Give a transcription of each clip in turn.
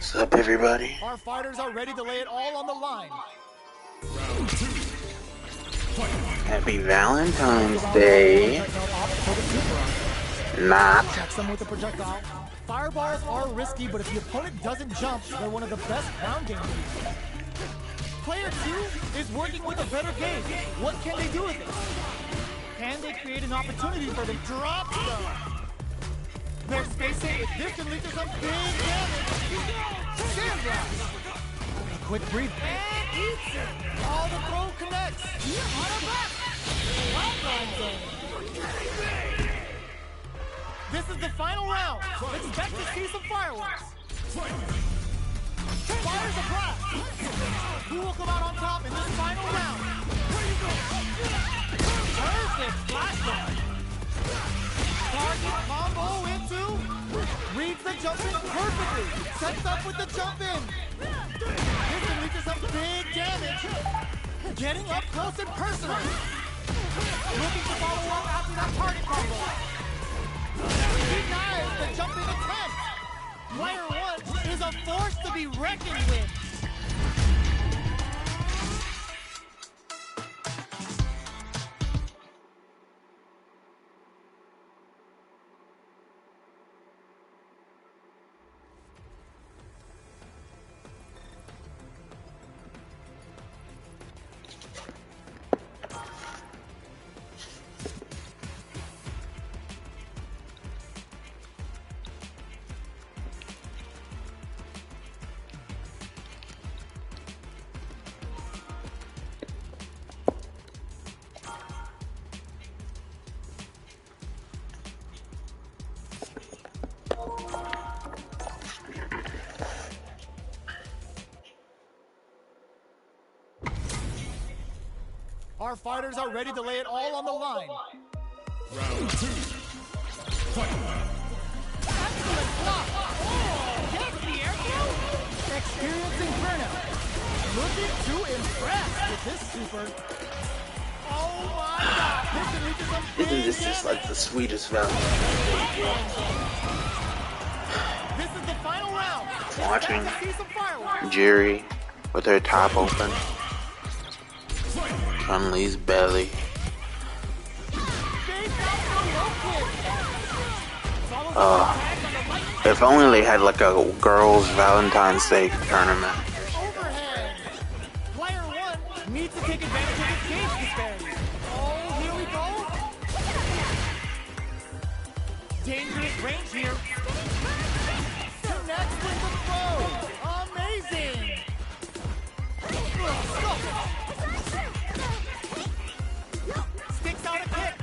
What's up, everybody? Our fighters are ready to lay it all on the line. Happy Valentine's Day. Not. Checks them with the projectile. Fireballs are risky, but if the opponent doesn't jump, they're one of the best ground game leads. Player 2 is working with a better game. What can they do with it? Can they create an opportunity for the drop zone? They're spacing. This can lead to some big damage. Sandblast. A quick breathe. And eats it. All the throw connects. On a back. This is the final round. Expect to see some fireworks. Fires a blast. Who will come out on top in this final round? Perfect flashbang. Target combo into. Reads the jump in perfectly. Sets up with the jump in. This can lead to some big damage. Getting up close and personal. Looking to follow up after that target combo. Denies the jumping attempt. Player 1 is a force to be reckoned with. Our fighters are ready to lay it all on the line. Round 2. Fight. Excellent block. Oh, gets the air throw. Experiencing burnout. Looking to impress with this super. Oh my God. This can lead to some big Isn't this just like the sweetest Valentine's Day? This is the final round. Watching Expect to see some fireworks. Jerry with her top open. Chun-Li's belly. If only they had like a girls' Valentine's Day tournament. Overhead. Player 1 needs to take advantage of his gauge disparity. Oh, here we go. Dangerous range here. Connects with the throw. Amazing. Sticks out a kick.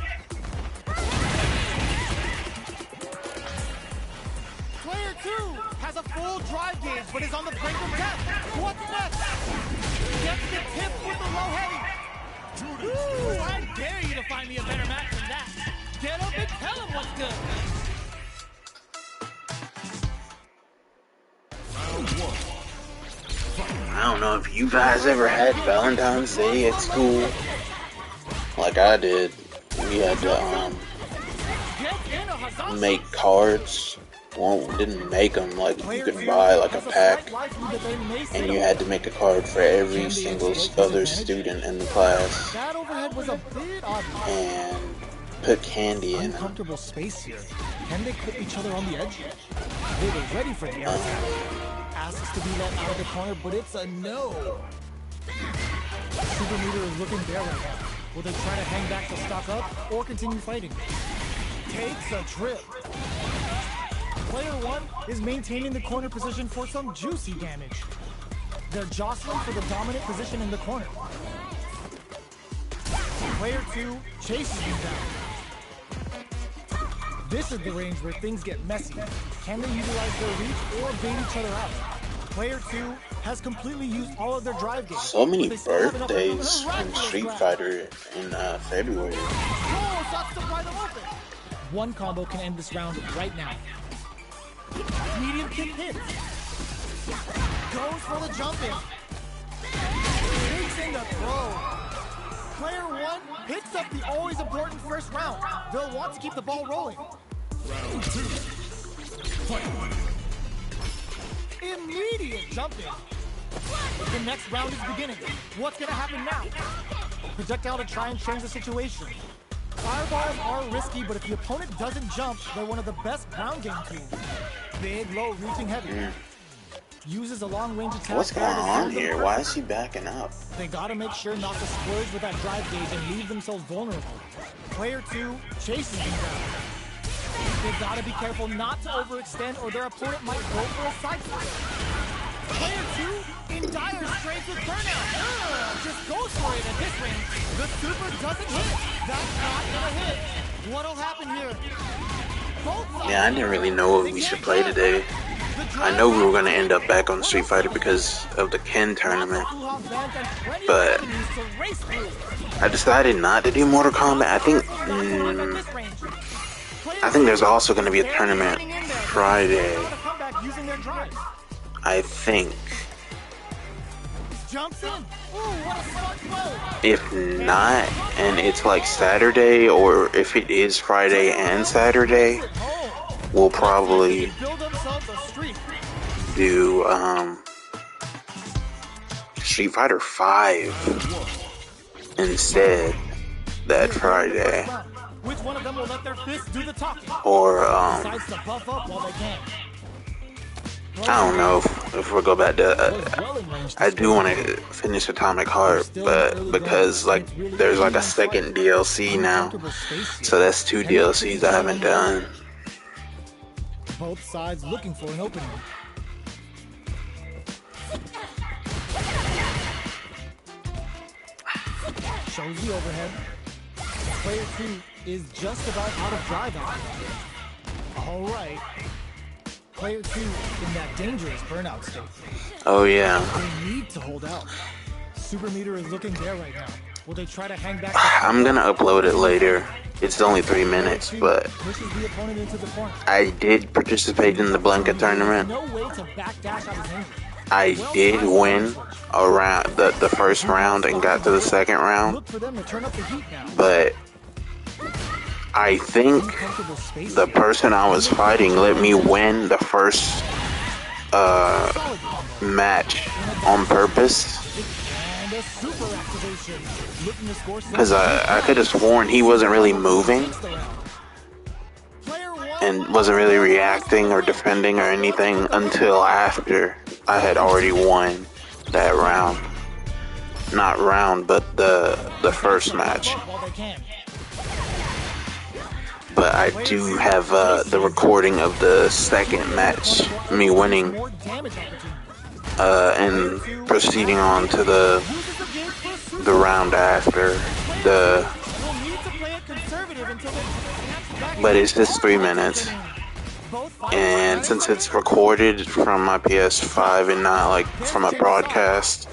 Player 2 has a full drive gauge, but is on the brink of death. What's next? Gets the tip with the low heavy. Ooh, I dare you to find me a better match than that. Get up and tell him what's good. I don't know if you guys ever had Valentine's Day at school, like I did. We had to make cards. Well, we didn't make them, like you could buy like a pack, and you had to make a card for every single other student in the class, and put candy in them. Uncomfortable space here. Can they put each other on the edge? They were ready for the air attack. Asks to be let out of the corner, but it's a no. Super meter is looking bare right now. Will they try to hang back to stock up or continue fighting? Takes a trip. Player 1 is maintaining the corner position for some juicy damage. They're jostling for the dominant position in the corner. Player 2 chases him down. This is the range where things get messy. Can they utilize their reach or bait each other out? Player 2 has completely used all of their drive games. So many birthdays in Street Fighter in February. One combo can end this round right now. Medium kick hits. Goes for the jump in. Takes in the throw. Player 1 picks up the always important first round. They'll want to keep the ball rolling. Round 2. Fight. Immediate jumping. The next round is beginning. What's gonna happen now? Projectile to try and change the situation. Fireballs are risky, but if the opponent doesn't jump, they're one of the best ground game tools. Big, low, reaching heavy. Uses a long-range attack. What's going on here? Why is he backing up? They gotta make sure not to splurge with that drive gauge and leave themselves vulnerable. Player 2 chases them down. They gotta be careful not to overextend or their opponent might go for a side flip. Player 2 in dire straits with burnout. Just goes for it at this range. The super doesn't hit. That's not gonna hit. What'll happen here? Yeah, I didn't really know what we should play today. I know we were going to end up back on Street Fighter because of the Ken tournament, but I decided not to do Mortal Kombat. I think there's also going to be a tournament Friday. I think. If not, and it's like Saturday, or if it is Friday and Saturday, we'll probably do Street Fighter 5 instead that Friday. Or I don't know if we'll go back to I do want to finish Atomic Heart, but because like there's like a second DLC now, so that's 2 DLCs I haven't done. Both sides looking for an opening. Shows the overhead. Player 2 is just about out of drive out. All right. Player 2 in that dangerous burnout state. Oh yeah. They need to hold out. Super meter is looking there right now. Will they try to hang back? I'm gonna upload it later. It's only 3 minutes, but I did participate in the Blanca tournament. I did win around the first round and got to the second round, but I think the person I was fighting let me win the first match on purpose, because I could have sworn he wasn't really moving and wasn't really reacting or defending or anything until after I had already won that round. Not round, but the first match. But I do have the recording of the second match, me winning, and proceeding on to the round after but it's just 3 minutes, and since it's recorded from my PS5 and not like from a broadcast,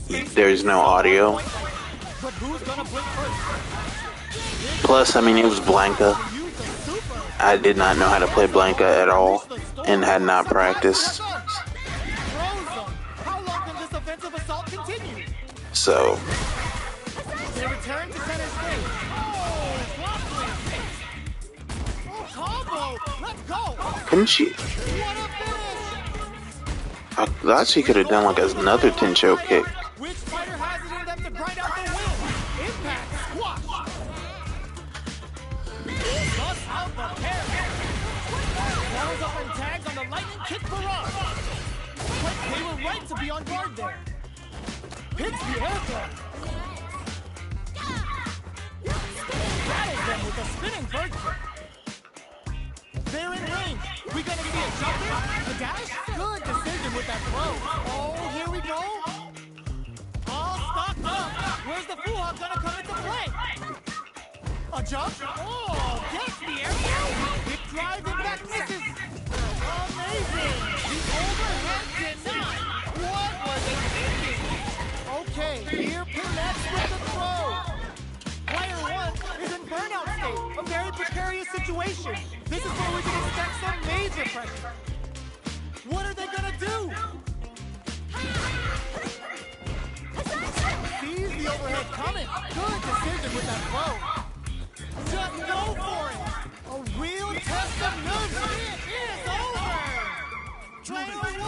there's no audio. Plus, I mean, it was Blanca. I did not know how to play Blanca at all and had not practiced. So couldn't she? I thought she could have done like another Tencho kick. Which fighter has it in them to grind out the win? Impact squash. Bust out the pair. Follows up and tags on the lightning kick barrage. But they were right to be on guard there. Hits the air gun. Battles them with a spinning bird kick. They're in range. We gonna see a jumper? A dash? Good decision with that throw. Oh, here we go. All stocked up. Where's the Fuhawk gonna come into play? A jump? Oh, gets the air. Big drive and that misses. Amazing. The overhead denied. What was it thinking? Okay, here connects with the throw. Player 1 is in burnout state. A very precarious situation. This is where we can expect some major pressure. What are they gonna do? Sees the overhead coming. Good decision with that throw. Just go for it. A real test of nerve. It is over. Player 1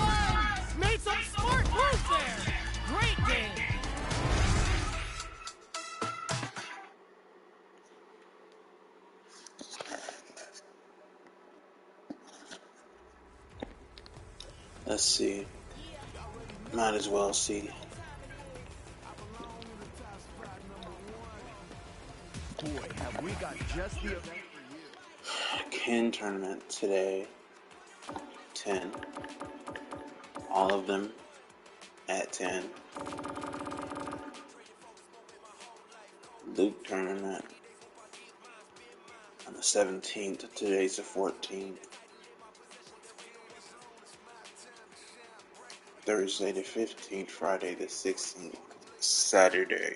Let's see. Might as well see. Boy, have we got just the event for you. Ken tournament today. 10. All of them at 10. Luke tournament on the 17th. Today's the 14th. Thursday the 15th. Friday the 16th. Saturday.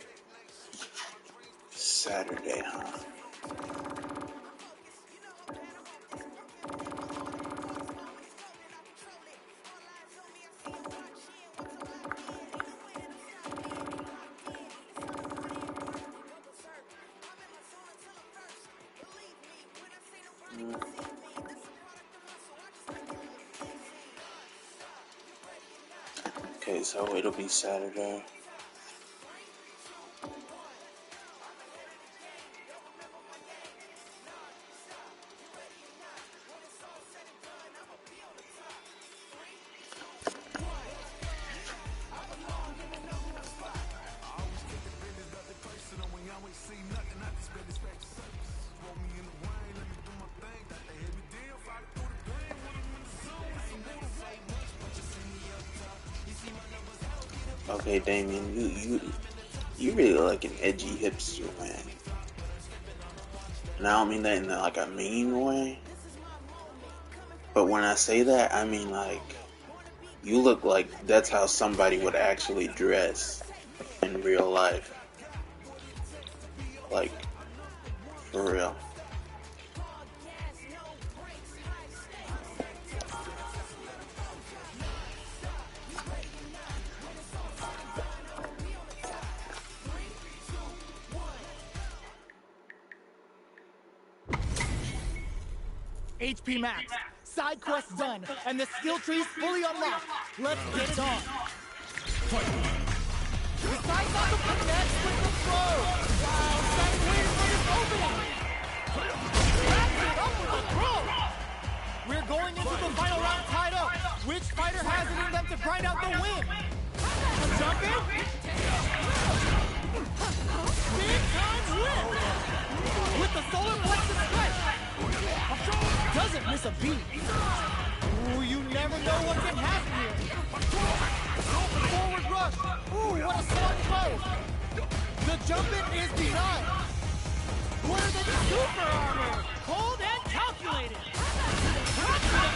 Saturday, huh? Okay, so it'll be Saturday. Okay, Damien, you really like an edgy hipster, man. And I don't mean that in like a mean way. But when I say that, I mean like you look like that's how somebody would actually dress in real life. Like, for real. HP max, side quest done, and the skill tree's fully unlocked. Let's get it on. The side tackle connects with the throw. Wow, Shaq waiting for this opening. Wraps it up with a throw. We're going into the final round tied up. Which fighter has it in them to grind out the win? Jump in. Big time whip. With the solar plexus strike. Doesn't miss a beat. Ooh, you never know what can happen here. Forward rush. Ooh, what a smart throw. The jump in is denied. More than super armor. Cold and calculated.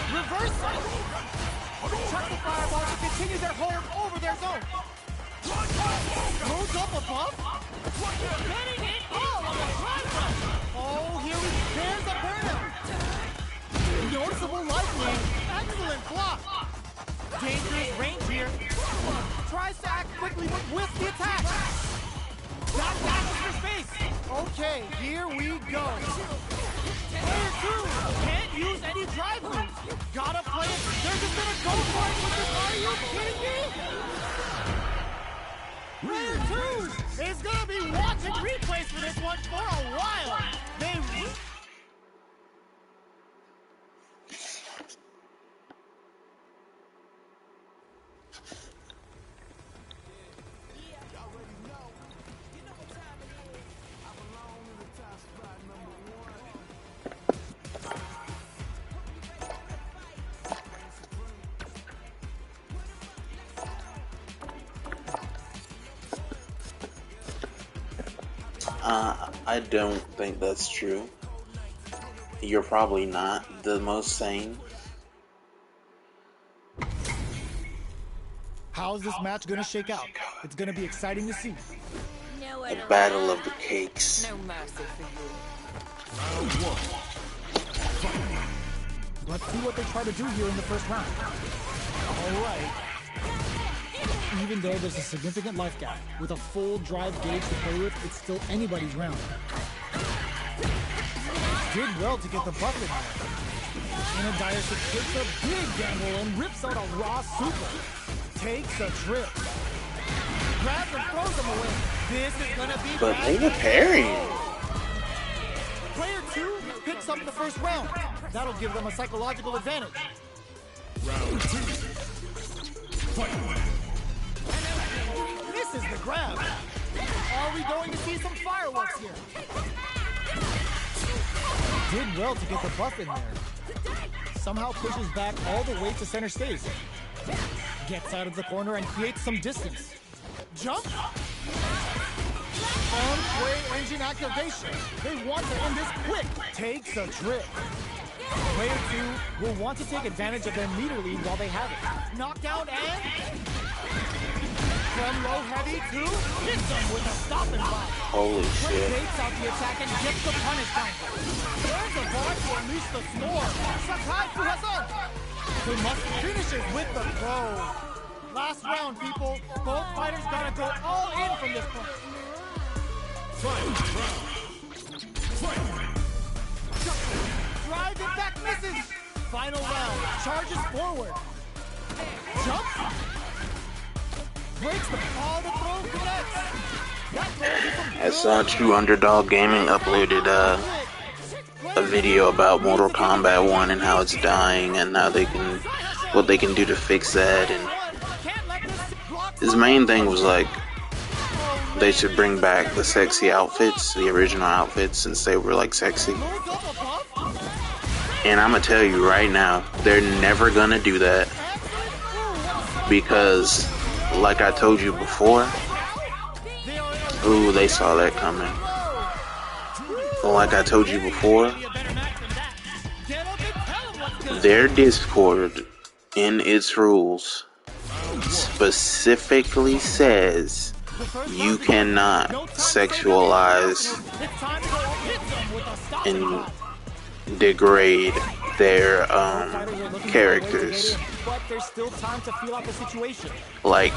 Reversal. Chuck the fireball to continue their hold over their zone. Goes up above. Getting it all on the drive rush. Oh, here we there's a burnout. Noticeable lifeline. Excellent block. Dangerous range here. Tries to act quickly, but whiffs the attack. That passes for space. Okay, here we go. Player 2 can't use any drive moves. Gotta play it. They're just gonna go for it with this. Are you kidding me? Player 2 is gonna be watching replays for this one for a while. I don't think that's true. You're probably not the most sane. How's this match gonna shake out? It's gonna be exciting to see. A battle of the cakes. No mercy for you. Let's see what they try to do here in the first round. All right. Even though there's a significant life gap, with a full drive gauge to play with, it's still anybody's round. Did well to get the bucket here. In a dire takes a big gamble and rips out a raw super. Takes a trip. Grabs and throws him away. This is gonna be But they were parrying. Player 2 picks up the first round. That'll give them a psychological advantage. Round 2. Misses the grab. Are we going to see some fireworks here? Did well to get the buff in there. Somehow pushes back all the way to center stage. Gets out of the corner and creates some distance. Jump. On-play engine activation. They want to end this quick. Takes a trip. Player 2 will want to take advantage of their meter lead while they have it. Knockdown and... From low heavy to... Hits them with a stop and block. Holy shit. Takes out the attack and gets the punish down. There's a bar to unleash the score. Sakai Fuhasan. They must finish it with the throw. Last round, people. Both fighters gotta go all in from this point. Drive it back, misses. Final round, charges forward. Jumps. Breaks the ball, the throw connects. I saw True Underdog Gaming uploaded a video about Mortal Kombat 1 and how it's dying and how they can, what they can do to fix that. And his main thing was like, they should bring back the sexy outfits, the original outfits, since they were like sexy. And I'm gonna tell you right now, they're never gonna do that, because like I told you before, ooh, they saw that coming. Like I told you before, their Discord in its rules specifically says you cannot sexualize and degrade their characters. Like,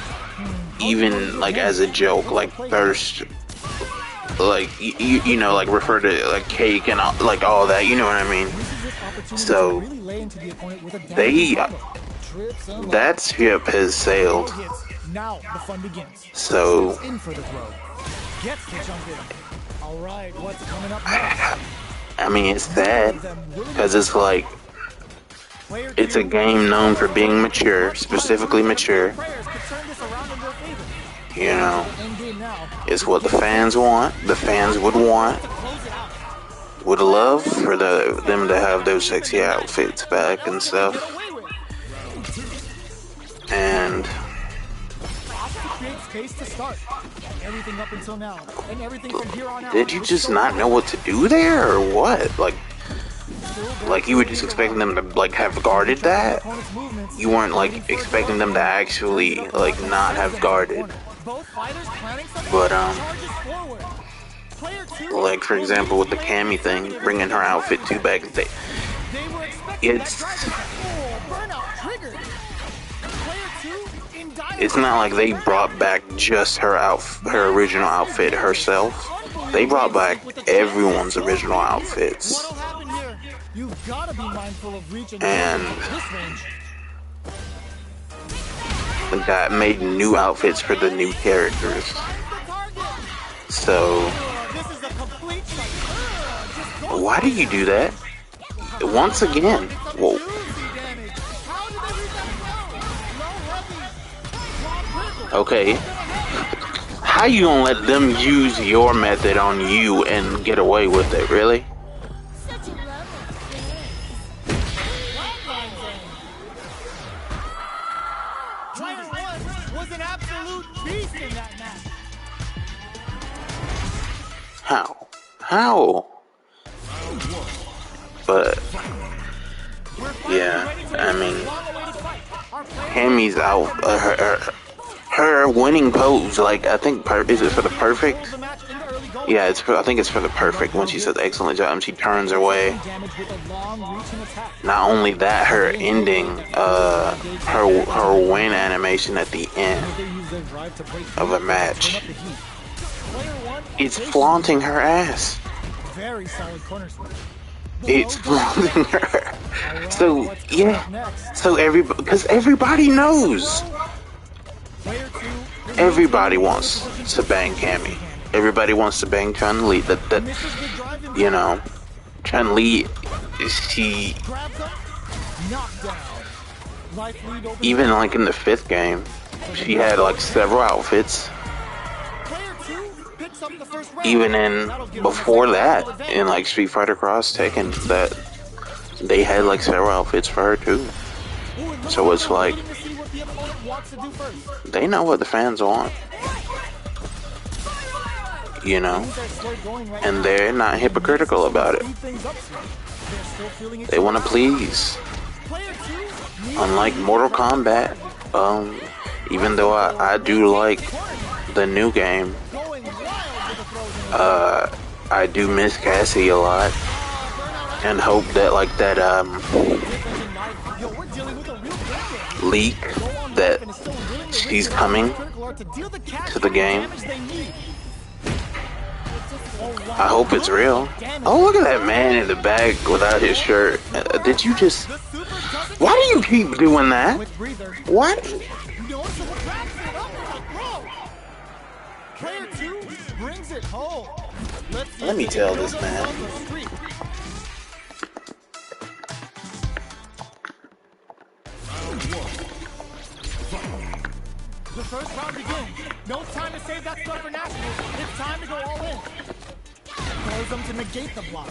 even like as a joke, like thirst, like you know, like refer to like cake and all, like all that, you know what I mean? So that ship has sailed. Now the fun begins. So In for the throw. Gets to jump in. All right, what's coming up next? I mean, it's sad because it's like, it's a game known for being mature, specifically mature. You know, it's what the fans want. The fans would want, would love for them to have those sexy outfits back and stuff. And everything up until now, and everything from here on out. Did you just not know what to do there, or what? Like you were just expecting them to like have guarded that? You weren't like expecting them to actually like not have guarded. But like for example with the Cammy thing, bringing her outfit to back, it's not like they brought back just her original outfit herself. They brought back everyone's original outfits. And that made new outfits for the new characters. So why do you do that? Once again, whoa. Okay, how you gonna let them use your method on you and get away with it, really? How? But yeah, I mean, Hammy's out. Her winning pose, like I think, is it for the perfect? Yeah, I think it's for the perfect. When she says excellent job, and she turns her way. Not only that, her ending, her win animation at the end of a match. It's flaunting her ass. It's flaunting her. So yeah, because everybody knows. Everybody wants to bang Cammy. Everybody wants to bang Chun-Li. That you know, Chun-Li, she Life lead opens even up. like in the 5th game, she had like several outfits. Player 2 picks up the first round. Even in That'll give them a before that, psychological in like Street Fighter Cross Tekken, that they had like several outfits for her too. Ooh, it looks So like it's they're like waiting to see what the opponent wants to do first. they know what the fans want, you know, Things are slow going right and now. they're not hypocritical about it. Speed things up soon. They're still feeling each They want to other out. please. Player 2 needs Unlike to lead Mortal the drive. Kombat, even though I do like the new game, Going wild with the throws in the I do miss Cassie a lot, and hope that like that Yo, we're dealing with a real game. leak Go on that life and is still willing to she's risk coming critical art to deal the cash to the game. damage they need. Oh, wow. I hope it's real. Oh, look at that man in the back without his shirt. Did you just? The super doesn't Why do you keep doing that? with breather. What? Noticeable wraps it up with a throw. Player 2 brings it home. Let's see Let if me they tell can this build man. themselves a streak. The first round begins. No time to save that stuff for nationals. It's time to go all in. Throws them to negate the block.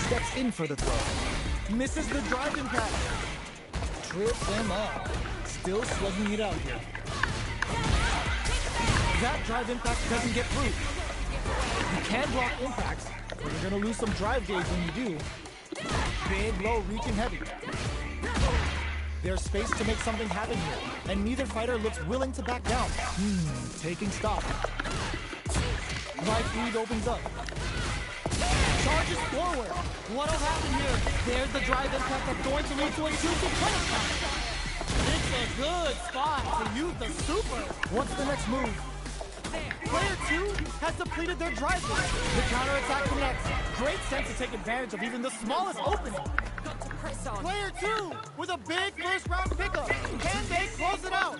Steps in for the throw. Misses the drive impact. Trips them up. Still slugging it out here. That drive impact doesn't get through. You can block impacts, but you're gonna lose some drive gauge when you do. Big, low, reaching heavy. There's space to make something happen here, and neither fighter looks willing to back down. Taking stock. Right lead opens up. Charges forward. What'll happen here? There's the drive impact that's going to lead to a juicy punish counter. It's a good spot to use the super. What's the next move? Player 2 has depleted their drive gauge. The counterattack connects. Great sense to take advantage of even the smallest opening. Player 2 with a big first round pickup. Can they close it out?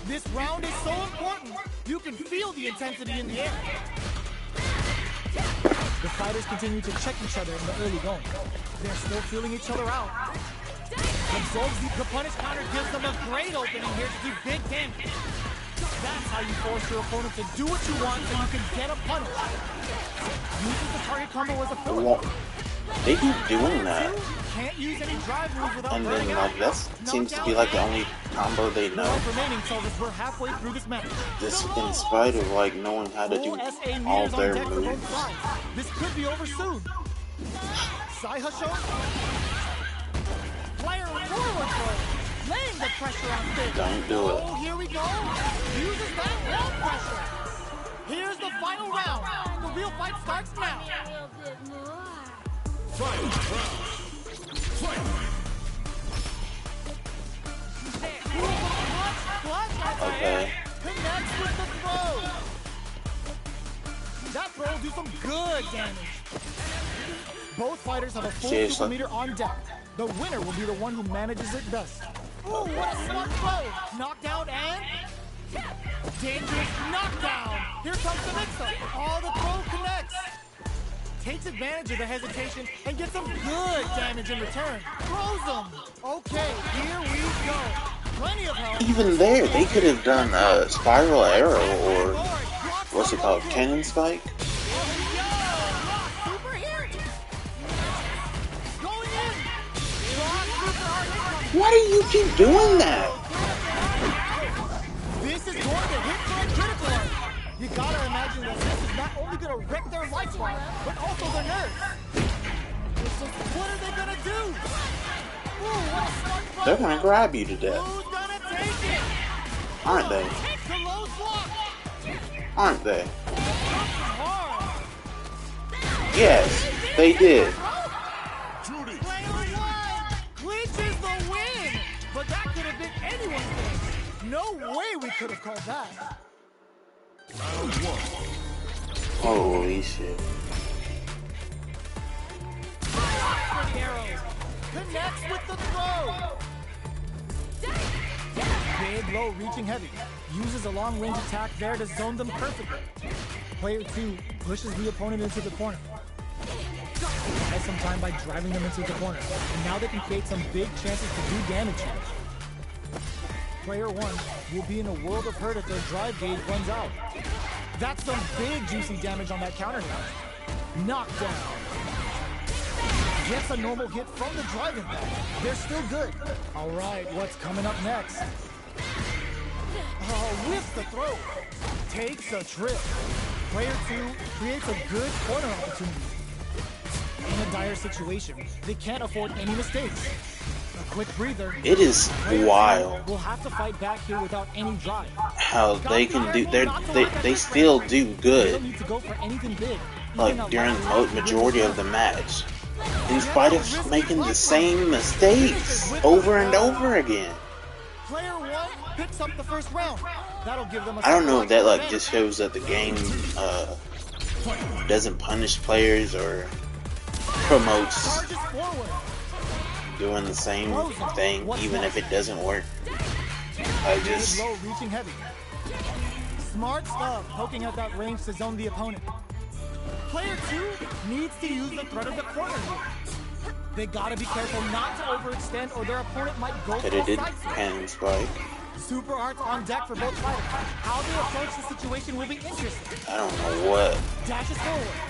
This round is so important. You can feel the intensity in the air. The fighters continue to check each other in the early going. They're still feeling each other out. Absorbs the punish counter gives them a great opening here to do big damage. That's how you force your opponent to do what you want so you can get a punish. Uses the target combo as a filler. Well, they keep doing that, Can't use any drive moves without and burning then out. like that seems to be like the only combo they know. Life remaining tells us we're halfway through this match. This, in spite of like knowing how to do Full SA all meters on their deck for both moves. sides. This could be over soon. Saihasho. Player forward throw. Laying the pressure on Fig. Don't do it. Oh, here we go. Uses that wall pressure. Here's the final round. The real fight starts now. Okay. Connects with the throw. That throw will do some good damage. Both fighters have a full Seriously? super meter on deck. The winner will be the one who manages it best. Ooh, what a smart throw! Knockdown and... dangerous knockdown! Here comes the mix-up. Oh, the throw connects. Takes advantage of the hesitation and gets some good damage in return. Throws them. Okay, here we go. Plenty of help. Even there, they could have done a spiral arrow or what's it called, cannon spike. Why do you keep doing that? This is going to hit for a critical art. You gotta imagine that this is not only gonna wreck their life bar, but also their nerves. What are they gonna do? Ooh, what a smart throw. They're gonna grab you to death, Who's gonna take it? aren't they? Takes the low block. Aren't they? Hard. Yes, they did. Player 1 clinches the win. But that could have been anyone's thing. No way we could have called that. Holy shit. For the arrows. Connects with the throw. Big, low, reaching heavy. Uses a long-range attack there to zone them perfectly. Player 2 pushes the opponent into the corner. As some time by driving them into the corner. And now they can create some big chances to do damage here. Player 1 will be in a world of hurt if their drive gauge runs out. That's some big juicy damage on that counter now. Knockdown. Gets a normal hit from the drive impact. They're still good. All right, what's coming up next? Oh, whiffs the throw. Takes a trip. Player 2 creates a good corner opportunity. In a dire situation, they can't afford any mistakes. A quick breather. It is wild We'll have to fight back here without any drive. how they can do. They still do They good. don't need to go for anything big. Like during the majority of the match, these fighters making the same mistakes over and over again. Player 1 picks up the first round. That'll give them a I don't know if that like just shows that the game doesn't punish players or promotes charges forward. doing the same thing even if it doesn't work. I just Low, reaching heavy. Smart stuff, poking at that range to zone the opponent. Player 2 needs to use the threat of the corner here. They gotta be careful not to overextend or their opponent might go for could have a did side switch. hand spike. Super arts on deck for both fighters. How they approach the situation will be interesting. I don't know what. Dashes forward.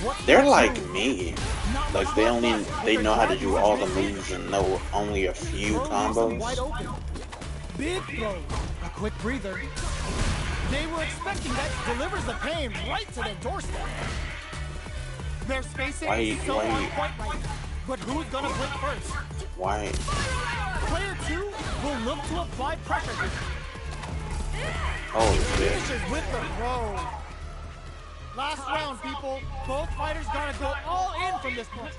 What's They're next like move? me. Not Like much they left, but know how to their do drive all the is moves and know only a few throw leaves them wide combos. open. Big throw. A quick breather. They were expecting that. Delivers the pain right to their doorstep. Their spacing is so on point right now. But who's gonna blink first? Why? Player 2 will look to apply pressure here. Holy shit. Finishes with the throw. Last round, people. Both fighters gotta go all in from this point.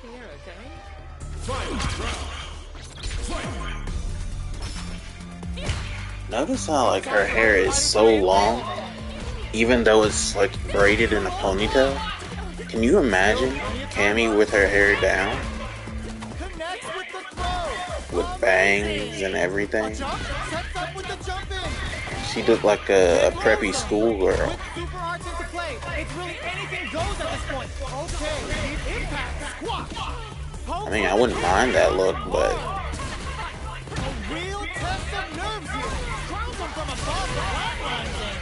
Notice how like her hair is so long, even though it's like braided in a ponytail. Can you imagine Cammy with her hair down, Connects with the throw. with bangs and everything? Jump, sets up with the jump in. She looked like a preppy schoolgirl. With super arts into play, it's really anything goes at this point. Okay, deep impact, squat. I mean, I wouldn't mind that look, but A real test of nerves here. Throws them from above the flatlines in.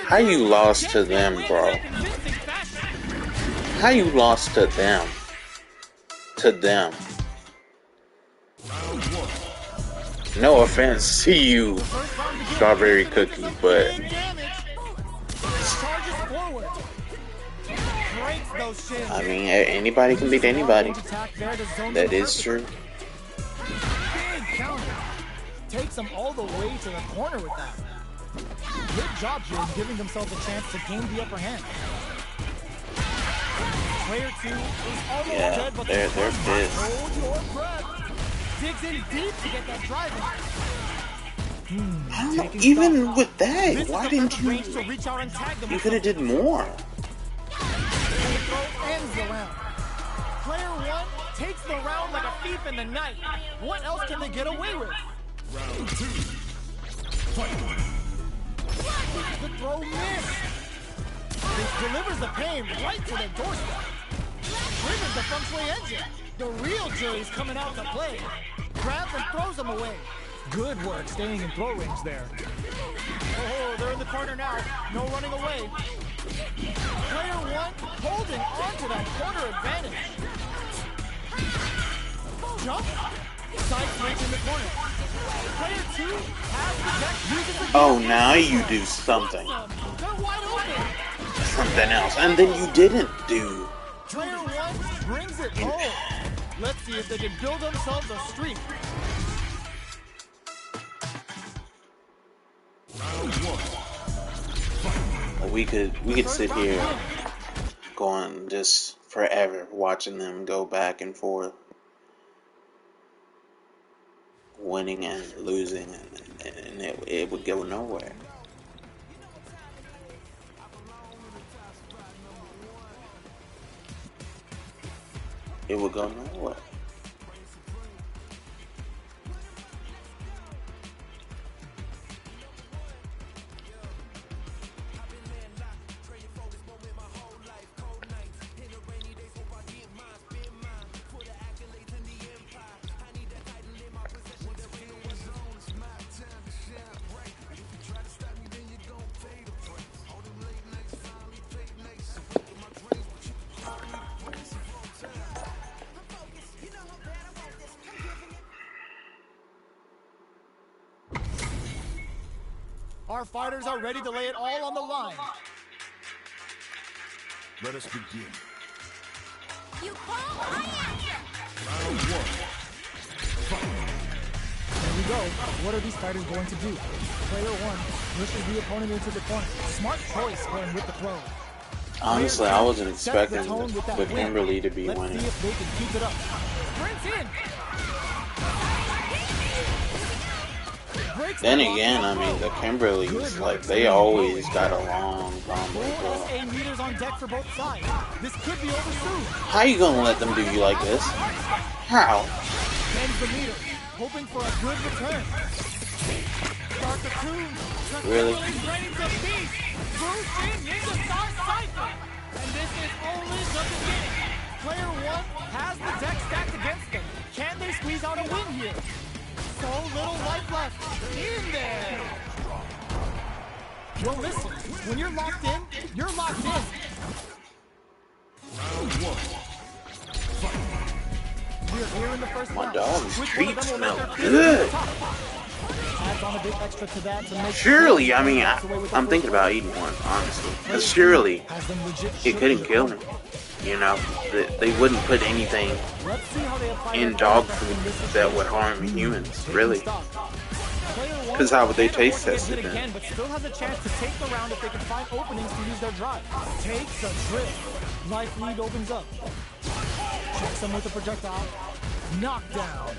how you lost to them, bro? Convincing fashion. How you lost to them? To them. No offense to you, First round begins. Strawberry Cookie, but Big damage. Charges forward. Breaks those shins. I mean, anybody can beat anybody. Attack there to zone That them is true. Big counter. Takes them all the way to the corner with that. Good job here in giving themselves a chance to gain the upper hand. Player 2 is almost Yeah, dead, but they're the pissed. hold your breath. Digs in deep to get that drive in. I don't know, even with This that, is why the didn't perfect you? range to reach out and tag them. You could have did more. And the throw ends the round. Player 1 takes the round like a thief in the night. What else can they get away with? Round 2. Fight. The throw missed. This delivers the pain right to their doorstep. Triggers the feng shui engine. The real jury's coming out to play. Grabs and throws them away. Good work staying in throw range there. Oh, they're in the corner now. No running away. Player 1 holding on to that corner advantage. Jump. Side switch in the corner. Player 2 has the deck. Uses the Oh, now you do something. They're wide open. Something else. And then you didn't do. Player 1 brings it home. Let's see if they can build themselves a streak. Round 1. We could sit here going just forever watching them go back and forth, winning and losing, and it would go nowhere. It would go nowhere. Our fighters are ready to lay it all on the line. Let us begin. You call, I answer. Round one. Here we go. What are these fighters going to do? Player 1 pushes the opponent into the corner. Smart choice going with the throw. Honestly, I wasn't expecting Sets the tone with that the win. Kimberly to be Let's winning. see if they can keep it up. Sprints in. Breaks Then the block again, I and mean, the throw. Kimberlys, like, they always got a long combo. Full SA meters on deck for both sides. This could be over soon. How you gonna let them do you like this? How? Bends the meter, hoping for a good return. Start the tune. Really? Ready to feast. Bruce in Ninja Star Cypher. And this is only the beginning. Player 1 has the deck stacked against them. Can they squeeze out a win here? So little life left. In there. Yo, listen. When you're locked in, you're locked in. Round one. We're here in the first My round. dog's Which one of treats them will smell make their good. fist to the top? Adds on a bit extra to that to make Surely, sure I mean, walks away with the I'm first thinking about round. eating one, honestly. Because surely, Has them legit it shook couldn't in the kill me. corner. You know, they wouldn't put anything Let's see how they apply in their dog pressure in this food that would situation. harm humans, Taking really. stock. Player 1 'Cause how would they can't taste afford to test get it hit then? again, but still has a chance to take the round if they can find openings to use their drive. Takes a trip. Life lead opens up. Checks him with a projectile. Knockdown.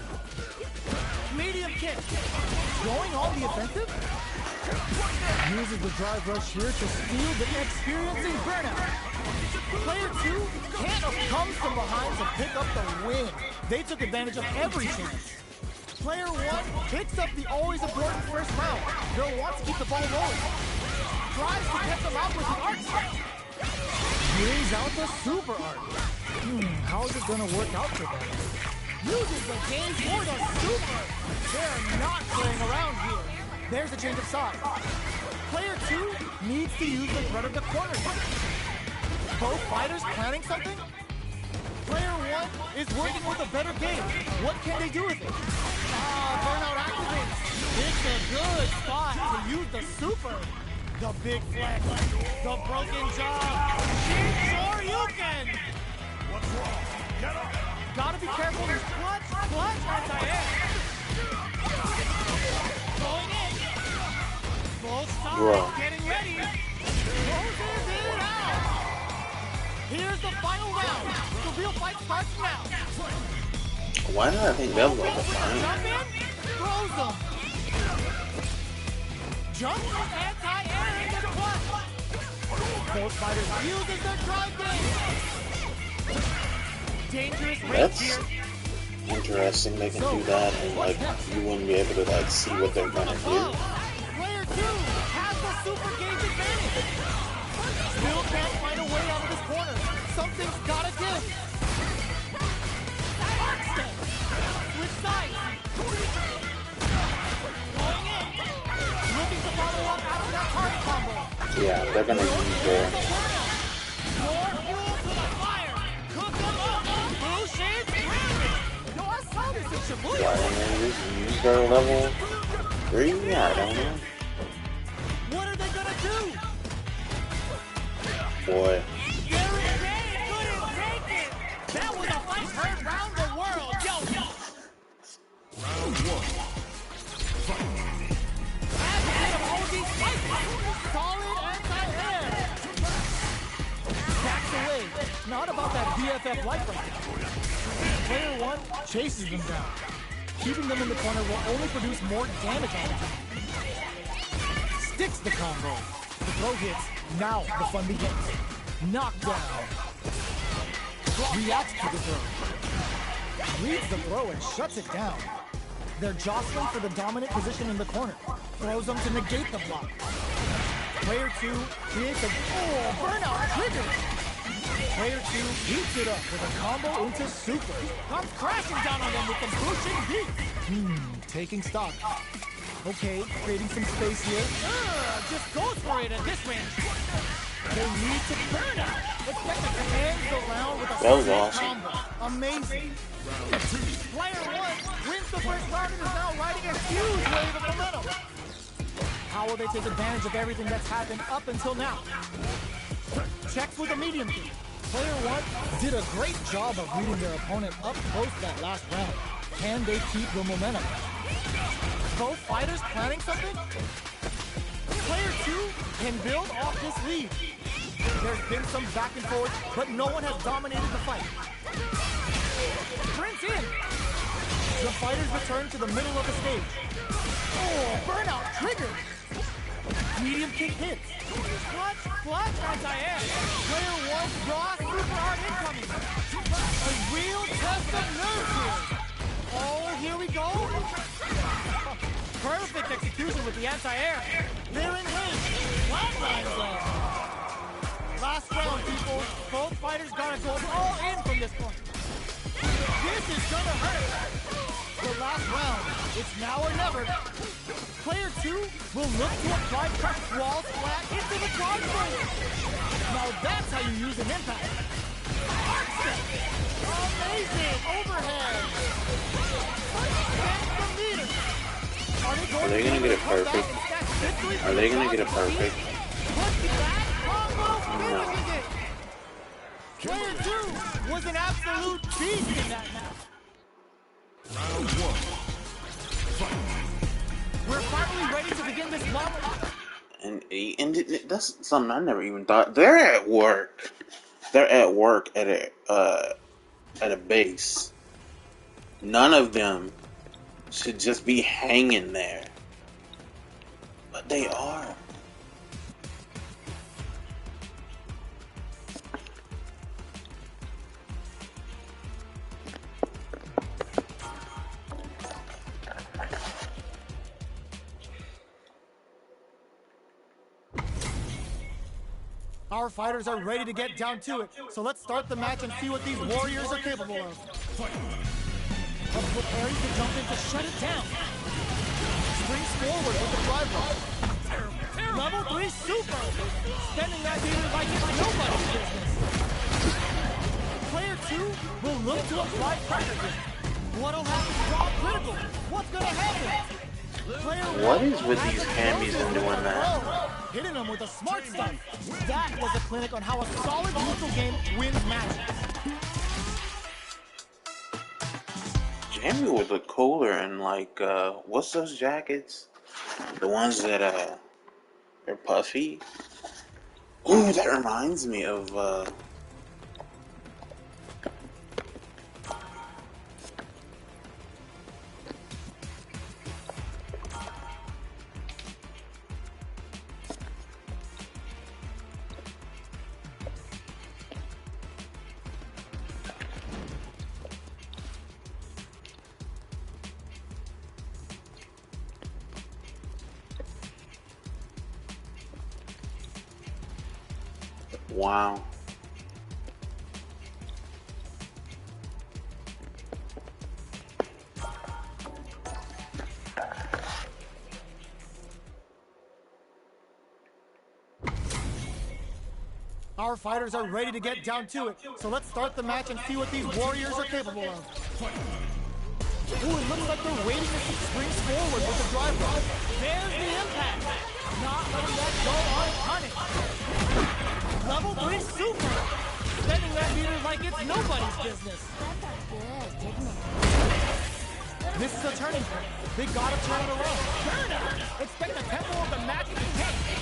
Medium kick. Going on the offensive. Uses the drive rush here to steal the experiencing burnout. Player 2 can't have come from behind to pick up the win. They took advantage of every chance. Player 1 picks up the always important first round. They'll want to keep the ball rolling. Tries to get them out with the arc set. Brings out the super arc. How is it going to work out for them? Uses the game for the super. They're not playing around here. There's a change of side. Player 2 needs to use the threat of the corner here. Both fighters planning something? Player 1 is working with a better game. What can they do with it? Burnout activates. It's a good spot to use the super. The big flex. The broken jaw. Sure you can. What's wrong? Get up! Gotta be careful. There's clutch, anti-air. Going in. Both sides Bro. getting ready. Closes it out. Here's the final round. The real fight starts now. Why did I think that was like a Jump fine? in, throws them. Jump with anti-air into the clutch. Both fighters uses their drive game. Dangerous range That's here. interesting. They can do that, and like you wouldn't be able to like see what they're gonna do. Player 2 has the super gauge advantage. Still can't find a way out of this corner. Something's gotta give. Arc step. Switch sides. Going in. Looking to follow up out of that hard combo. Yeah, they're gonna use their. More fuel to the fire. Cook them up. Blue shades grounded. Yo, I saw this in Shibuya. Yeah, and then use their level 3. I don't know. What are they gonna do? Boy, Gary Day couldn't take it. That was a fight heard round the world. Yo. Round one. Advocate of all these fights. Solid anti-air. Backs away. Not about that BFF life right now. Player 1 chases them down. Keeping them in the corner will only produce more damage on the team. Sticks the combo. The throw hits. Now the fun begins. Knockdown. Reacts to the throw. Reads the throw and shuts it down. They're jostling for the dominant position in the corner. Throws them to negate the block. Player 2 creates a burnout trigger. Player 2 beats it up with a combo into super. Comes crashing down on them with the pushing beat. Taking stock. Okay, creating some space here. Just goes for it at this range. They need to burn out. Expect to end the round with a That was solid awesome. combo. Amazing. Player 1 wins the first round and is now riding a huge wave of momentum. How will they take advantage of everything that's happened up until now? Checks with a medium kick. Player 1 did a great job of reading their opponent up close that last round. Can they keep the momentum? Both fighters planning something? Player 2 can build off this lead. There's been some back and forth, but no one has dominated the fight. Sprint in. The fighters return to the middle of the stage. Oh, burnout triggered. Medium kick hits. Clutch, anti-air. Player 1's raw super hard incoming. A real test of nerve here. Oh, here we go. Perfect execution with the anti-air. They're in range. Flatline zone. Last round, people. Both fighters gotta go all in from this point. This is gonna hurt. The last round. It's now or never. Player 2 will look to apply pressure wall flat into the guard frame. Now that's how you use an impact. Amazing overhead. And the leader. Are they gonna get it perfect? Are they gonna get it perfect? No. Player 2 was an absolute beast in that match. Round 1. We're finally ready to begin this long. And that's something I never even thought. They're at work. They're at work at a base. None of them should just be hanging there, but they are. Our fighters are ready to get down to it, so let's start the match and see what these warriors are capable of. Preparing to jump in to shut it down. Springs forward with the drive roll. Level 3 super! Spending that meter like it's nobody's business. Player 2 will look to apply pressure here. What'll happen to draw critical? What's gonna happen? What is with these camis and doing that? Hitting them with a smart stuff. That was a clinic on how a solid neutral game wins matches. Jamie would look cooler in like what's those jackets? The ones that they're puffy. Ooh, that reminds me of wow. Our fighters are ready to get down to it, so let's start the match and see what these warriors are capable of. Ooh, it looks like they're waiting to see Springs forward with the drive roll. There's the impact. Not letting that go unpunished. Level 3 super. Spending that meter like it's nobody's business. This is a turning point. They gotta turn it around. Expect the tempo of the match to change.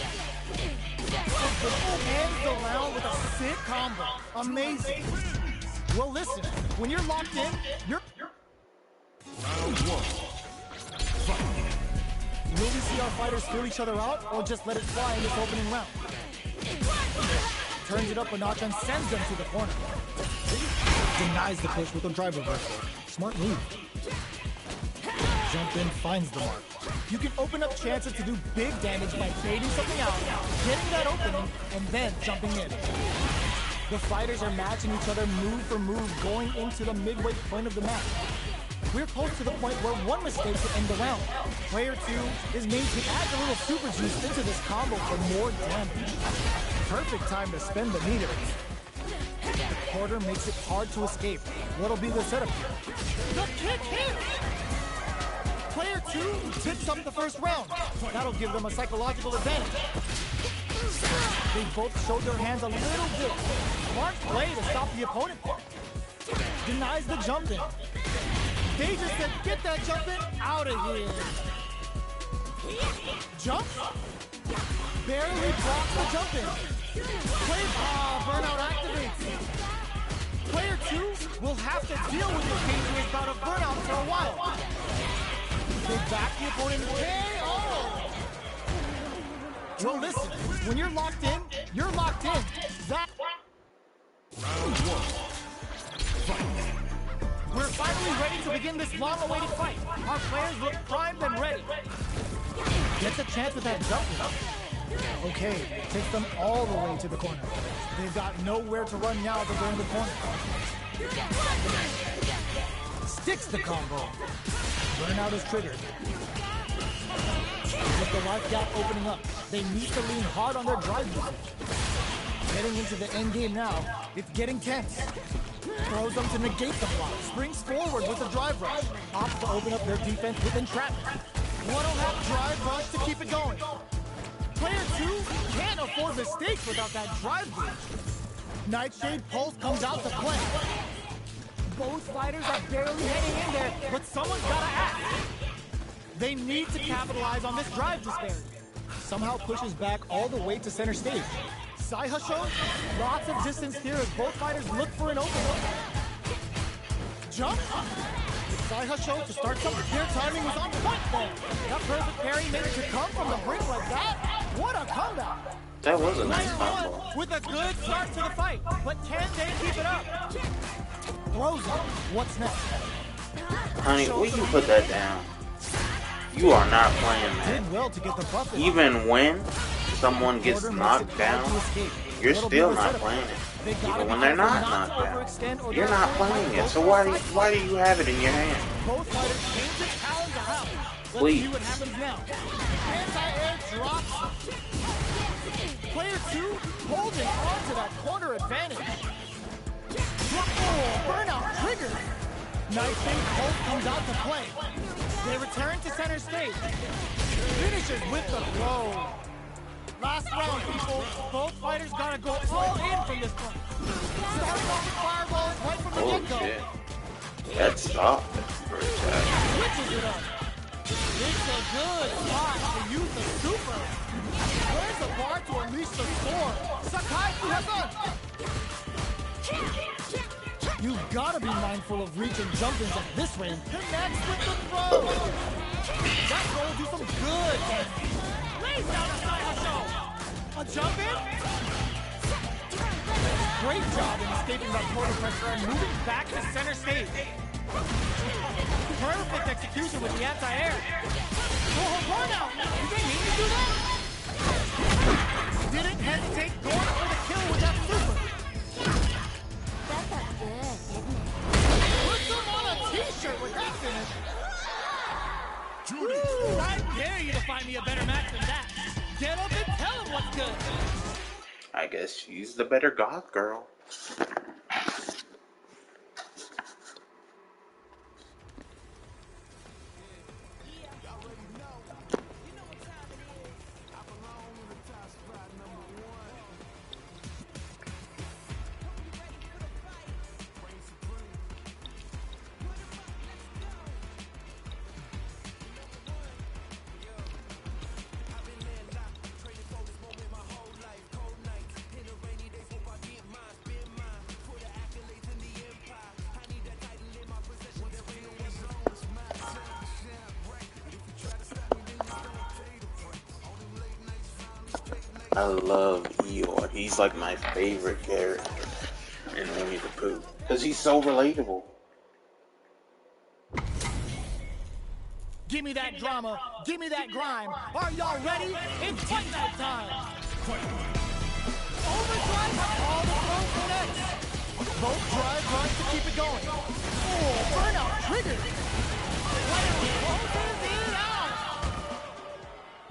Ends the round with a sick combo. Amazing. Well, listen, when you're locked in, you're... Round 1. Will we see our fighters feel each other out, or just let it fly in this opening round? Turns it up a notch and sends them to the corner. Denies the push with a drive reversal. Smart move. Jump in finds the mark. You can open up chances to do big damage by baiting something out, getting that opening, and then jumping in. The fighters are matching each other move for move going into the midway point of the match. We're close to the point where one mistake could end the round. Player 2 is made to add a little super juice into this combo for more damage. Perfect time to spend the meter. The quarter makes it hard to escape. What'll be the setup here? The kick hits! Player 2 picks up the first round. That'll give them a psychological advantage. They both showed their hands a little bit. Smart play to stop the opponent. Denies the jump in. They just said, get that jump in out of here. Jump. Barely blocks the jump in. Burnout activates. Player 2 will have to deal with this dangerous bout of burnout for a while. They back the opponent KO. Well, listen, when you're locked in, you're locked in. That. Round 1. We're finally ready to begin this long-awaited fight. Our players look primed and ready. Gets a chance with that jump. Okay, takes them all the way to the corner. They've got nowhere to run now that they're in the corner. Sticks the combo. Burnout is triggered. With the life gap opening up, they need to lean hard on their drive usage. Getting into the end game now, it's getting tense. Throws them to negate the block. Springs forward with a drive rush. Opts to open up their defense with entrapment. One will have drive rush to keep it going. Player 2 can't afford mistakes without that drive boost. Nightshade Pulse comes out to play. Both fighters are barely hanging in there, but someone's gotta act. They need to capitalize on this drive disparity. Somehow pushes back all the way to center stage. Saihasho, lots of distance here as both fighters look for an opening. Jump. Saihasho to start something. Their timing was on point there. That perfect parry made it to come from the brink like that. What a comeback. That was a nice Player combo. 1 with a good start to the fight, but can they keep it up? Throws him. What's next? Honey, will you put that down? You are not playing that. Did well to get the buff in. Even when someone gets knocked down, you're still not playing it. Even when they're not knocked down, you're not playing it. So why do you have it in your hand? Both fighters change their talons around. Let's Please. see what happens now. Anti-air drops. Player 2 holding on to that corner advantage. Oh, burnout triggered. Nightshade Pulse comes out to play. They return to center stage. Finishes with the blow. Last round, people. Both fighters gotta go all in from this point. Starting off with fireballs right from the Oh get-go. shit. That stopped. Switches it up. It's a good spot to use the super. Where's the bar to unleash the score? Sakai Fuhasan. You've got to be mindful of reach and jump-ins at this range. Connects with the throw. That throw will do some good. Lays down a Saihasho. A jump-in? Great job in escaping that corner pressure and moving back to center stage. Perfect execution with the anti-air. Oh, burnout! Did they need to do that? Didn't hesitate, going for the kill with that super. That felt good, didn't it? Puts him on a t-shirt with that finish. Woo! I dare you to find me a better match than that. Get up and tell him what's good. I guess she's the better goth girl. I love Eeyore. He's like my favorite character in Winnie the Pooh. Because he's so relatable. Give me that drama. Give me that grime. Are y'all ready? It's fight night time. Overdrive with all the throws connects. Both drive runs to keep it going. Oh, burnout triggered.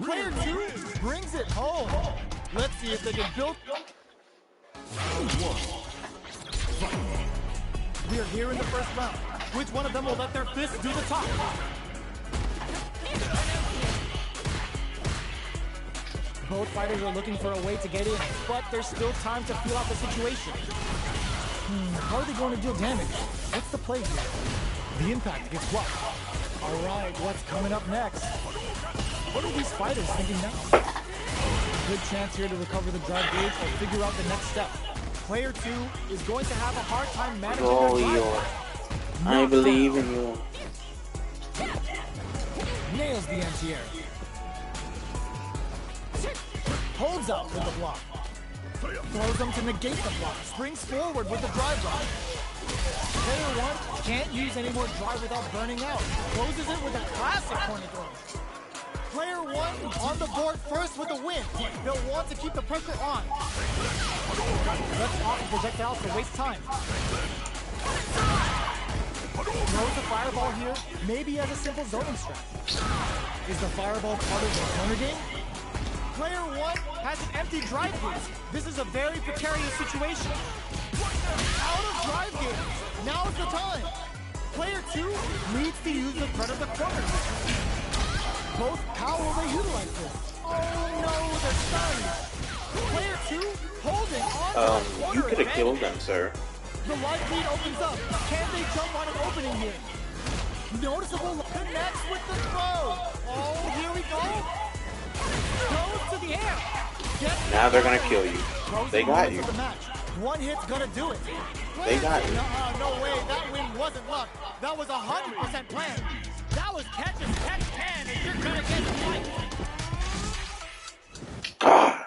Player 2 brings it home. Let's see if they can build. We are here in the first round. Which one of them will let their fists do the talk? Both fighters are looking for a way to get in, but there's still time to feel out the situation. How are they going to deal damage? What's the play here? The impact gets blocked. All right, what's coming up next? What are these fighters thinking now? Good chance here to recover the drive gauge or figure out the next step. Player 2 is going to have a hard time managing their drive. I believe in you. Nails the anti-air. Holds up with the block. Throws them to negate the block. Springs forward with the drive block. Player 1 can't use any more drive without burning out. Closes it with a classic corner throw. Player 1 on the board first with a win. They'll want to keep the pressure on. Let's off the projectiles to waste time. Throws the fireball here, maybe as a simple zoning strat. Is the fireball part of the corner game? Player 1 has an empty drive gauge. This is a very precarious situation. Out of drive gauge. Now's the time. Player 2 needs to use the threat of the corner. Both, how will they utilize this? Oh no, they're stunned. Player 2 holding on to the corner. You could have killed them, sir. The light lead opens up. Can they jump on an opening here? Noticeable connects with the throw. Oh, here we go. Goes to the air. Now they're gonna kill you. They got you. One hit's gonna do it. They got you. No way, that win wasn't luck. That was 100% planned. That was catch as catch can, and you're gonna get the fight. God.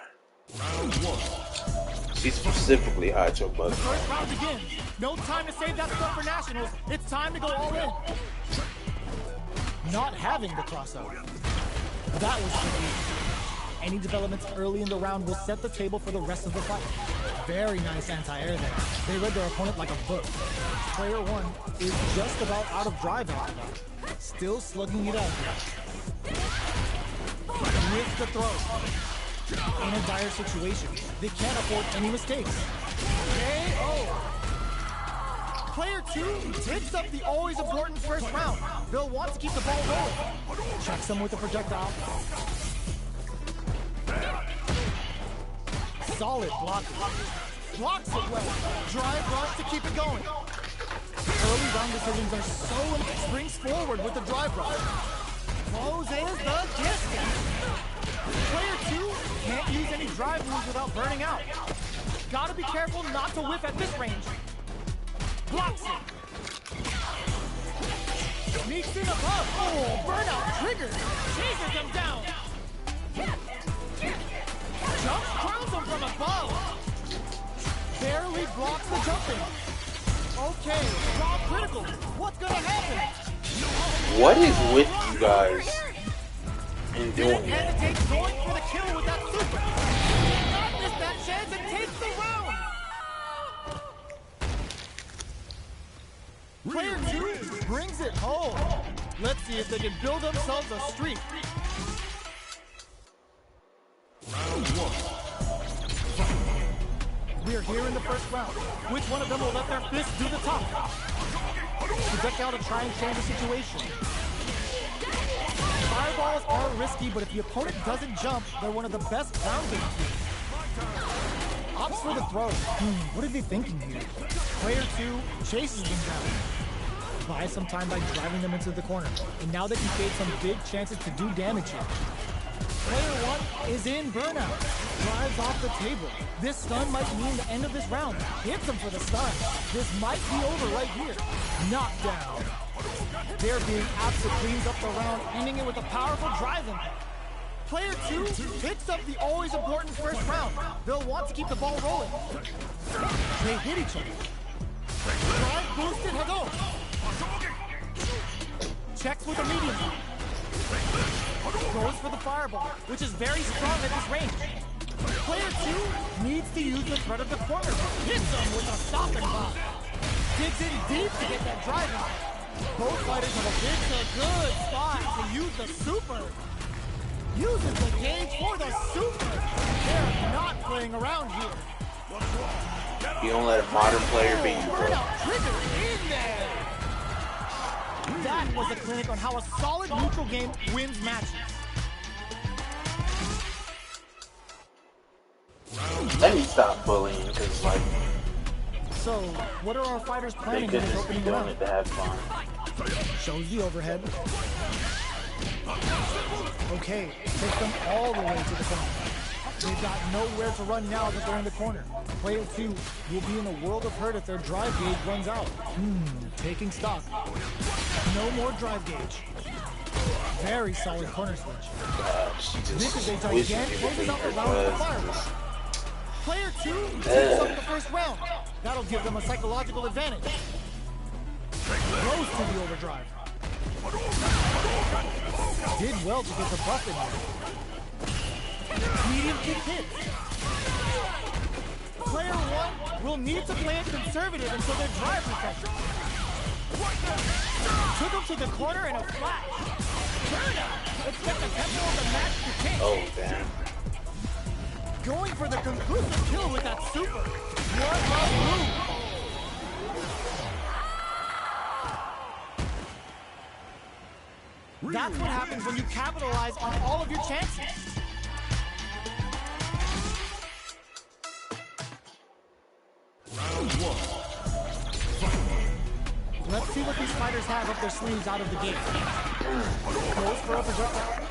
She specifically hide your butt. The first round begins. No time to save that stuff for nationals. It's time to go all in. Not having the crossover. That was tricky. Any developments early in the round will set the table for the rest of the fight. Very nice anti-air there. They read their opponent like a book. Player 1 is just about out of drive after that. Still slugging it out here. With the throw. In a dire situation, they can't afford any mistakes. KO! Player 2 takes up the always important first round. They'll want to keep the ball rolling. Checks them with a projectile. Solid blocking. Blocks it well. Drive rush to keep it going. Early round decisions are so springs forward with the drive rush. Closes the distance. Player 2 can't use any drive moves without burning out. Gotta be careful not to whiff at this range. Blocks it. Sneaks in above. Oh, burnout triggered. Chases him down. Jump crowns him from above. Barely blocks the jumping. Okay, draw critical. What's gonna happen? What is with you guys in doing Didn't that? hesitate going for the kill with that super. Not miss that chance and takes the round. Player 2 brings it home. Let's see if they can build themselves a streak. Round 1. We are here in the first round. Which one of them will let their fists do the talk? Projectile to try and change the situation. Fireballs are risky, but if the opponent doesn't jump, they're one of the best grounding teams. Opts for the throw. What are they thinking here? Player 2 chases them down. Buys some time by driving them into the corner. And now they can create some big chances to do damage here. Player 1 is in burnout. Drives off the table. This stun might mean the end of this round. Hits him for the stun. This might be over right here. Knockdown. They're being absolute cleans up the round, ending it with a powerful drive impact. Player 2 picks up the always important first round. They'll want to keep the ball rolling. They hit each other. Drive boosted Hago. Checks with a medium. Goes for the fireball, which is very strong at this range. Player 2 needs to use the threat of the corner. Hits him with a stopping block. Digs in deep to get that drive in. Both fighters have a good spot to use the super. Uses the gauge for the super. They're not playing around here. You don't let a modern player beat you, bro. Burnout trigger in there. That was a clinic on how a solid neutral game wins matches. Let me stop bullying, because, like, So, what are our fighters they planning could in this just be opening doing round? it to have fun. Shows the overhead. Okay, takes them all the way to the corner. They've got nowhere to run now that they're in the corner. Player 2 will be in a world of hurt if their drive gauge runs out. Taking stock. No more drive gauge. Very solid corner switch. She This is a just wishes gigantic you closes could out the be round with the her fireball. cousin. Player 2 takes up the first round. That'll give them a psychological advantage. Goes to the overdrive. Did well to get the buff in there. Medium kick hits. Player 1 will need to play it conservative until their drive refreshes. Took him to the corner in a flash. Turn up. Expect the tempo of the match to change. Oh, damn. Going for the conclusive kill with that super. What a move. That's what happens when you capitalize on all of your chances. Let's see what these fighters have up their sleeves out of the gate. Goes for a projectile.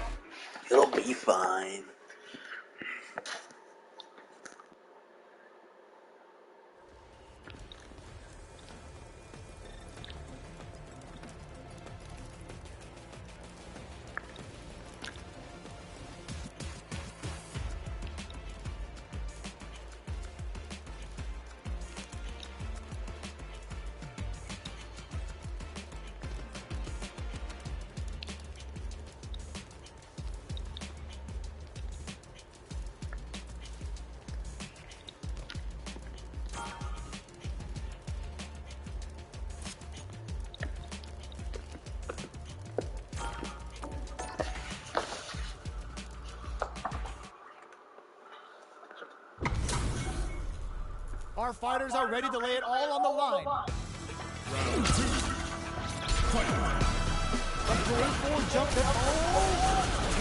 It'll be fine. Our fighters are ready to lay it all on the line. A great forward jump that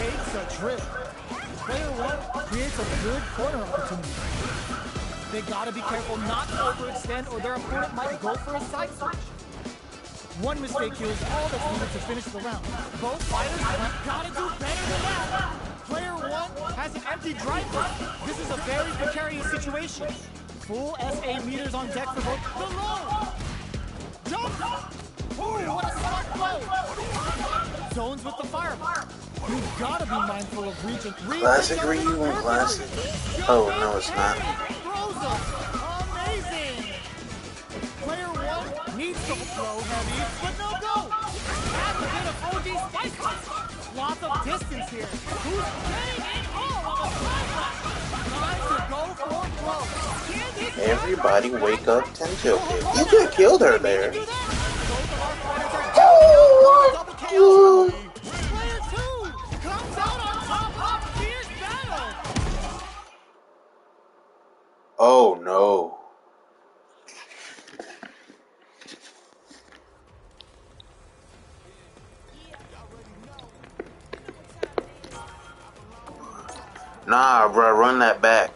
takes a trip. Player 1 creates a good corner opportunity. They gotta be careful not to overextend or their opponent might go for a side switch. One mistake here is all that's needed to finish the round. Both fighters gotta do better than that. Player 1 has an empty drive gun. This is a very precarious situation. Full SA meters on deck for both. The low! Jump! Ooh, what a smart blow! Zones with the fireball. You've got to be mindful of reaching. Classic Ryu and classic. Oh, no, it's not. Throws him. Amazing! Player 1 needs to throw heavy, but no go! That's a bit of OG spice. Lots of distance here. Who's getting it all on the sideline? Time to go for throw. Everybody wake up, Tentacle. You just killed her there. Oh! Player 2 comes out on top of a fierce battle. Oh no. Nah, bro, run that back.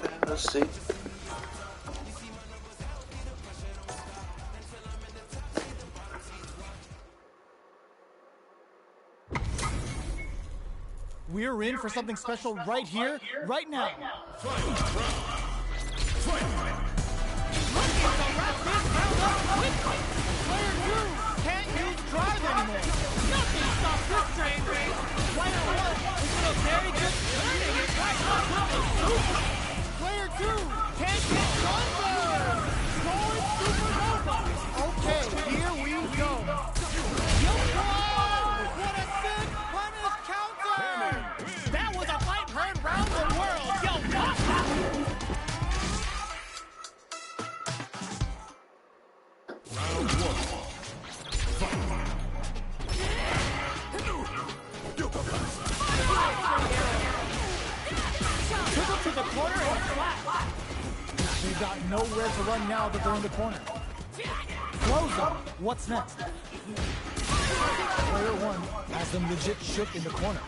Okay, let's see. We're in for something special right here, right now. Looking to wrap this round up quickly. Player 2 can't use drive anymore. Nothing stops this train race. Player 1 is in a very good turning it right up with the super. Player 2 can't get sunburned. Going supernova. Okay, here we go. What a sick punish counter! That was a fight heard round the world. Yo, what? Round 1. Took him to the corner and flat. They've got nowhere to run now that they're in the corner. Close them. What's next? Player 1 has them legit shook in the corner.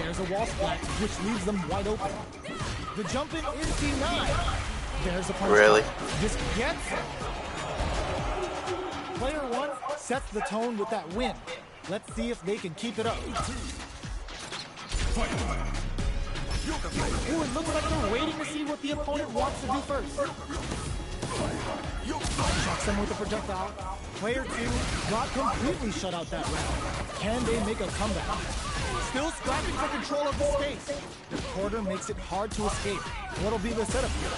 There's a wall splat, which leaves them wide open. The jump in is denied. There's a punch. Really? This gets him. Player 1 sets the tone with that win. Let's see if they can keep it up. Ooh, it looks like they're waiting to see what the opponent wants to do first. Shocks them with the projectile. Player 2 got completely shut out that round. Can they make a comeback? Still scrapping for control of the space. The quarter makes it hard to escape. What'll be the setup here?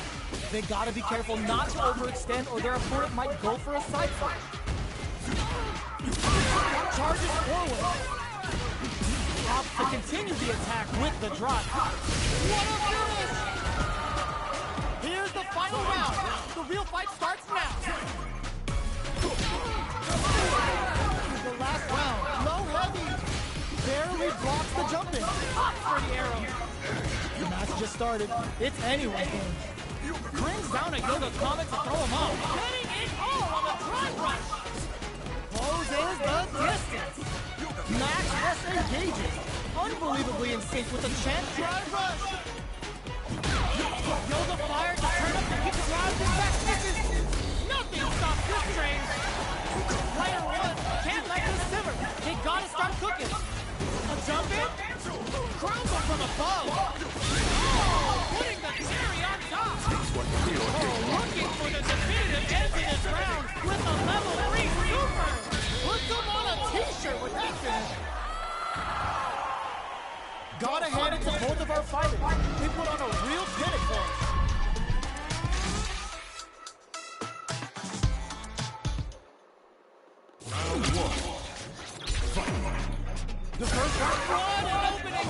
They gotta be careful not to overextend or their opponent might go for a side flip. Charges forward. Opts to continue the attack with the drop. What a finish! Here's the final round. The real fight starts now. The last round, low heavy. Barely blocks the jump in. Up for the arrow. The match just started. It's anyone's game. Brings down a Yoga Comet to throw him off. Getting it all on the drive rush. Closes the distance. Max S engages. Unbelievably in sync with the chant drive rush. Yoga fire to turn up and keep the drive in back misses. Nothing stops this train. Player 1 can't let this simmer. They gotta start cooking. A jump in? Crowns them from above. Oh, putting the cherry on top. Oh, looking for the definitive end to this round with a level 3 super. Puts them on a t-shirt with that finish. Gotta hand it to both of our fighters. They put on a real clinic for us. Round 1. The first round, what an opening!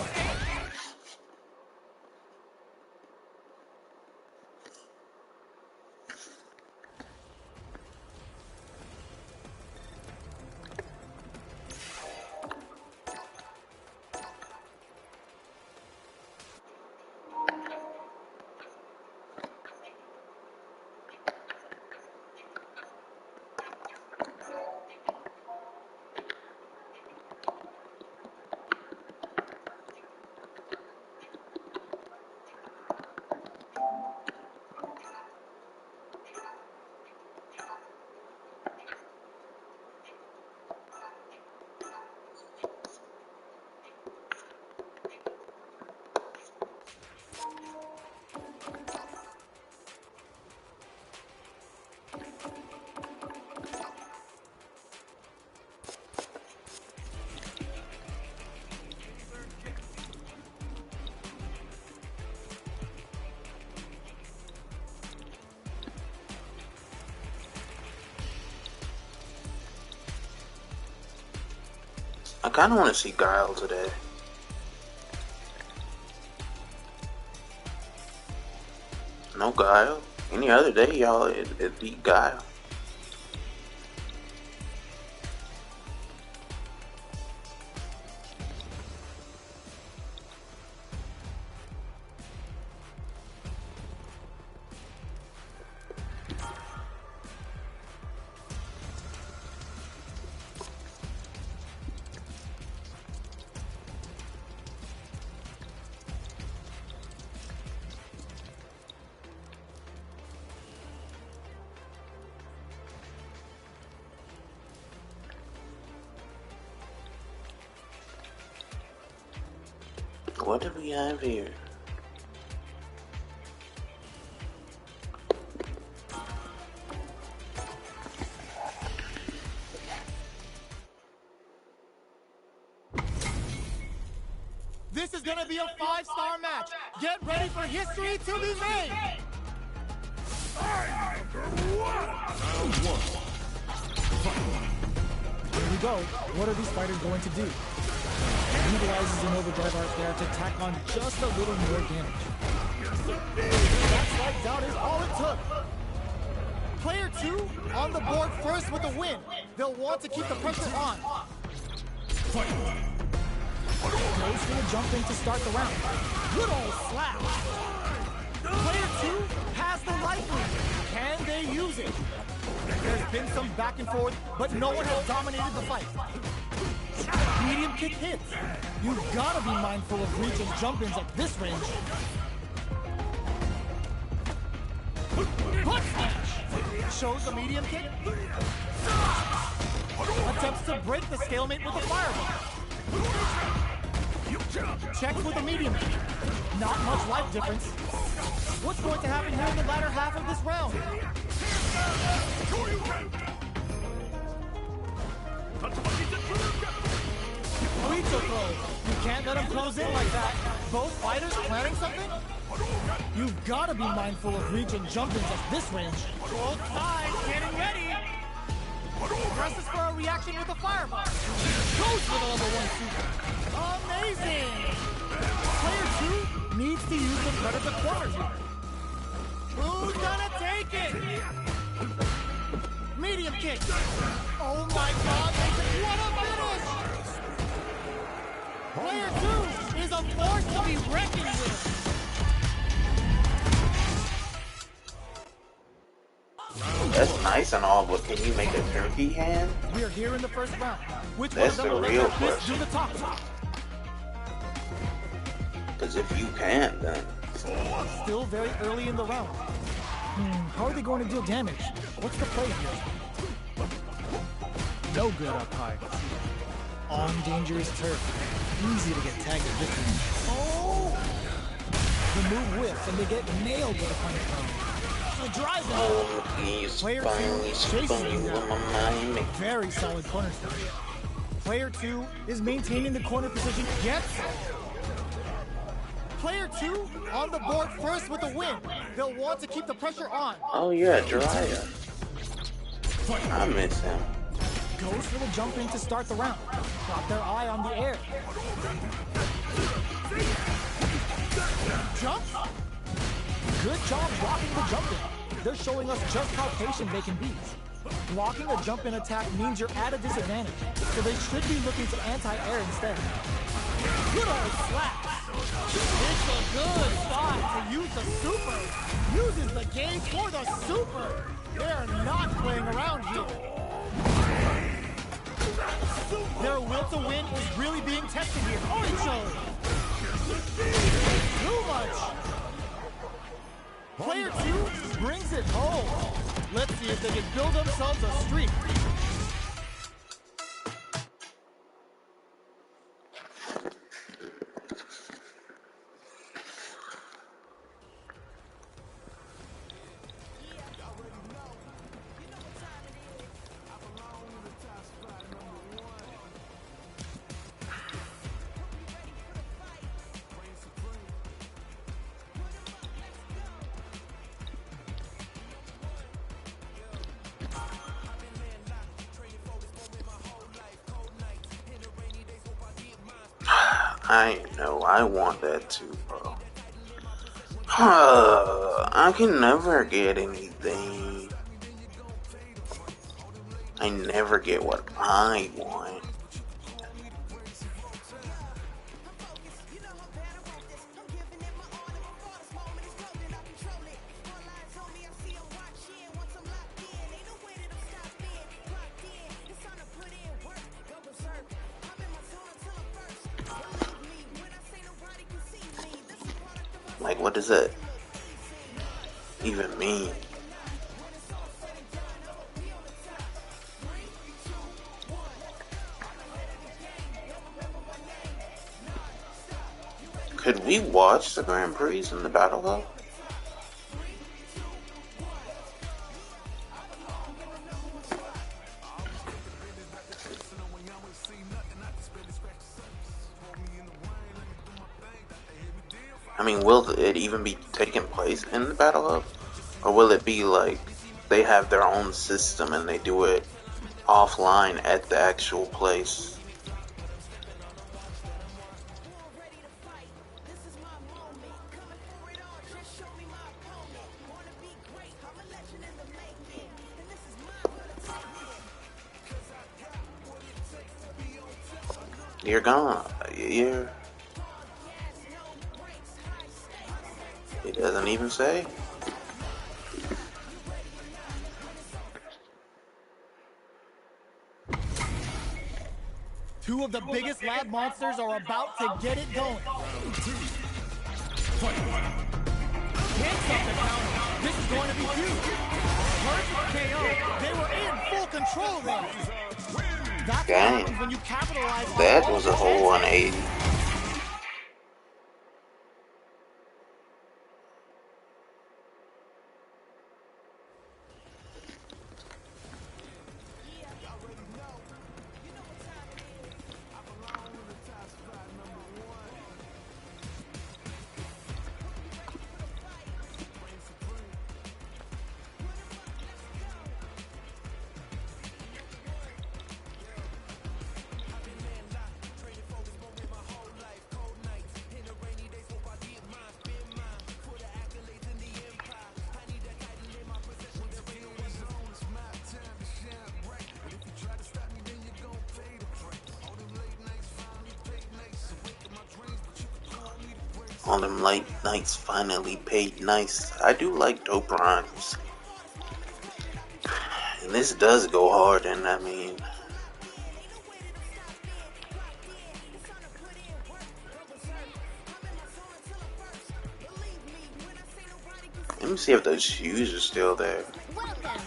I kind of want to see Guile today. No Guile. Any other day, y'all, it'd be Guile. What do we have here? This is gonna be a 5-star match. Get ready for history to be made. Round one. Here we go. What are these fighters going to do? Utilizes an overdrive art there to tack on just a little more damage. That slight doubt is all it took. Player 2 on the board first with a win. They'll want to keep the pressure on. Goes for the jump in to start the round. Good old slap. Player 2 has the life lead. Can they use it? There's been some back and forth, but no one has dominated the fight. Medium kick hits. You've got to be mindful of reach and jump-ins at this range. Butt smash. Shows the medium kick. Attempts to break the stalemate with a fireball. Checks with a medium kick. Not much life difference. What's going to happen here in the latter half of this round? Burrito throw. You can't let him close in like that. Both fighters planning something? You've got to be mindful of reach and jump-ins at this range. Both sides getting ready. Presses for a reaction with a fireball. Goes for the level 1 super. Amazing! Player 2 needs to use the predator corner here. Who's gonna take it? Medium kick. Oh my god, what a finish! Player 2 is a force to be reckoned with. That's nice and all, but can you make a turkey hand? We are here in the first round. Which That's one of them the will real let their fist do question. the talk? Because if you can't, then Still very early in the round. How are they going to deal damage? What's the play here? No good up high. On dangerous turf. Easy to get tagged at this point. Oh! The move whiffs and they get nailed with a punish throw. The drive in. oh, he's Player funny, 2 chases funny him with down. my mind. Very solid corner step. Player 2 is maintaining the corner position. Gets it. Player 2 on the board first with a win. They'll want to keep the pressure on. Oh yeah, Dryer. I miss him. Goes for the jump in to start the round. Got their eye on the air. Jump. Good job blocking the jump in. They're showing us just how patient they can be. Blocking a jump in attack means you're at a disadvantage, so they should be looking to anti-air instead. Good old slap. It's a good spot to use the super. Uses the game for the super. They're not playing around here. Their will to win is really being tested here. Oicho! Too much! Player 2 brings it home. Let's see if they can build themselves a streak. I know, I want that too, bro. I can never get anything. I never get what I want. Like, what does that even mean? Could we watch the Grand Prix in the Battle Hub? I mean, will it even be taking place in the Battle Hub? Or will it be like they have their own system and they do it offline at the actual place? You're gone. You're... It doesn't even say. Two of the biggest lab monsters are about to get it going. Can't stop the counter. This is going to be huge. Perfect KO. They were in full control there. That's what happens when you capitalize on That all was the a whole 180. All them late nights finally paid nice. I do like dope rhymes. And this does go hard, and I mean... Let me see if those shoes are still there. Welcome.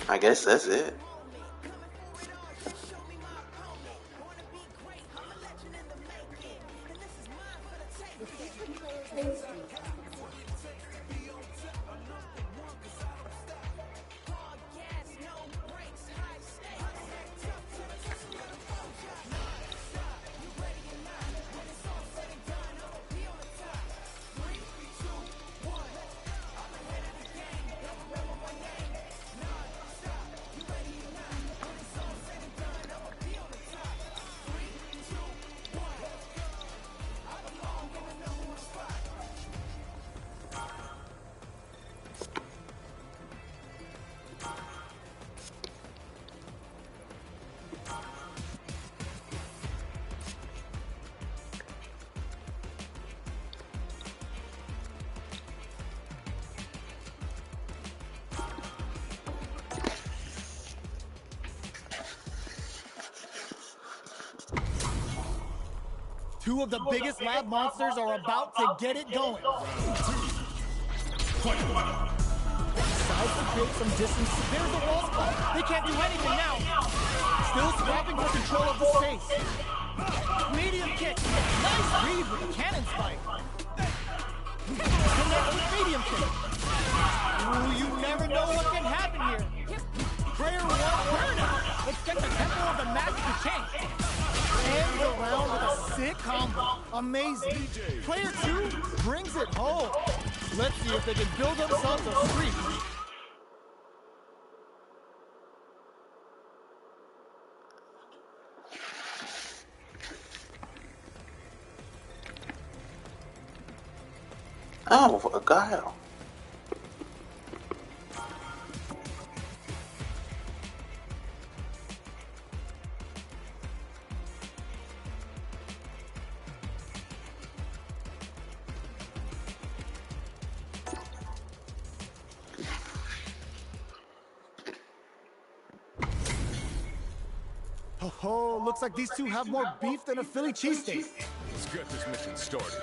I guess that's it. Two of the biggest lab monsters are about to get it going. Decides to create some distance. There's a wall spot. They can't do anything now. Still scrapping for control of the space. Medium kick. Nice read with the cannon spike. Connects with medium kick. Ooh, you never know what can happen here. Prayer one burnout. Let's get the tempo of the match to change. Ends the round with a sick combo. Amazing. Player 2 brings it home. Let's see if they can build themselves a streak. Oh, a guile. Oh, looks like these two have more beef than a Philly cheesesteak. Let's get this mission started.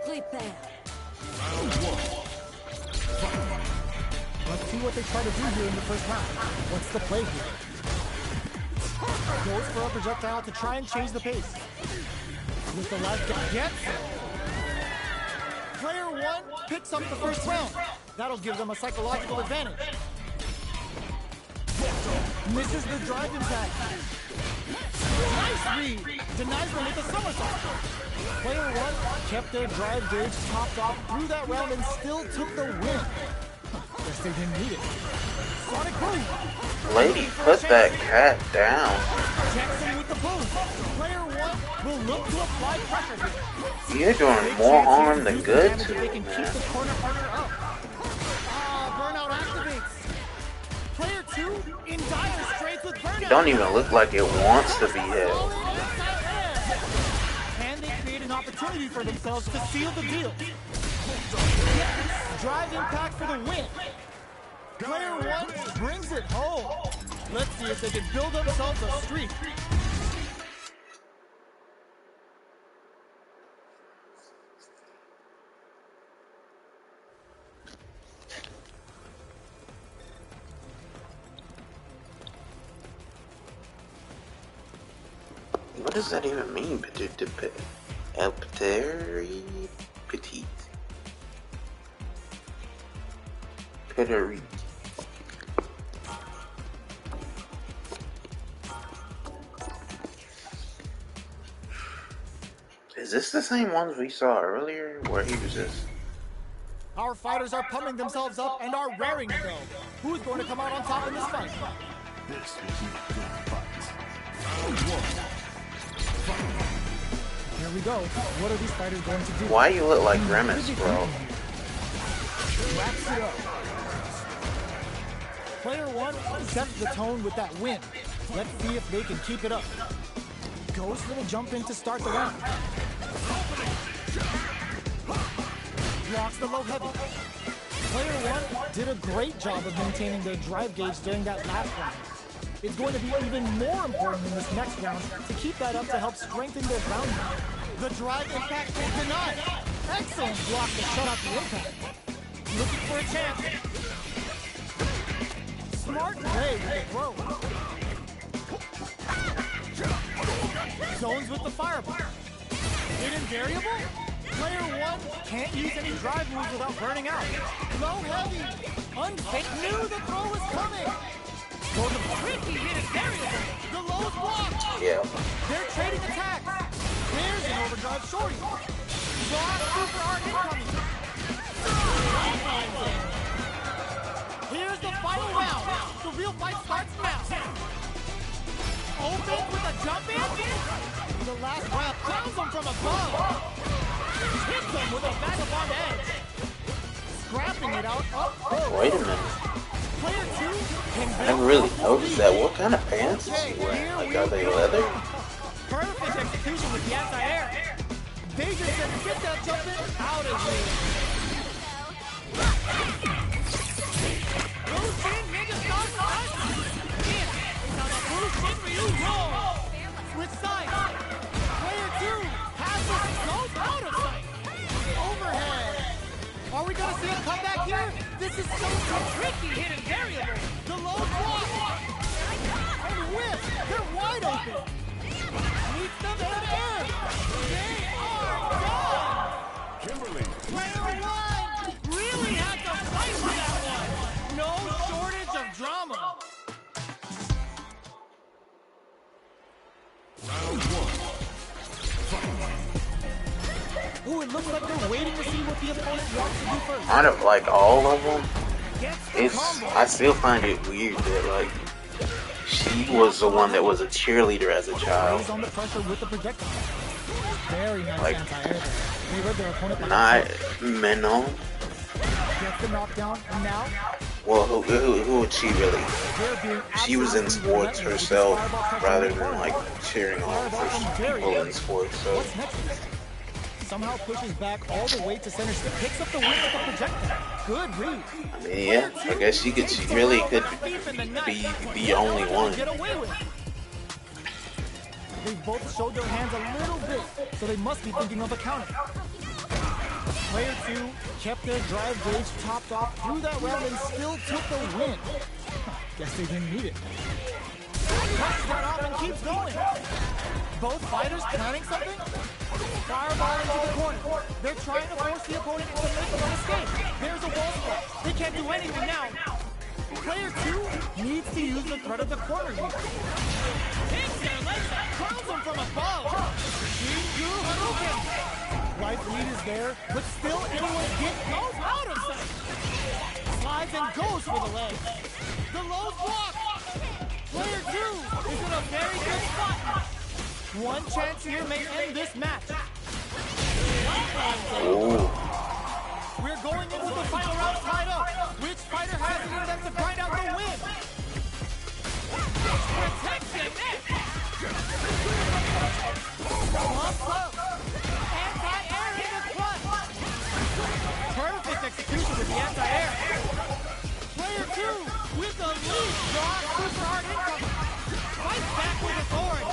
Prepare. Round one. Let's see what they try to do here in the first round. What's the play here? Goes for a projectile to try and change the pace. With the left gets it. Player one picks up the first round. That'll give them a psychological advantage. Misses the drive impact. Nice read. Denies them with a somersault. Player one kept their drive gauge topped off through that round and still took the win. Guess they didn't need it. Sonic boom. Lady, put that cat down. Jackson with the boom. Player one will look to apply pressure here. You're doing more harm than good to They me, can keep man. the corner partner up. Burnout activates. Player two in dire straits with burnout. It don't even look like it wants to be hit. Can they create an opportunity for themselves to seal the deal? Drive impact for the win. Player one brings it home. Let's see if they can build themselves a streak. What does that even mean? Petite. Petite. Is this the same ones we saw earlier? Where he was just... Our fighters are pumping themselves up and are raring to go. Who's going to come out on top in this fight? This will be a good fight. Round one. Here we go. What are these fighters going to do? Why you look like Grimace, bro? Wraps it up. Player one sets the tone with that win. Let's see if they can keep it up. Goes for the jump in to start the round. Blocks the low heavy. Player one did a great job of maintaining their drive gauge during that last round. It's going to be even more important in this next round to keep that up to help strengthen their ground game. The drive impact is denied. Excellent block to shut out the impact. Looking for a chance. Smart play with the throw. Zones with the fireball. Hidden variable? Player one can't use any drive moves without burning out. Low heavy. Unfake knew the throw was coming. So the tricky hidden variable. The low's blocked. Yeah. They're trading attacks. There's an overdrive shorty. Block super art incoming. Here's the final round. The real fight starts now. Open with a jump in. The last round crowns him from above. Hits him with a vagabond edge. Scrapping it out up close. Wait a minute. Player two can I never really noticed that. What kind of pants is he wearing? Like, are they leather? Perfect execution with the anti-air. They just said to get that jump in out of here. Blue Ninja Star Side. Now the Blue Shin Ryu roll. Switch sides. Player two passes goes out of sight. Overhead. Are we gonna see a comeback here? This is so tricky hidden variable. The low block. And whip. They're wide open. Meets them head to head. They are done. Kimberly. Player one really had to fight for that one. No shortage of drama. Round one. Ooh, it looks like they're waiting to see what the opponent wants to do first. Out of like all of them, Gets the combo. I still find it weird that like she was the one that was a cheerleader as a child. Plays on the pressure with the projectile. Very nice Like, anti-air there. They read their opponent like Not Menon. gets the knockdown, and now Well, who would she really? they're being She was in absolutely sports relentless with this herself fireball pressure rather on the than corner. like cheering on Fireball for from very people in early. sports. So What's next? Somehow pushes back all the way to center stick, picks up the win with the projectile. Good read. I mean, yeah, I guess she really could be the only one. Get away with it. They both showed their hands a little bit, so they must be thinking of a counter. Player 2 kept their drive gauge topped off through that round and still took the win. Guess they didn't need it. Cuts that off and keeps going. Both fighters planning something? Fireball into the corner. They're trying to force the opponent into making a mistake. There's a wall spot. They can't do anything now. Player 2 needs to use the threat of the corner here. Takes their legs and curls them from above. Shinju Hadouken. Life lead is there, but still anyone goes out of sight. Slides and goes for the leg. The low block. Player 2 is in a very good spot. One chance here may end this match. We're going into the final round tied up. Which fighter has it in them to grind out the win? Protect the neck. Bump up. Anti-air in the front. Perfect execution with the anti-air. Player 2 with the lead draw. Super hard income. Fights back with authority.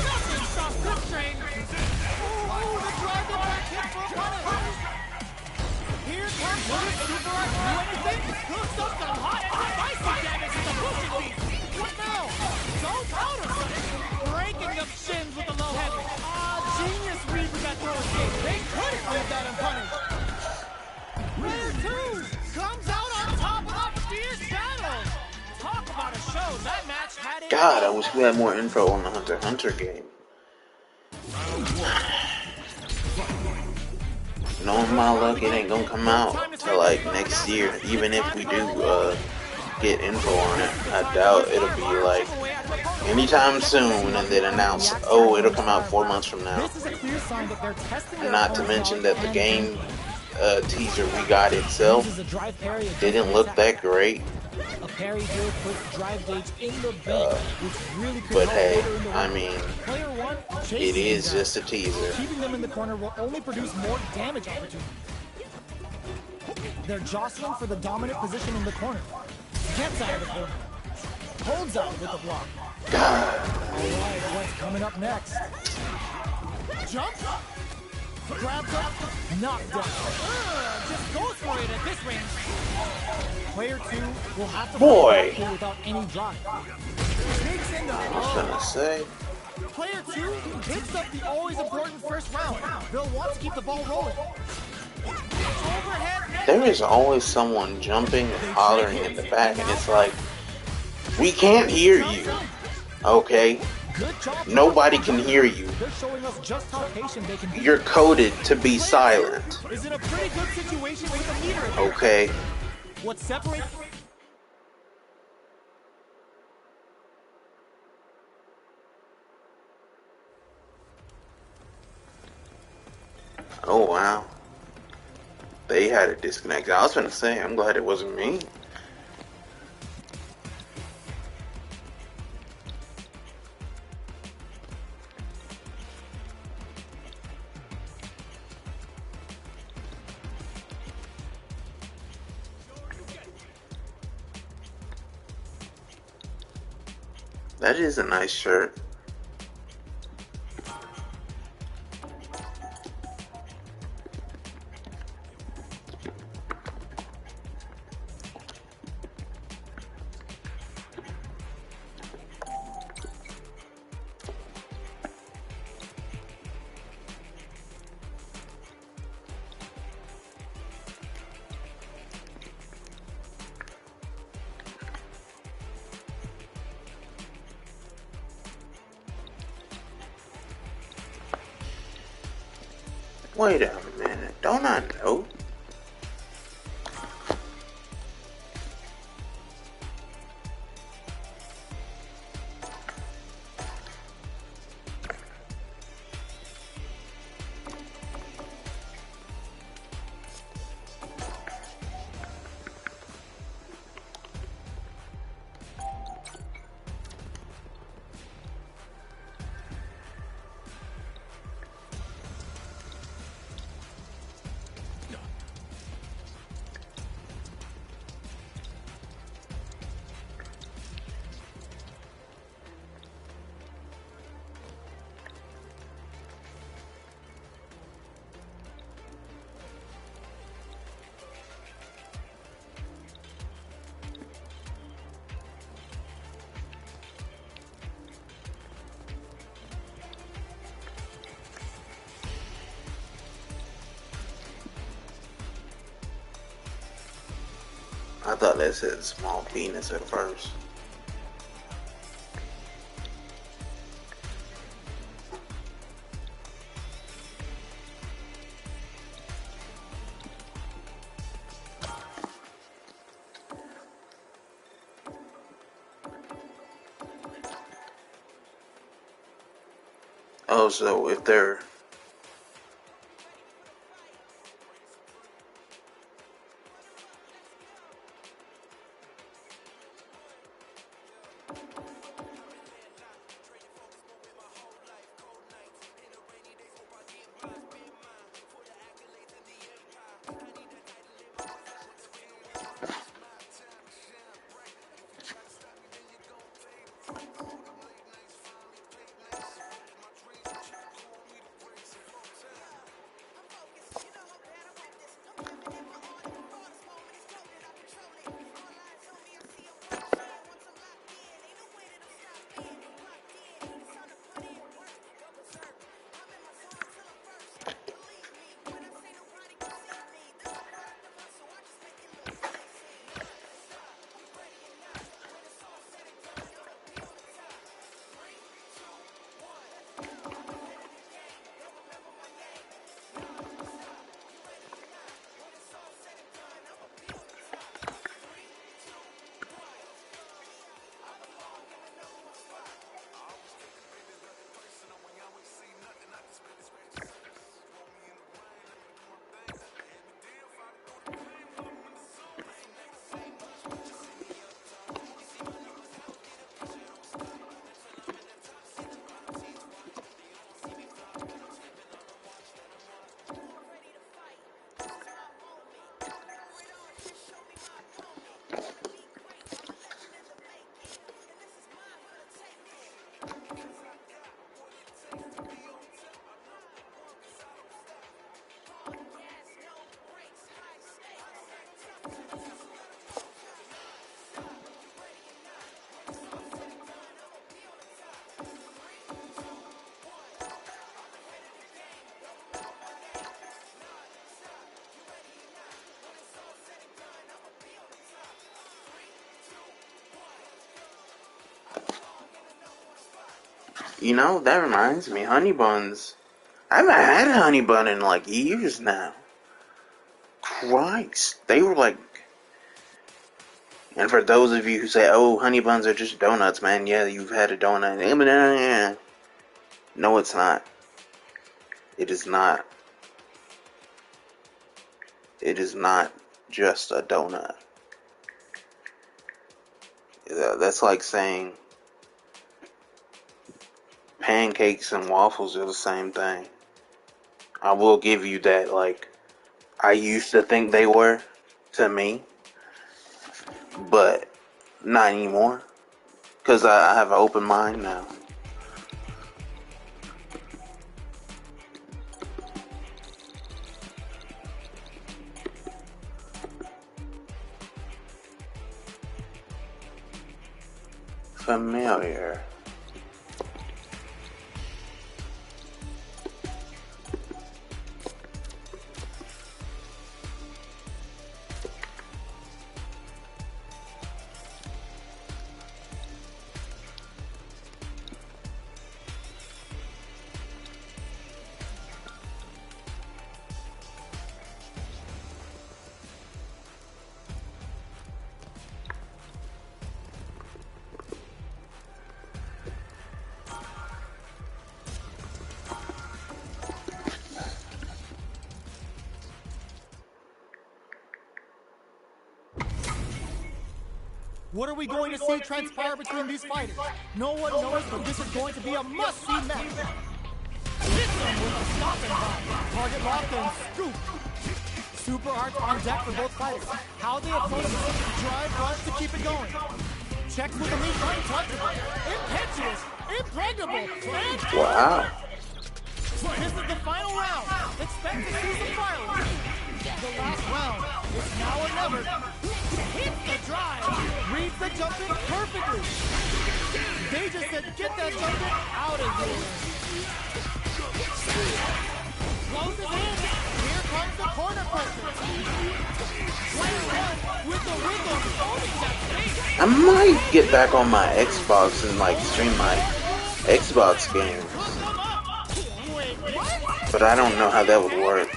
Nothing stops this train. Ooh, the drive the back hit for a punish. Here comes the super hard. Do anything? Hooks up some hot and spicy damage to the pushing beast. What now? Don't out of sight. Breaking the shins with the low head. Genius read with that throw escape. They couldn't leave that unpunished. Player 2 comes out on top of a fierce battle. Talk about a show. That match had it. God, I wish we had more info on the Hunter x Hunter game. Knowing my luck, it ain't gonna come out till like next year. Even if we do get info on it, I doubt it'll be like anytime soon and then announce, oh, it'll come out 4 months from now. And not to mention that the game teaser we got itself didn't look that great. A parry here puts drive gauge in the bank, which really could but help hey, later in the I round. mean, Player 1 it is just a teaser. Keeping them in the corner will only produce more damage opportunities. They're jostling for the dominant position in the corner. Gets out of the corner. Holds out with the block. Alright, what's coming up next? Jump. Grabs up. Knocked down. Just goes for it at this range. Player 2 will have to Boy. fight without any drive. Sneaks into I was gonna say, Player 2 picks up the always important first round. They'll want to keep the ball rolling. Overhead. there is always someone jumping and hollering in the back, and it's like, we can't hear you. Okay? Good job. Nobody can hear you. They're showing us just how patient they can be. You're coded to be silent. Is in a pretty good situation with the meter. Okay? What separates? Oh wow. They had a disconnect. I was gonna say, I'm glad it wasn't me. That is a nice shirt. Wait a minute, don't I know? I thought that said small penis at first. Oh, so if they're you know, that reminds me, honey buns. I haven't had a honey bun in like years now. Christ, they were like. And for those of you who say, "Oh, honey buns are just donuts," man, yeah, you've had a donut. No, it's not. It is not. It is not just a donut. That's like saying pancakes and waffles are the same thing. I will give you that, like, I used to think they were, to me, but not anymore, because I have an open mind now. Familiar. What are we going to see transpire between these fighters? No one knows, but this is going to be a must-see match. Hits him with a stop and pop. Target locked and scoop. Super arts on deck for both fighters. How they approach the drive runs to keep it going. Checks with the knee, untouchable, impetuous, impregnable, and Wow. this is the final round. Expect to see some violence. The last round is now or never. Hits the drive. Reads the jump in perfectly. They just said, get that jump in out of here. Closes in. Here comes the corner pressure. Player one with the wiggle, owning that space. I might get back on my Xbox and like stream my Xbox games, Wait, what? but I don't know how that would work.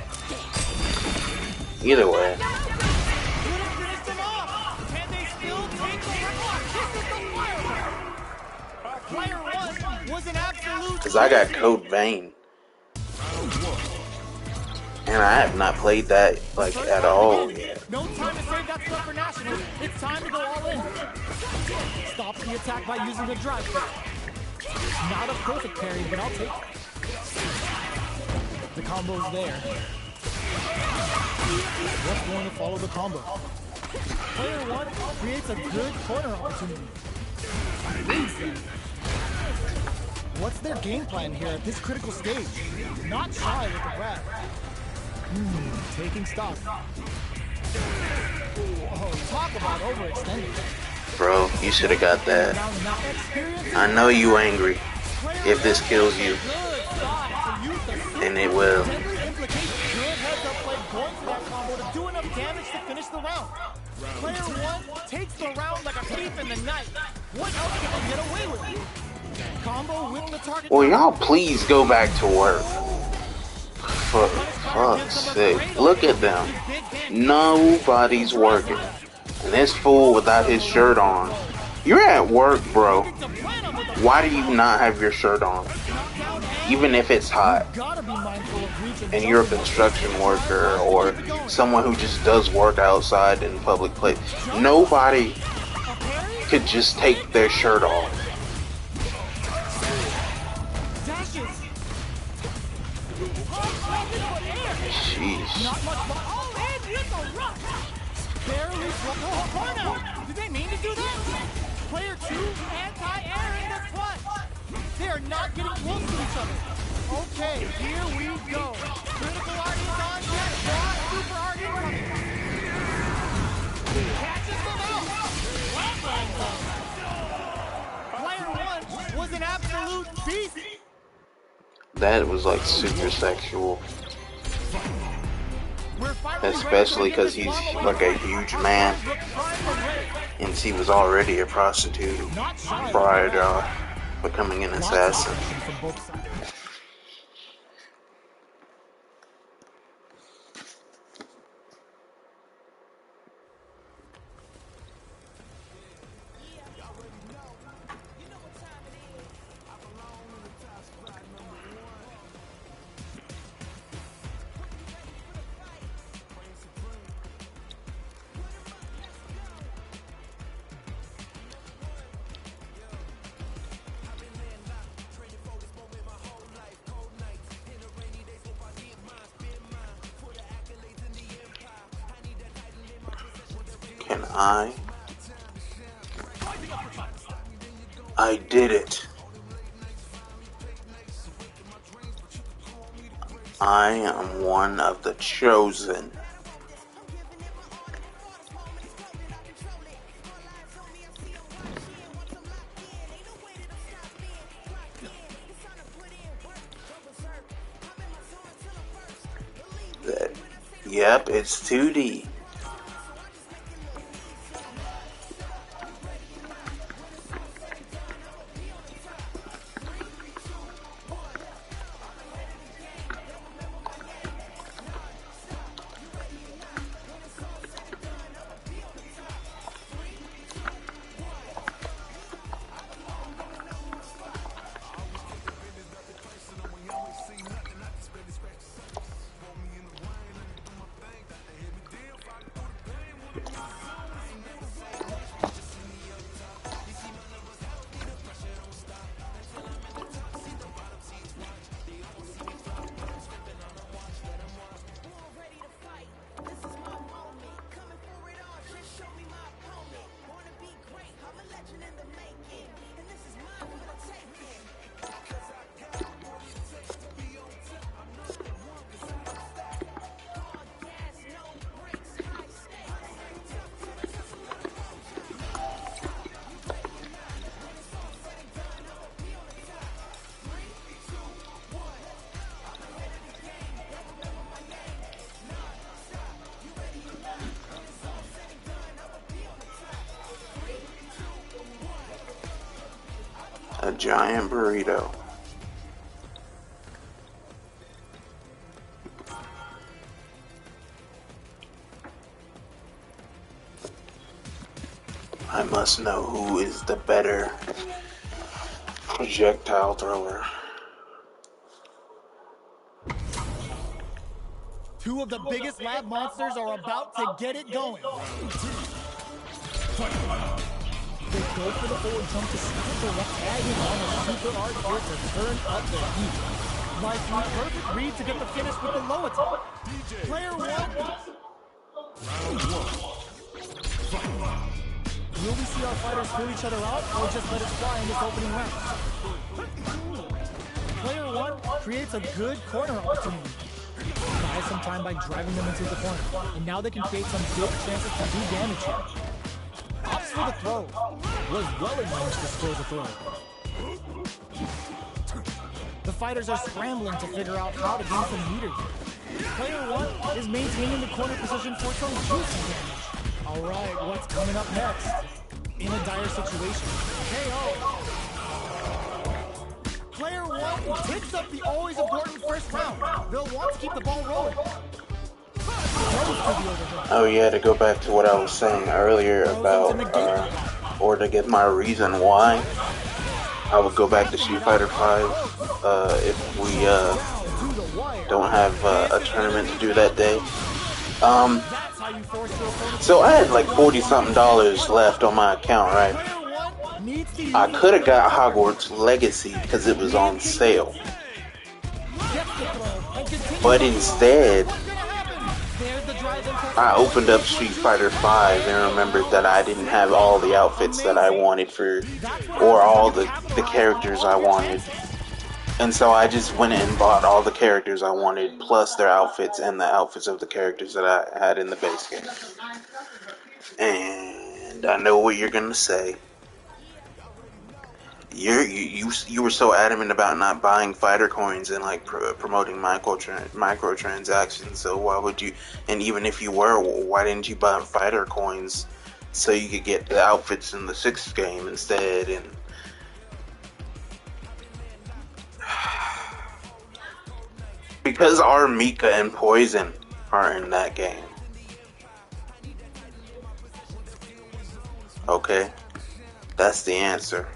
Either way, Couldn't finish them off. Can they still take the record? This is the firework. Player one was an absolute. because I got Code Vein, and I have not played that like at all yet. No time to save that stuff for nationals. It's time to go all in. Stops the attack by using the drive kick. Not a perfect parry, but I'll take it. The combo's there. What's going to follow the combo? Player one creates a good corner opportunity. Leads them. What's their game plan here at this critical stage? Not shy with the grab. Taking stock. Oh, talk about overextending. Bro, you should have got that. I know you angry if this kills you, and it will. Do enough damage to finish the round. Player one takes the round like a thief in the night. What else can they get away with? Combo with the target. Well, y'all please go back to work. For fuck's sake, look at them. Nobody's working. And this fool without his shirt on. You're at work, bro. Why do you not have your shirt on? Even if it's hot. And you're a construction worker or someone who just does work outside in public place. Nobody could just take their shirt off. Jeez. Did they mean to do that? Player two, anti-air in this one. They are not getting close to each other. Okay, here we go. Critical art is on deck. Raw super art incoming. Catches them out. Player one was an absolute beast. That was like super sexual. Especially because he's like a huge man. And he was already a prostitute prior to becoming an assassin. Can I did it. I am one of the chosen. Yep, it's 2D. A giant burrito. I must know who is the better projectile thrower. Two of the biggest lab monsters are about to get it going. They go for the forward jump to skip the left tagging on a super art here to turn up the heat. Nicely perfect read to get the finish with the low attack. Player one. Will we see our fighters pull each other out or just let it fly in this opening round? Player one creates a good corner opportunity. Buys some time by driving them into the corner, and now they can create some good chances to do damage here. Opts for the throw. Was well in range to score the throw. The fighters are scrambling to figure out how to gain some meter here. Player one is maintaining the corner position for some juicy damage. Alright, what's coming up next? In a dire situation. KO. Player one picks up the always important first round. They'll want to keep the ball rolling. Oh yeah, to go back to what I was saying earlier about, or to get my reason why, I would go back to Street Fighter 5 if we don't have a tournament to do that day. So I had like $40-something left on my account, right? I could have got Hogwarts Legacy because it was on sale. But instead, I opened up Street Fighter 5 and remembered that I didn't have all the outfits that I wanted or all the characters I wanted. And so I just went and bought all the characters I wanted, plus their outfits and the outfits of the characters that I had in the base game. And I know what you're gonna say. You were so adamant about not buying fighter coins and like promoting microtransactions. So why would you? And even if you were, why didn't you buy fighter coins so you could get the outfits in the 6th game instead? And because Armika and Poison are in that game. Okay, that's the answer.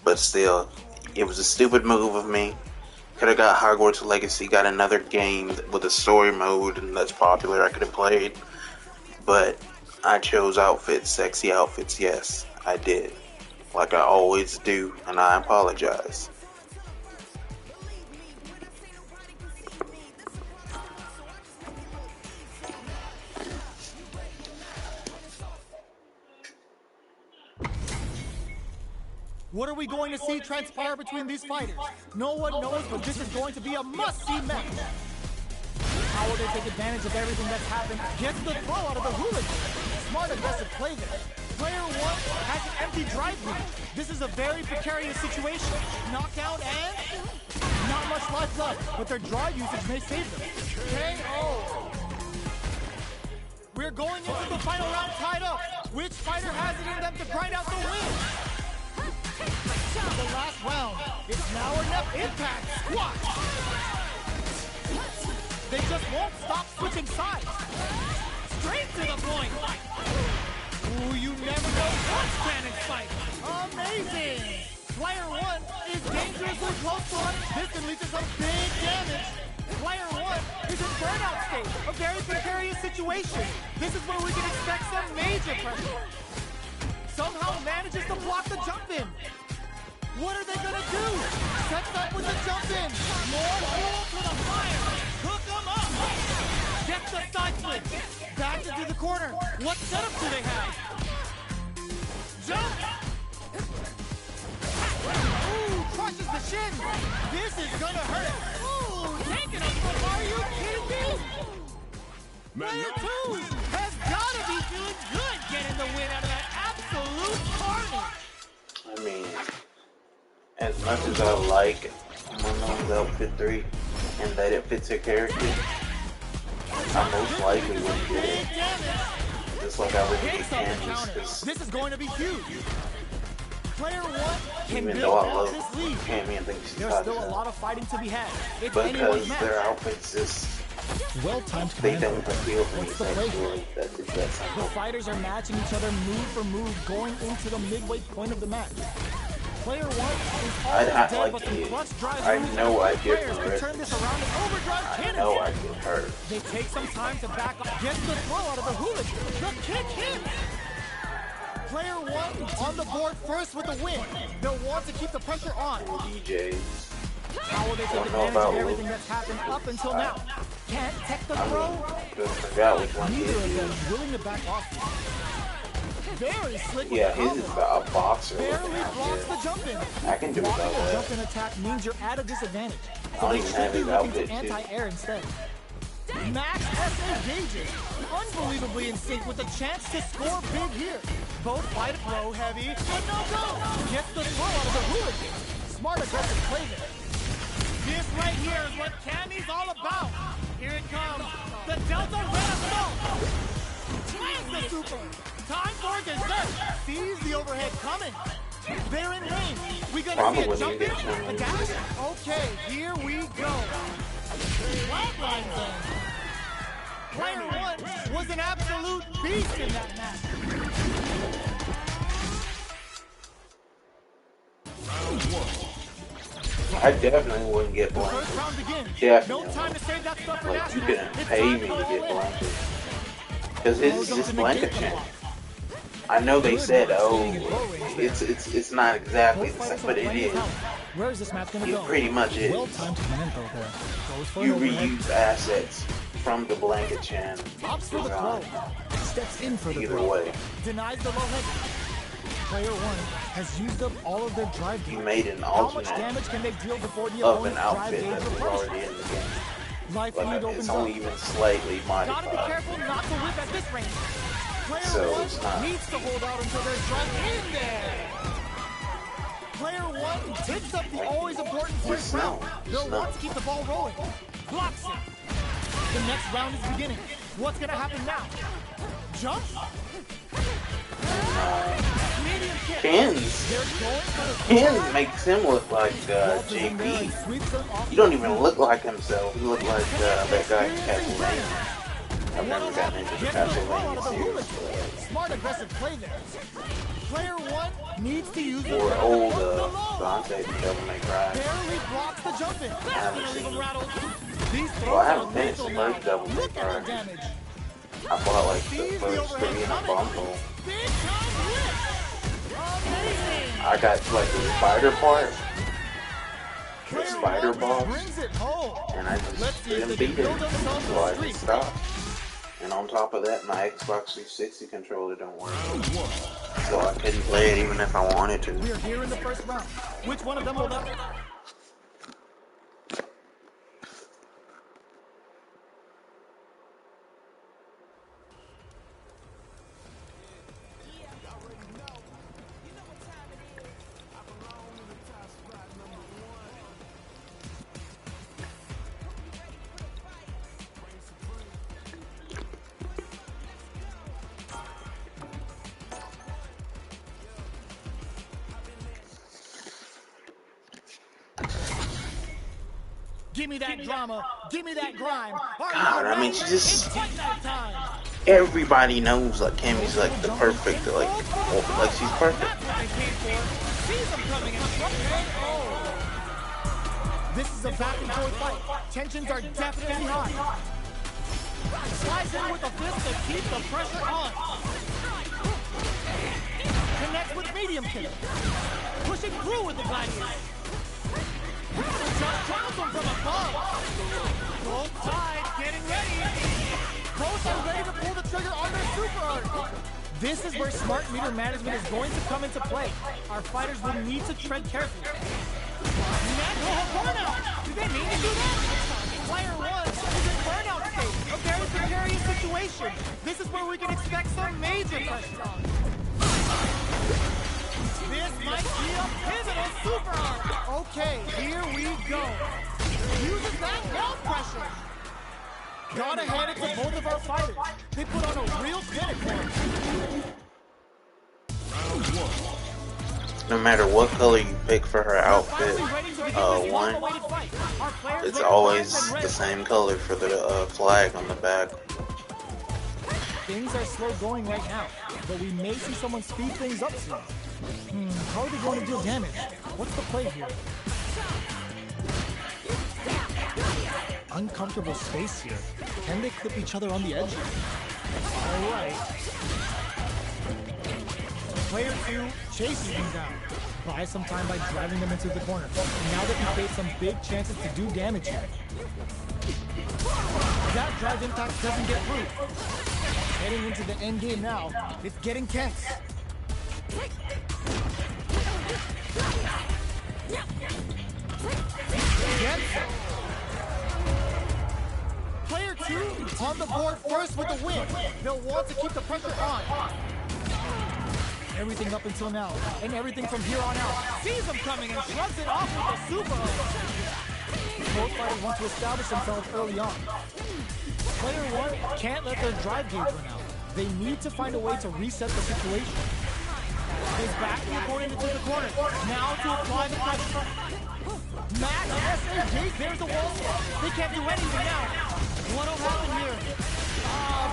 But still, it was a stupid move of me. Could have got Hogwarts Legacy, got another game with a story mode and that's popular I could have played. But I chose outfits, sexy outfits, yes, I did. Like I always do, and I apologize. What are we going to see transpire between these fighters? No one knows, but this is going to be a must-see match. How will they take advantage of everything that's happened? Gets the throw out of the hooligan. Smart, aggressive play there. Player one has an empty drive lead. This is a very precarious situation. Knockdown and not much life left, but their draw usage may save them. KO. We're going into the final round tied up. Which fighter has it in them to grind out the win? The last round. It's now or never. Impact. Squat. They just won't stop switching sides. Straight to the point. Ooh, you never know what's Cannon's fight. Amazing. Player one is dangerously close to running this and leads to some big damage. Player one is in burnout state. A very precarious situation. This is where we can expect some major pressure. Somehow manages to block the jump in. What are they gonna do? Sets up with the jump in. More fuel to the fire. Hook them up. Gets the side split. Back into the corner. What setup do they have? Jump. Ooh, crushes the shin. This is gonna hurt. Ooh, taking a flip. Are you kidding me? Player two has gotta be feeling good getting the win out of that absolute carnage. I mean, as much as I like Momo's outfit 3 and that it fits her character, I most likely wouldn't get it. Just like I really Picks get up the Cammy's counter. because This is going to be huge. Player 1 can even build though I out love this lead. Cammy and think she's There's hot still as a hell, lot of fighting to be had. It's anyone's because match. their outfits just Well-timed they command don't throw. appeal to me What's the play? sexually. It's that The simple. fighters are matching each other move for move going into the midway point of the match. Player 1 is almost I dead, like but some it. clutch drives I moves know and I both get players the can risk. turn this around and overdrive I cannon. know I get hurt. They take some time to back up. Gets the throw out of the hooligan. The kick hits. Player 1 on the board first with the win. They'll want to keep the pressure on. DJs. How will they take Don't know advantage of about everything that's happened up until now? Can't tech the I throw. just forgot which one Neither of his them is. willing to back off. Very slick with Yeah, the his combo. is about a boxer looking Barely out blocks the there. jump in. I can do Blocking without a that. jump in attack means you're at a disadvantage. I So don't they even should have be his looking to outfit, too. anti-air instead. Max SA gauges. Unbelievably in sync with a chance to score big here. Both fight throw heavy, but no go. Gets the throw out of the hooligan. Smart aggressive play there. This right here is what Cammy's all about. Here it comes. The Delta Red Assault. Lands the super. Time for dessert. Sees the overhead coming. They're in range. We gonna Probably see a wouldn't jump even in? get A shown. dash? Okay, here we go. Flatline zone. Player 1 was an absolute beast in that match. I definitely wouldn't get First blanked. round begins. Definitely. No time to save that stuff for Like, you nationals. couldn't It's pay time me to to go get in. blanked. Because his is just blanket chain. I know they said, oh, it's not exactly the same, but it is. Where is this match gonna It go? pretty much is. Well-timed command throw there. Goes for You an overhead. reuse assets from the blanket chain Opts for the throw. design. Steps in for the Either throw. way, Denies the low head. Player 1 has used up all of their drive you gauge. made an How much alternate damage can they deal before the of an opponent's drive outfit gauge that was replenishes? already in the game. Life Like, lead it's opens only up. even slightly Gotta be modified. careful not to whip at this range. Player So 1 it's not- needs to hold out until there's drive in there. Player 1 takes up the always important first Just round. no. They'll Just no. want to keep the ball rolling. Blocks it. The next round is beginning. What's gonna happen now? Jump? Medium kick. Pins. They're going for the Pins makes him look like JP. You don't even look like himself. You look like that guy in Castlevania. I've never gotten into the Gets the throw out Castlevania of the series. hooligan. Smart aggressive play there. Player 1 needs to use the Or weapon old from the low. Dante from Devil May Cry. Barely blocks the jump in. That's haven't gonna leave seen him it. rattled. These throws Well, I are haven't finished lethal the now. first Devil May Look at Cry. the damage. I bought like the Sees the first overhead three in a coming. bundle. Big time hit. Amazing. I got like the spider part, the Player spider 1 boss, brings it home. and I just Let's see if didn't they beat can it. build themselves So I a streak. just stopped. And on top of that, my Xbox 360 controller don't work. So I couldn't play it even if I wanted to. We are here in the first round. Which one of them will up? Give me that drama. Give me that grime. God, I mean, she just- It's fight night time. Everybody knows like Cammy's like the perfect, like she's perfect. That's what they came for. Sees them coming and jump in. Oh. This is a back and forth fight. Tensions are definitely high. Slides in with a fist to keep the pressure on. Connects with medium kick. Pushing through with the gladiator. Just drops him from above. Both sides getting ready. Both are ready to pull the trigger on their super art. This is where smart meter management is going to come into play. Our fighters will need to tread carefully. Burnout! Did they mean to do that? Player 1 is in burnout state. A very precarious situation. This is where we can expect some major pressure. This might be a pivotal super arc. Okay, here we go. Uses that wall pressure. Gotta hand it to both of our fighters. They put on a real clinic for him. no matter what color you pick for her outfit, one, it's always the same color for the flag on the back. Things are slow going right now, but we may see someone speed things up soon. How are they going to deal damage? What's the play here? Uncomfortable space here. Can they clip each other on the edge? Alright. Player 2 chases him down. Buy some time by driving them into the corner. And now they can create some big chances to do damage here. That drive impact doesn't get through. Heading into the end game now. It's getting tense. Again. Player 2 on the board first with the win. They'll want to keep the pressure on. Everything up until now, and everything from here on out. Sees him coming and shrugs it off with a super. Both fighters want to establish themselves early on. Player 1 can't let their drive gauge run out. They need to find a way to reset the situation. He's back the opponent into the corner. Now to apply the pressure. Max SAG, there's a wall. They can't do anything now. What'll happen here?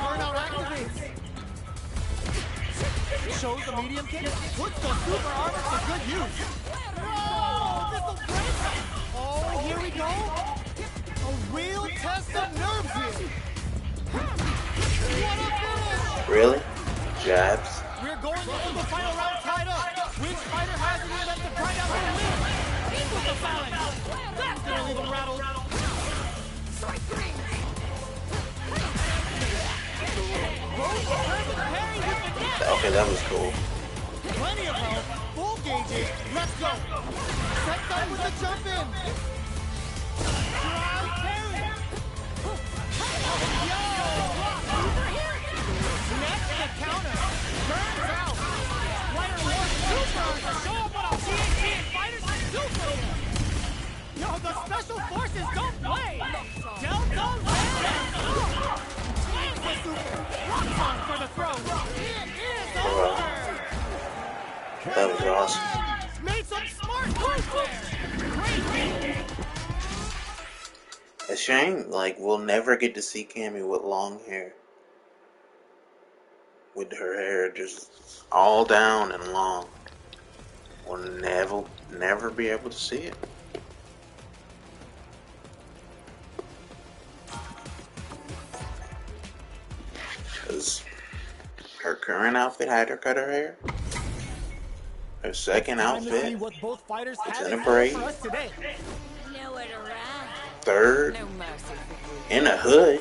Burnout activates. Shows the medium kick. Puts the super armor to good use. Oh, this'll break. Oh, here we go. A real test of nerves here. What a finish. Really? Jabs? We're going into the final round tied up. Which fighter has it in them to grind out their win? In with the balance. That's gonna leave them rattled. Okay, that was cool. Plenty of help. Full gauges. Let's go. Set up with the jump in. Drive carry. Yo! Next the counter. Burns out. Player 1 super to show up what a TNT and fighters can do for you. Yo, the special forces don't play. Delta land. Slams the super. Rocks on for the throw. It is over. That was awesome. Made some smart moves there. Great. A shame, like, we'll never get to see Cammy with long hair. With her hair just all down and long. We'll never be able to see it. Because her current outfit had her cut her hair. Her second outfit, it's in a braid. Nowhere to run. Third, No mercy for you. in a hood,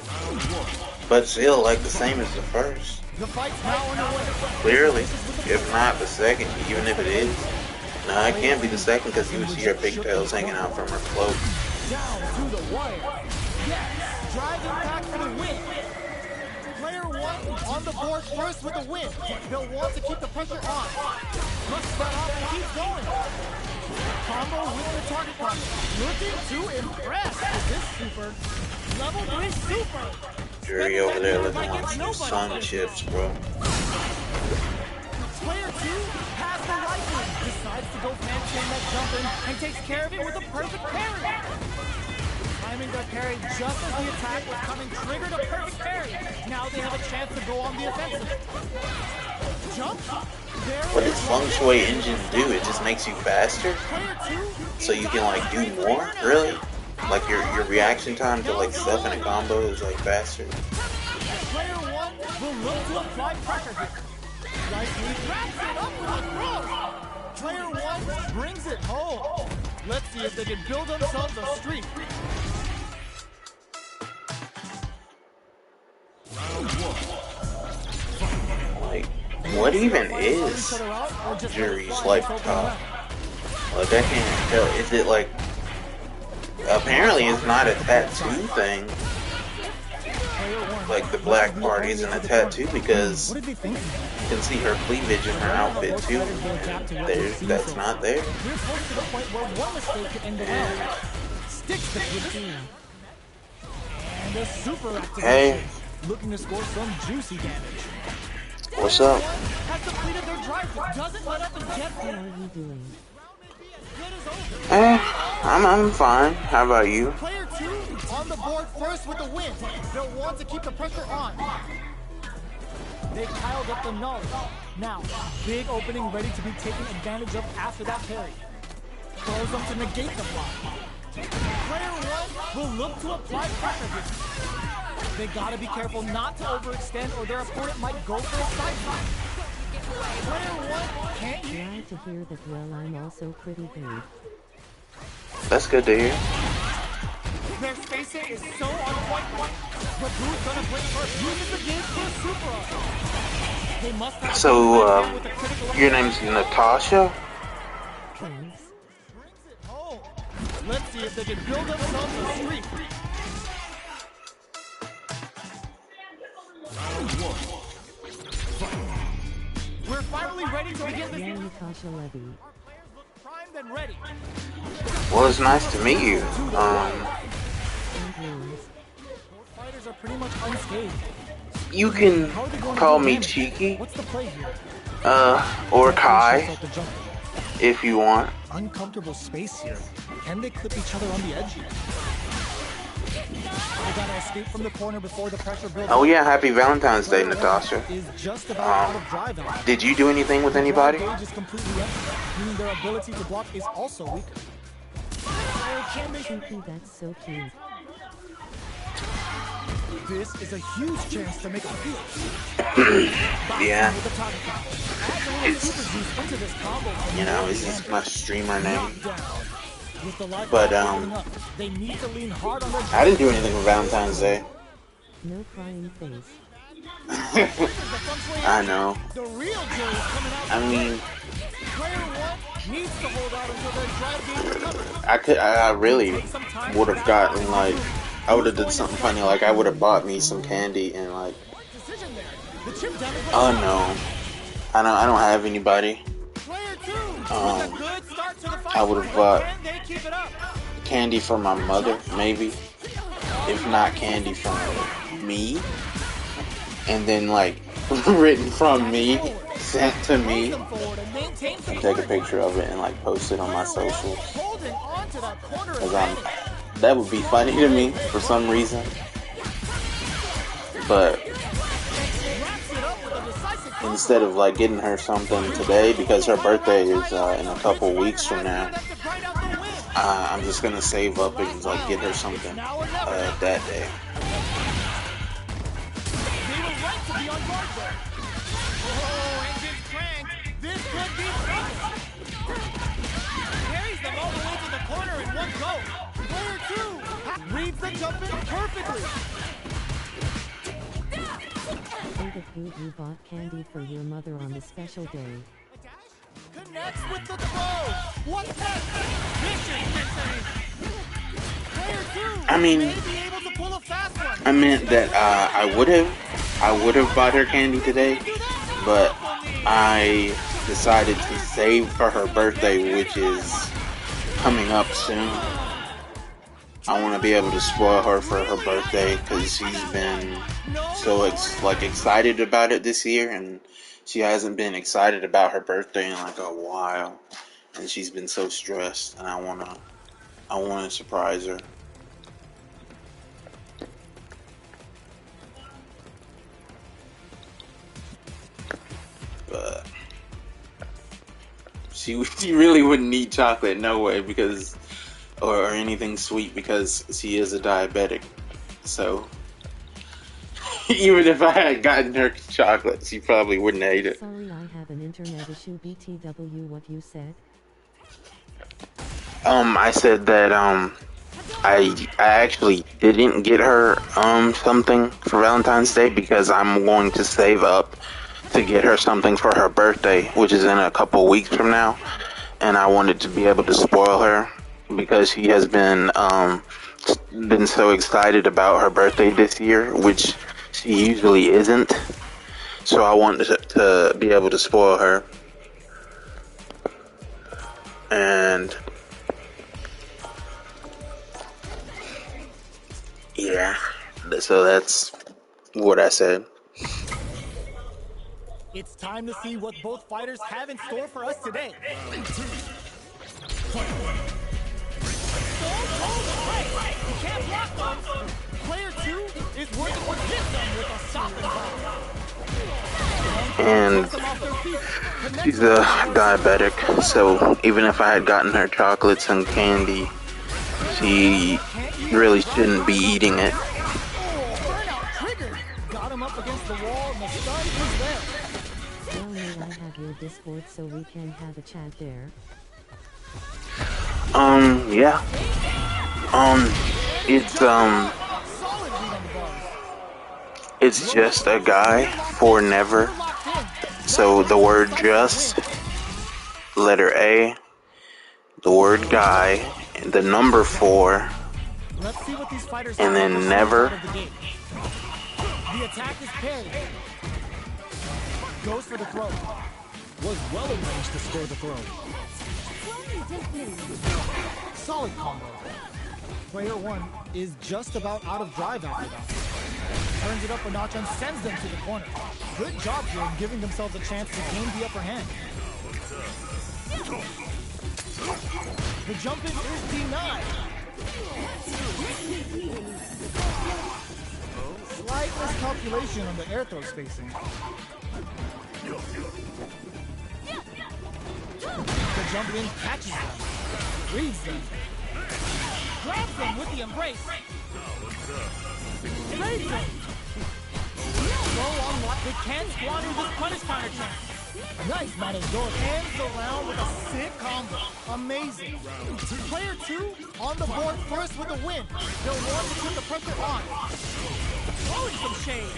but still like the same as the first. The fight's now underway. Clearly, if not the second, even if it is. No, it can't be the second because you would see her pigtails hanging out from her cloak. Down to the wire. Yes, drive impact for the win. Player 1 on the board first with the win. They'll want to keep the pressure on. Looks that off and keeps going. Combo with the target punch. Looking to impress with this super. Level 3 super. Jury over there looking like some sun chips, bro. Player 2 has the rifle. Decides to go fancy on that jump in and takes care of it with a perfect parry. Timing that parry just as the attack was coming triggered a perfect parry. Now they have a chance to go on the offensive. Jump. What does Feng Shui Engine do? It just makes you faster? So you can like do more? Really? Like your reaction time to like stuff in a combo is like faster? Player 1 will look to apply pressure here. Lightly wraps it up with a throw. Player 1 brings it home. Let's see if they can build themselves a streak. Like, what even is Jury's like top? Like, I can't tell. Is it like, apparently it's not a tattoo thing. Like the black part isn't a tattoo because you can see her cleavage in her outfit too. And that's not there. Hey, looking to score some juicy damage. what's up? Has completed their drive, doesn't doesn't let up his jet. How are you doing? Good as over. I'm fine. How about you? Player 2 on the board first with the win. They'll want to keep the pressure on. They piled up the knowledge. Now, big opening ready to be taken advantage of after that parry. Throws them to negate the block. Player 1 will look to apply pressure here. They gotta be careful not to overextend or their opponent might go for a side shot. Player 1 can't Glad to hear that. Well, I'm also pretty good. That's good to hear. Their spacing is so on point. But who's gonna break first? Uses the game for a super art. They must have So, your name's Natasha? Thanks. brings it home. Let's see if they can build themselves a streak. Round one. We're finally ready to begin this. Yeah, Natasha Levy. Our players look primed and ready. Well, it's nice to meet you. And yours. Both fighters are pretty much unscathed. You can How are they going to call do me damage? Cheeky, What's the play here? or Kai, Yourself to jump. if you want. Uncomfortable space here. Can they clip each other on the edge? They gotta escape from the corner before the pressure builds. Oh yeah, happy Valentine's Day, Player Natasha. one is just about out of drive now. Did you do anything with anybody? Drive gauge is completely empty, meaning their ability to block is also weaker. Oh, can they? Cheeky, that's so cute. This is a huge chance to make a field. Yeah, With the top count. Add a little super juice into this combo. you know, this is my streamer name. Knockdown. With the life But, opening up, they need to lean hard on their I didn't do anything for Valentine's Day. No crying face. I know. The real jury is coming out. I mean, Player 1 needs to hold out until their drive game recovers. I really would have gotten, like, I would have did something funny, like I would have bought me some candy and, like, Decision there. The chip damage. oh no, I don't have anybody. Player 2 with a good start to the fight. I would have bought Can they keep it up? candy for my mother, maybe. If not candy from me. And then, like, written from me, sent to me. Them forward and maintain And support. take a picture of it and, like, post it on my socials. Holding on to that corner Because advantage. that would be funny to me for some reason. But Wraps it up with a decisive combo. instead of, like, getting her something today, because her birthday is in a couple weeks from now, Enough to grind out the win. I'm just gonna save up and, like, get her something that day. They were right to be on guard there. Oh, engines cranked. This could be trouble. Carries them all the way to the corner in one go. Player 2 reads the jump in perfectly. Think of who you bought candy for your mother on the special day. Connects with the throw. What's next? Vicious victory. Player 2 I mean, may be able to pull a fast one. I meant that I would have bought her candy today, but I decided to save for her birthday, which is coming up soon. I want to be able to spoil her for her birthday because she's been so excited about it this year, and she hasn't been excited about her birthday in like a while, and she's been so stressed, and I wanna surprise her. But she really wouldn't need chocolate, no way, because or anything sweet, because she is a diabetic. So even if I had gotten her chocolate, she probably wouldn't eat it. Sorry, I have an internet issue. BTW, what you said? I said that I actually didn't get her something for Valentine's Day because I'm going to save up to get her something for her birthday, which is in a couple weeks from now, and I wanted to be able to spoil her because she has been so excited about her birthday this year, which she usually isn't. So I wanted to be able to spoil her. And yeah, so that's what I said. It's time to see what both fighters have in store for us today. Stone Cold strikes. You can't block those. Player 2 is working with his zone with a softened body. And she's a diabetic, so even if I had gotten her chocolates and candy, she really shouldn't be eating it. Burnout triggered. Got him up against the wall and the stun was there. Well, may I have your Discord so we can have a chat there? Yeah. It's just a guy for never. So the word just, letter A, the word guy, the number 4, and then never. The attack is parried. Goes for the throw. Was well in range to score the throw. Solid combo. Player 1 is just about out of drive after that. Turns it up a notch and sends them to the corner. Good job here in giving themselves a chance to gain the upper hand. The jump in is denied. Slight miscalculation on the air throw spacing. The jump in catches them. Reads them. Grabs them with the embrace. Trades them. So on what? They can't squander this punish counter chance. Nice Matador ends the round with a sick combo. Amazing. Player 2 on the board first with a win. They'll want to put the pressure on. Throwing some shade.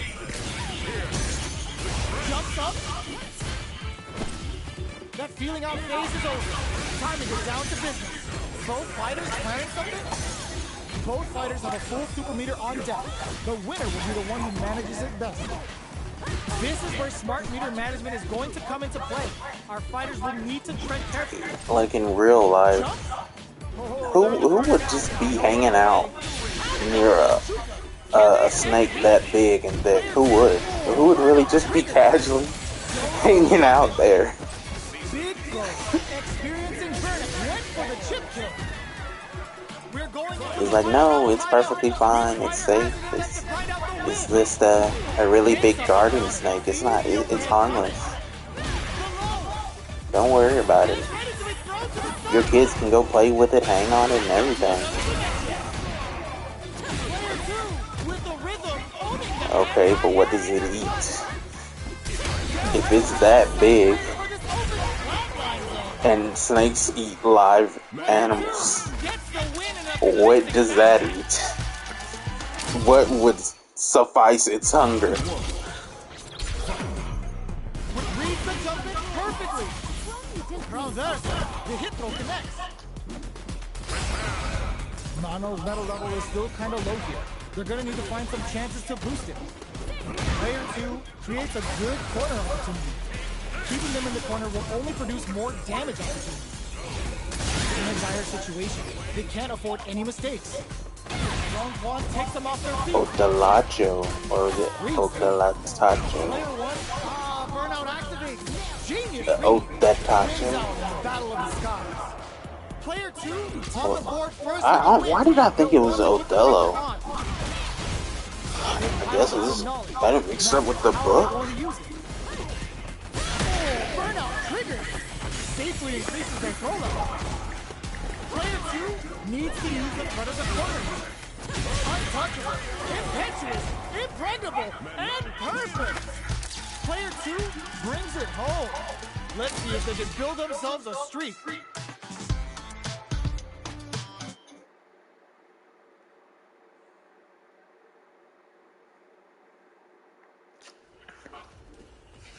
Jumps up. That feeling out phase is over. Time to get down to business. Both fighters planning something? Both fighters have a full super meter on deck. The winner will be the one who manages it best. This is where smart meter management is going to come into play. Our fighters will need to tread carefully. Like in real life, who would just be hanging out near a snake that big and thick? Who would? Who would really just be casually hanging out there? Big throw. Experiencing Burnett went for the chip kill. We're going. He's like, no, it's perfectly fine. It's safe. It's just a really big garden snake. It's not. It's harmless. Don't worry about it. Your kids can go play with it, hang on it, and everything. Okay, but what does it eat? If it's that big, and snakes eat live animals, what does that eat? What would suffice its hunger? Reads the jump in perfectly. From there, the hit throw connects. Nano's metal level is still kind of low here. They're going to need to find some chances to boost it. Player 2 creates a good corner opportunity. Keeping them in the corner will only produce more damage opportunities. In a dire situation, they can't afford any mistakes. Long Juan takes them off their feet. Otelacho, or is it Otelatacho? Player 1, burnout activates. Genius. Otetacho. Battle of the skies. Player 2 on the board first. Why did I think it was Othello? I guess it's kind of mixed up with the book. Burnout triggered. Safely increases their throw level. Player 2 needs to use the front of the corner. Untouchable, impetuous, impregnable, and perfect. Player 2 brings it home. Let's see if they can build themselves a streak.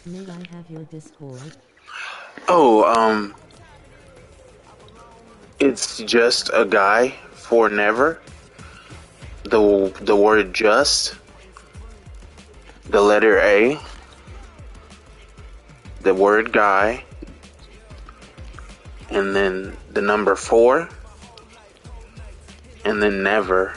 May I have your Discord? Oh, it's just a guy for never. The word just, the letter A, the word guy, and then the number 4, and then never.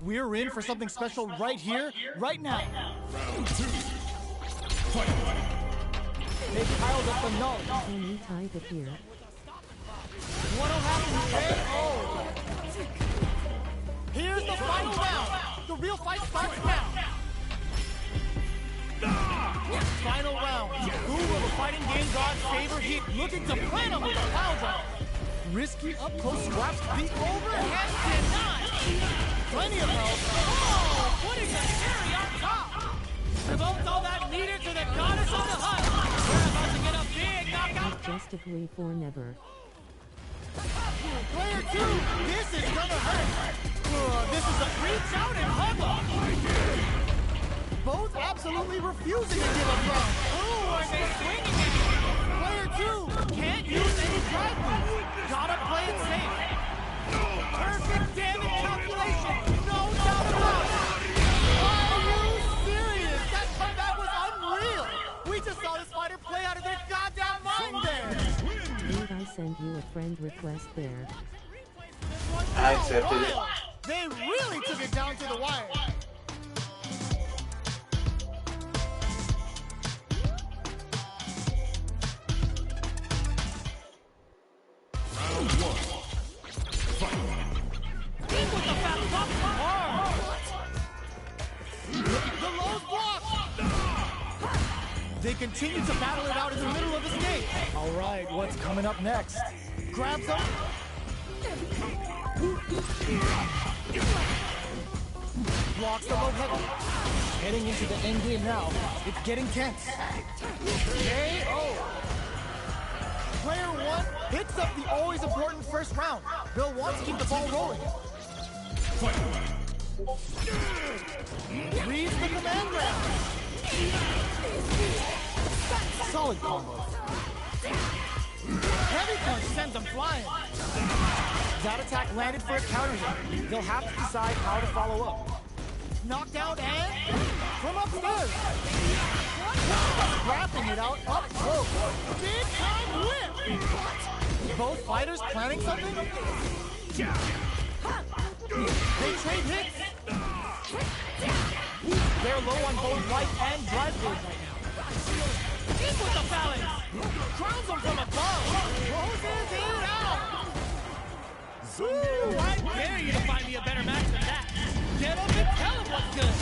We're in for something special right here, right now. Round 2. Fight. They piled up the knowledge. Can you type it here? What'll happen today? Oh. Here's the final round. The real fight starts now. Final round. Who will the fighting game gods favor here? Looking to plan him with a pile driver. Risky up close scraps. The overhead denied. Plenty of help. Oh, putting the cherry on top. Devotes all that leader to the goddess of the hut. We're about to get a big knockout. Majestically for never. Player 2, this is gonna hurt. This is a reach out and hug up. Both absolutely refusing to give up ground. Ooh, are they swinging at you? Player 2 can't use any drive moves. Gotta play it safe. Perfect damage calculation. No doubt about it. Are you serious? That comeback was unreal. We just saw this fighter play out of their goddamn mind there. Did I send you a friend request there? I accepted it. They really took it down to the wire. Round 1. Fight. Deep with the fat top hard. The low block. They continue to battle it out in the middle of the stage. All right, what's coming up next? Grabs him. Blocks the low heavy. Heading into the end game now. It's getting tense. KO. Player 1 picks up the always important first round. Bill wants to keep the ball rolling. Reads the command grab. Solid combo. Heavy punch sends them flying. That attack landed for a counter hit. They'll have to decide how to follow up. Knockdown and from upstairs. Wrapping it out up close. Big time whip. Both fighters planning something? They trade hits. They're low on both life and drive force right now. In with the balance. Crowns them from above. Closes it out. Ooh, I dare you to find me a better match than that. Get up and tell him what's good.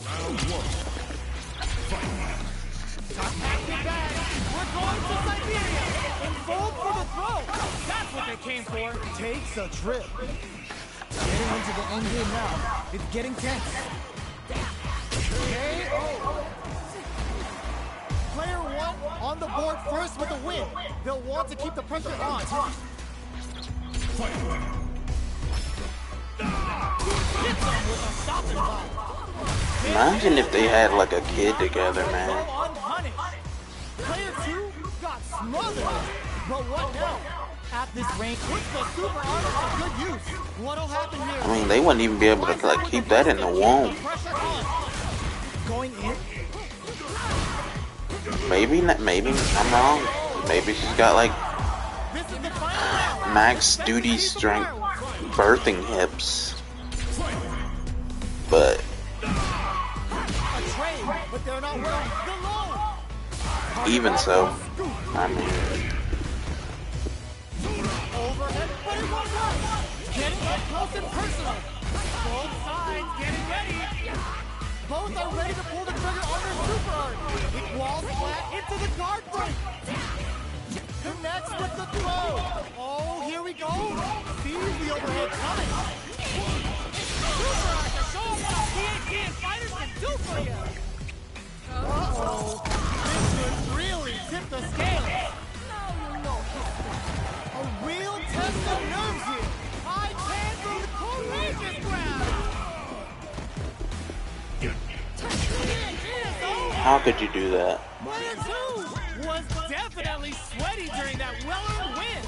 Round 1. Fight. Pack your bags. We're going to Siberia. And fold for the throw. That's what they came for. Takes a trip. Getting into the end game now. It's getting tense. KO. Player 1 on the board first with a win. They'll want to keep the pressure on. Fight. Hits them with a stopping block. Imagine if they had like a kid together, man. Unpunished. Player 2 got smothered. But what now? At this range, puts the super armor to good use. What'll happen here? I mean, they wouldn't even be able to like keep that in the womb. Pressure on. Going in. Maybe not. Maybe I'm wrong. Maybe she's got like This is the final round. max duty strength birthing hips. But A trade, but they're not wearing the low. even so, I mean, Overhead, but it won't work. Getting up close and personal. Both sides getting ready. Both are ready to pull the trigger on their super art. It walls flat into the guard break. Connects with the throw. Oh, here we go. Sees the overhead coming. Super art to show them what TNT and fighters can do for you. Uh-oh. This could really tip the scales. A real test of nerves here. I can't from the courageous grab. how could you do that? Player 2 was definitely sweaty during that well-earned win.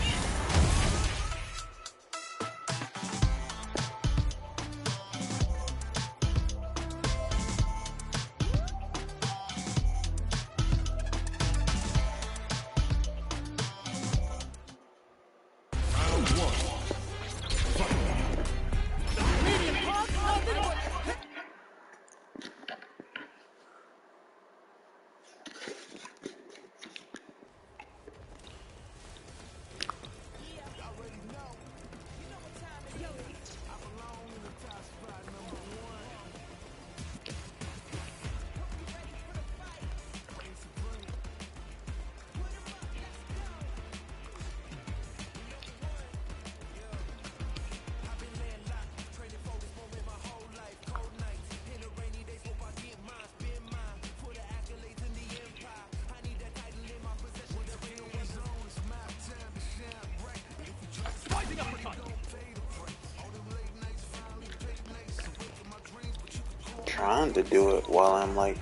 trying to do it while I'm like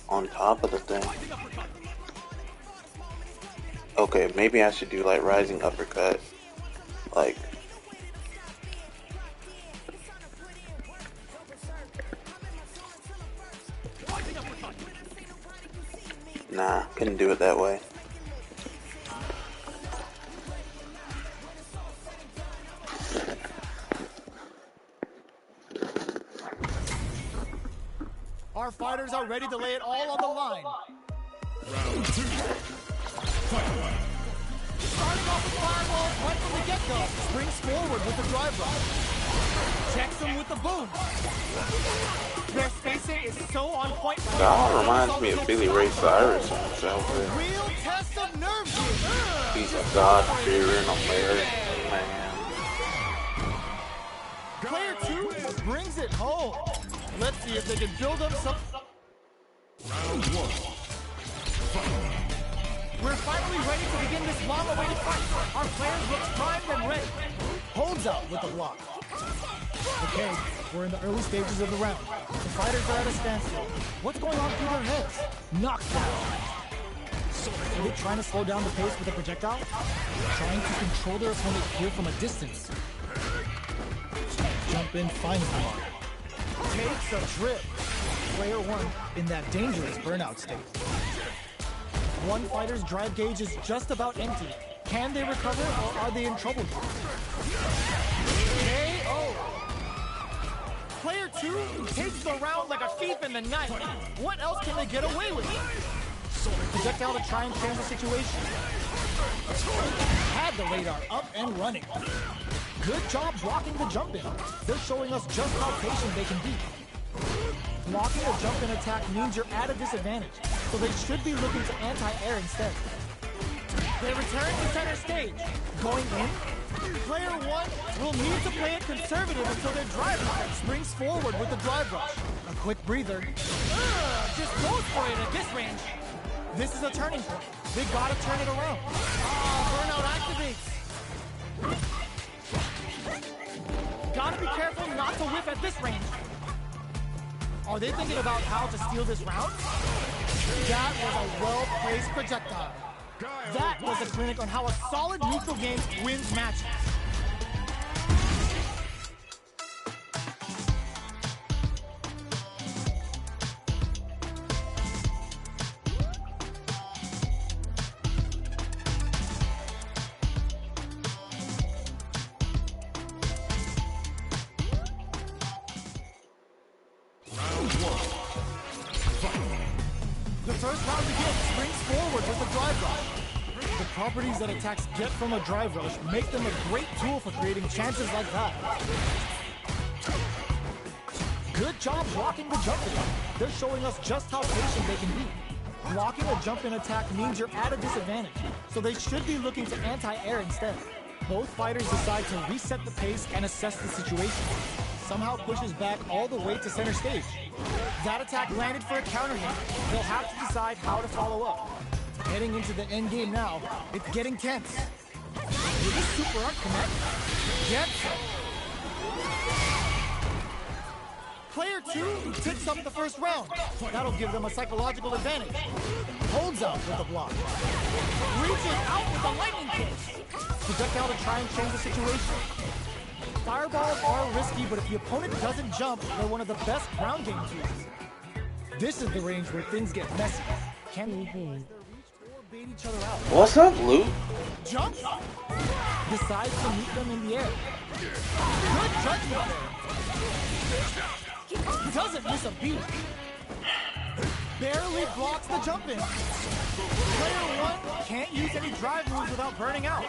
on top of the thing. Okay, maybe I should do like rising uppercut. Like, nah, couldn't do it that way. Our fighters are ready to lay it all on the line. Round 2. Fight. Starting off with fireballs right from the get-go. Springs forward with the drive rush. Checks him with the boom. Their spacing is so on point. God reminds me of Billy Ray Cyrus himself. Real test of nerve. He's a God-fearing American man. Player 2 brings it home. Let's see if they can build up some... Round 1. We're finally ready to begin this long-awaited fight. Our players look primed and ready. Holds out with the block. Okay, we're in the early stages of the round. The fighters are at a standstill. What's going on through their heads? Knockdown. Are they trying to slow down the pace with a projectile? Trying to control their opponent here from a distance. Jump in, finds the mark. Takes a trip. Player 1 in that dangerous burnout state. One fighter's drive gauge is just about empty. Can they recover or are they in trouble? KO. Player 2 takes the round like a thief in the night. What else can they get away with? Projectile to try and change the situation. Had the radar up and running. Good job blocking the jump in. They're showing us just how patient they can be. Blocking a jump in attack means you're at a disadvantage, so they should be looking to anti-air instead. They return to center stage. Going in, player 1 will need to play it conservative until their drive rush springs forward with the drive rush. A quick breather. Just goes for it at this range. This is a turning point. They gotta turn it around. Burnout activates. Gotta be careful not to whiff at this range. Are they thinking about how to steal this round? That was a well-placed projectile. That was a clinic on how a solid neutral game wins matches. The first round begins. Springs forward with the drive rush. The properties that attacks get from a drive rush make them a great tool for creating chances like that. Good job blocking the jump in. They're showing us just how patient they can be. Blocking a jump in attack means you're at a disadvantage, so they should be looking to anti-air instead. Both fighters decide to reset the pace and assess the situation. Somehow pushes back all the way to center stage. That attack landed for a counter hit. They'll have to decide how to follow up. Heading into the end game now, it's getting tense. Will this super art connect? Yes. Player 2 picks up the first round. That'll give them a psychological advantage. Holds out with the block. Reaches out with the lightning kick. Projectile to try and change the situation. Fireballs are risky, but if the opponent doesn't jump, they're one of the best ground game tools. This is the range where things get messy. Can they use their reach or bait each other out? What's up, Luke? Jump! Decides to meet them in the air. Good judgment there. Doesn't miss a beat. Barely blocks the jump in. Player 1 can't use any drive moves without burning out.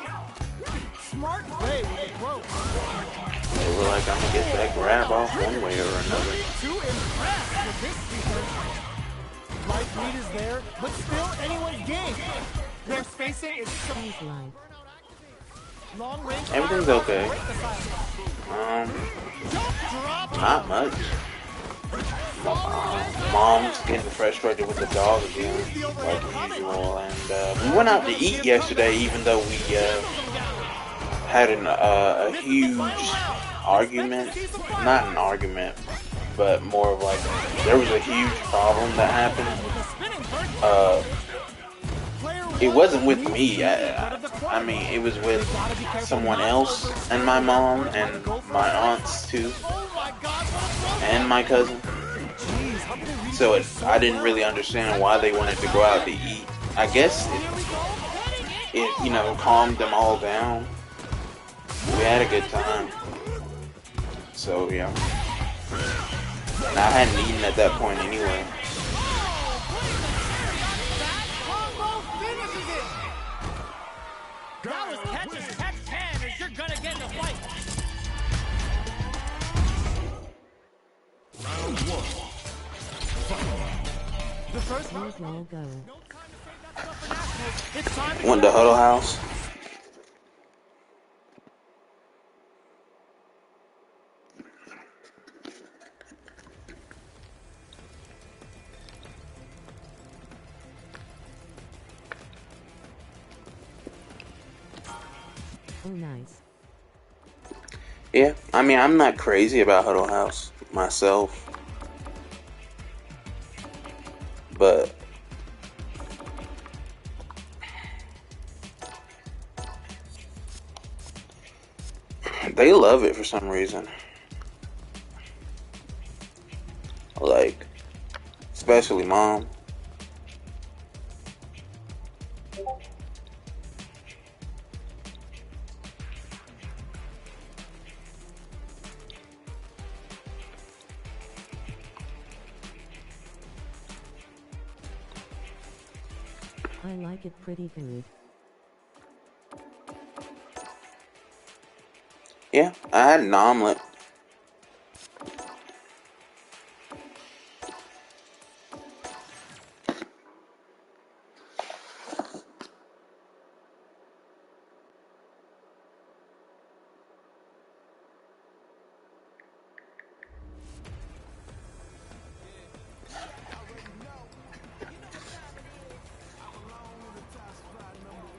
Smart play with the throw. They were like, I'm gonna get that grab off one way or another. Too impressed with this sequence. Life lead is there, but still anyone's game. Their spacing is so long range. Everything's okay. Not much. Mom's getting frustrated with the dog again, like usual, and we went out to eat yesterday, even though we had a huge argument. Not an argument, but more of like there was a huge problem that happened. It wasn't with me. I mean, it was with someone else and my mom and my aunts too, and my cousin. So I didn't really understand why they wanted to go out to eat. I guess it you know, calmed them all down. We had a good time. So yeah. And I hadn't eaten at that point anyway. That was catch as catch can, as you're gonna get in a fight. Round 1. The first Here's all go. it's time to Went to Huddle House. Oh, nice. Yeah, I mean, I'm not crazy about Huddle House myself, but they love it for some reason. Like, especially mom. I like it pretty good. Yeah, I had an omelet.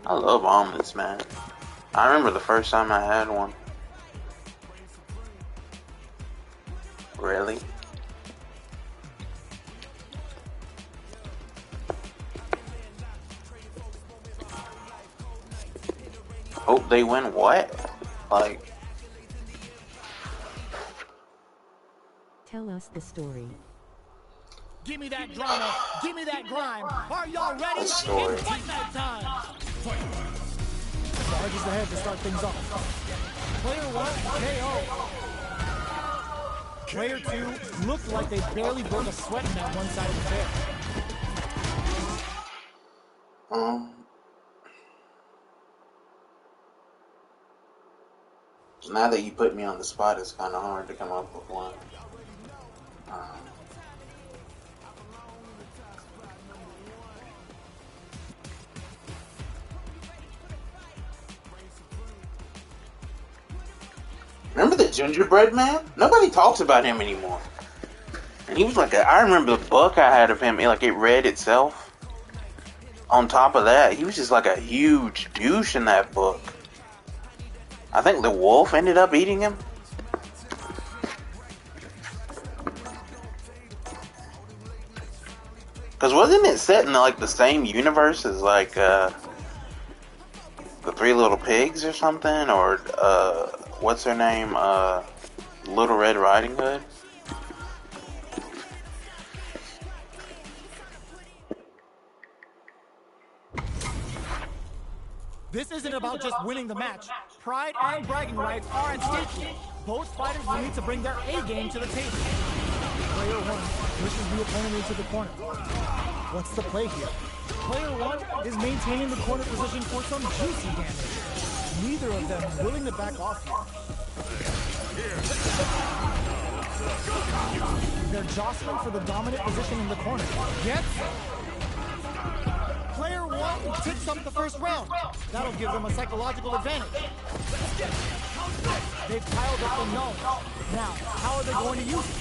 I love omelets, man. I remember the first time I had one. Really? Hope they win what? Like, Tell us the story. give me that drama, give me that grime. Are y'all ready? the story. It's fight night time. Charges ahead to start things off. Player 1, KO. Player 2 looked like they barely broke a sweat in that one side of the chair. Now that you put me on the spot, it's kind of hard to come up with one. Remember the gingerbread man? Nobody talks about him anymore. And he was like I remember the book I had of him, like it read itself. On top of that, he was just like a huge douche in that book. I think the wolf ended up eating him. Because wasn't it set in like the same universe as like the Three Little Pigs or something? Or what's her name? Little Red Riding Hood? This isn't about just winning the match. Pride and bragging rights are at stake here. Both fighters will need to bring their A game to the table. Player 1 pushes the opponent into the corner. What's the play here? Player 1 is maintaining the corner position for some juicy damage. Neither of them is willing to back off here. They're jostling for the dominant position in the corner. Gets Player 1 takes up the first round. That'll give them a psychological advantage. They've piled up the no. Now, how are they going to use it?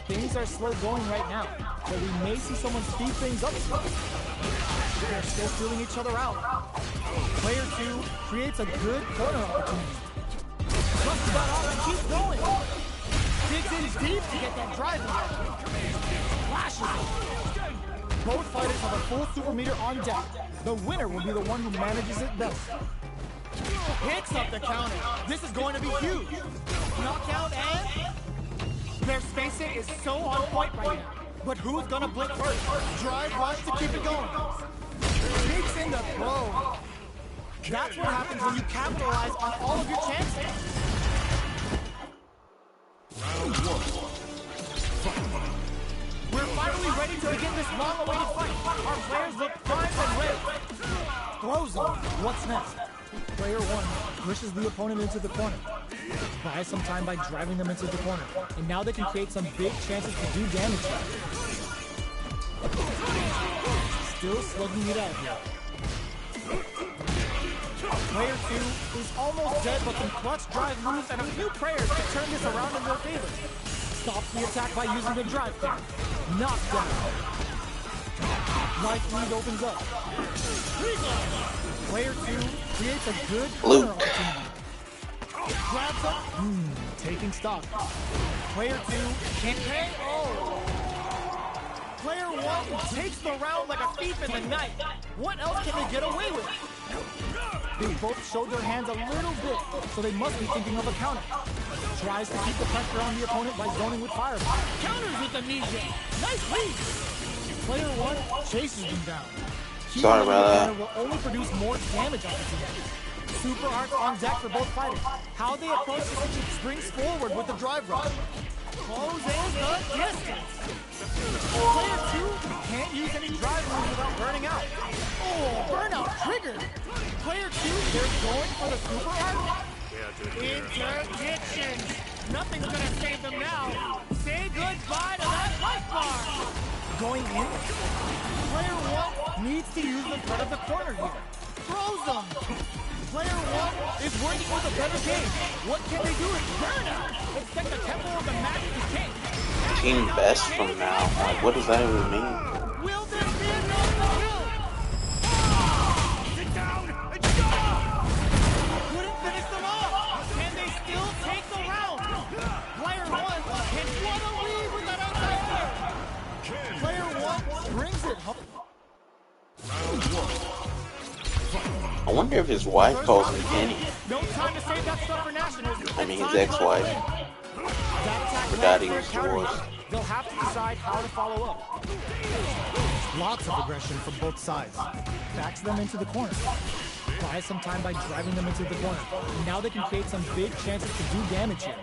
Things are slow going right now, but we may see someone speed things up. They're still feeling each other out. Player 2 creates a good corner opportunity. Just about keeps going. Digs in deep to get that drive in. Flashes it. Both fighters have a full super meter on deck. The winner will be the one who manages it best. Picks up the counter. This is going to be huge. Knockout and... Their spacing is so on point right now. But who's gonna blink first? Drive rush to keep it going. Takes in the throw. That's what happens when you capitalize on all of your chances. Round one. We're finally ready to begin this long-awaited fight. Our players look primed and ready. Throws him. What's next? Player one pushes the opponent into the corner. Buys some time by driving them into the corner. And now they can create some big chances to do damage here. Still slugging it out here. Player two is almost dead, but some clutch drive moves and a few prayers to turn this around in their favor. Stops the attack by using the drive kick. Knockdown. Life lead opens up. Player two creates a good counter opportunity. Grabs up. Taking stock. Player two can't pay. Oh. Player one takes the round like a thief in the night. What else can they get away with? They both showed their hands a little bit, so they must be thinking of a counter. Tries to keep the pressure on the opponent by zoning with fireball. Counters with the knee jab. Nice lead. Player one chases him down. Sorry about that. Will only produce more damage opportunities. Super arcs on deck for both fighters. How they approach the situation springs forward with the drive rush. Closes the distance. Player two can't use any drive moves without burning out. Oh, burnout triggered. Player two, they're going for the super arc. Interdiction. Nothing's gonna save them now. Say goodbye to that life bar. Going in. Player one needs to use the front of the corner here. Throws them. Player one is working with a better game. What can they do with burnout? Expect the tempo of the match to change. Team best from now. Like, what does that even mean? Will there be another kill? Sit down and go! Couldn't finish them off. Can they still take the round? Player one can what a lead with that outside kick. Player one brings it home. Round one. I wonder if his wife calls him Kenny. No time to save that stuff for nationals. I mean, his ex-wife. Forgot he was divorced. They'll have to decide how to follow up. Lots of aggression from both sides. Backs them into the corner. Buys some time by driving them into the corner. And now they can create some big chances to do damage here.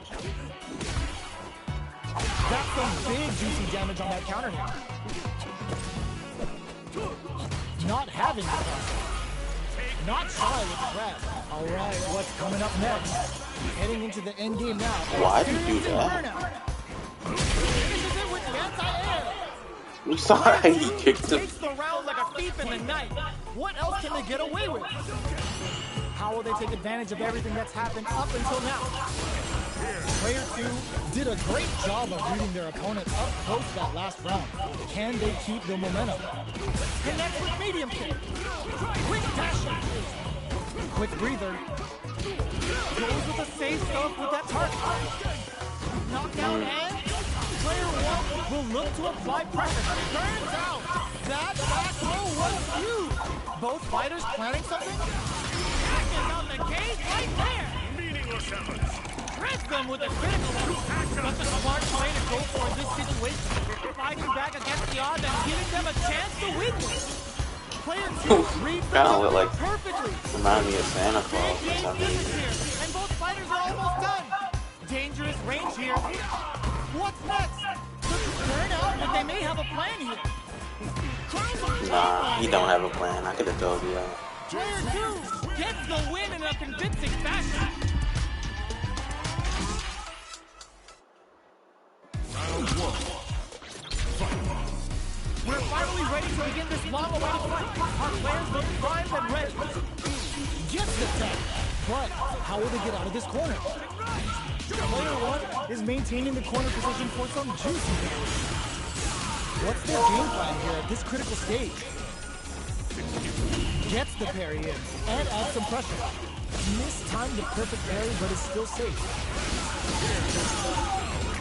That's some big juicy damage on that counter here. Not having the pressure. Not shy with the grab. All right, what's coming up next? Heading into the end game now. Why did you do that? Finishes it with the anti-air. We saw how he kicked him. Takes the round like a thief in the night. What else can they get away with? How will they take advantage of everything that's happened up until now? Player two did a great job of reading their opponent up close that last round. Can they keep the momentum? Connects with medium kick. Quick dash. Quick breather. Goes with the safe stuff with that target. Knockdown and player one will look to apply pressure. Turns out that back row was huge. Both fighters planning something? Is on the cage right there. Meaningless efforts. Press them with a critical move. That's a smart play to go for in this situation. Fighting back against the odds and giving them a chance to win this. Player two reads the Kinda look like perfectly. remind me of Santa Claus or Big something. distance here, and both fighters are almost done. Dangerous range here. What's next? Turn out that they may have a plan here. Nah, he don't have a plan. I could have told you that. Player two gets the win in a convincing fashion. Round one. We're finally ready to begin this long-awaited fight. Our players look primed and ready. Gets the tech, but how will they get out of this corner? Player one is maintaining the corner position for some juicy damage. What's their game plan here at this critical stage? Gets the parry in and adds some pressure. Mistimed the perfect parry, but is still safe.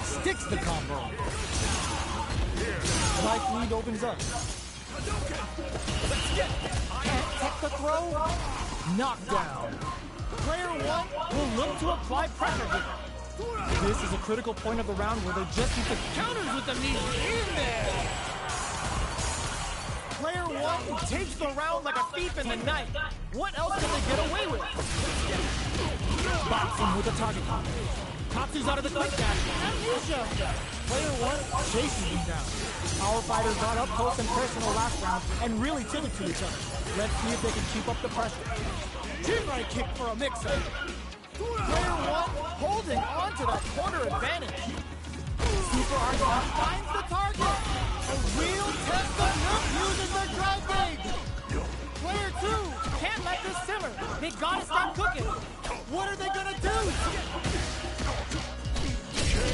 Sticks the combo. Life lead opens up. Can't take the throw. Knockdown. Player 1 will look to apply pressure here. This is a critical point of the round where they just need to counters with the knee in there. Player 1 takes the round like a thief in the night. What else can they get away with? Box him with a target. Tatsu's out of the quick dash. Amnesia. Player 1 chases him down. Our fighters got up close and personal last round and really took it to each other. Let's see if they can keep up the pressure. Chin right kick for a mix-up. Player 1 holding on to that corner advantage. Super Archon finds the target. A real test of nerf using their drive gauge. Player 2 can't let this simmer. They gotta start cooking. What are they gonna do?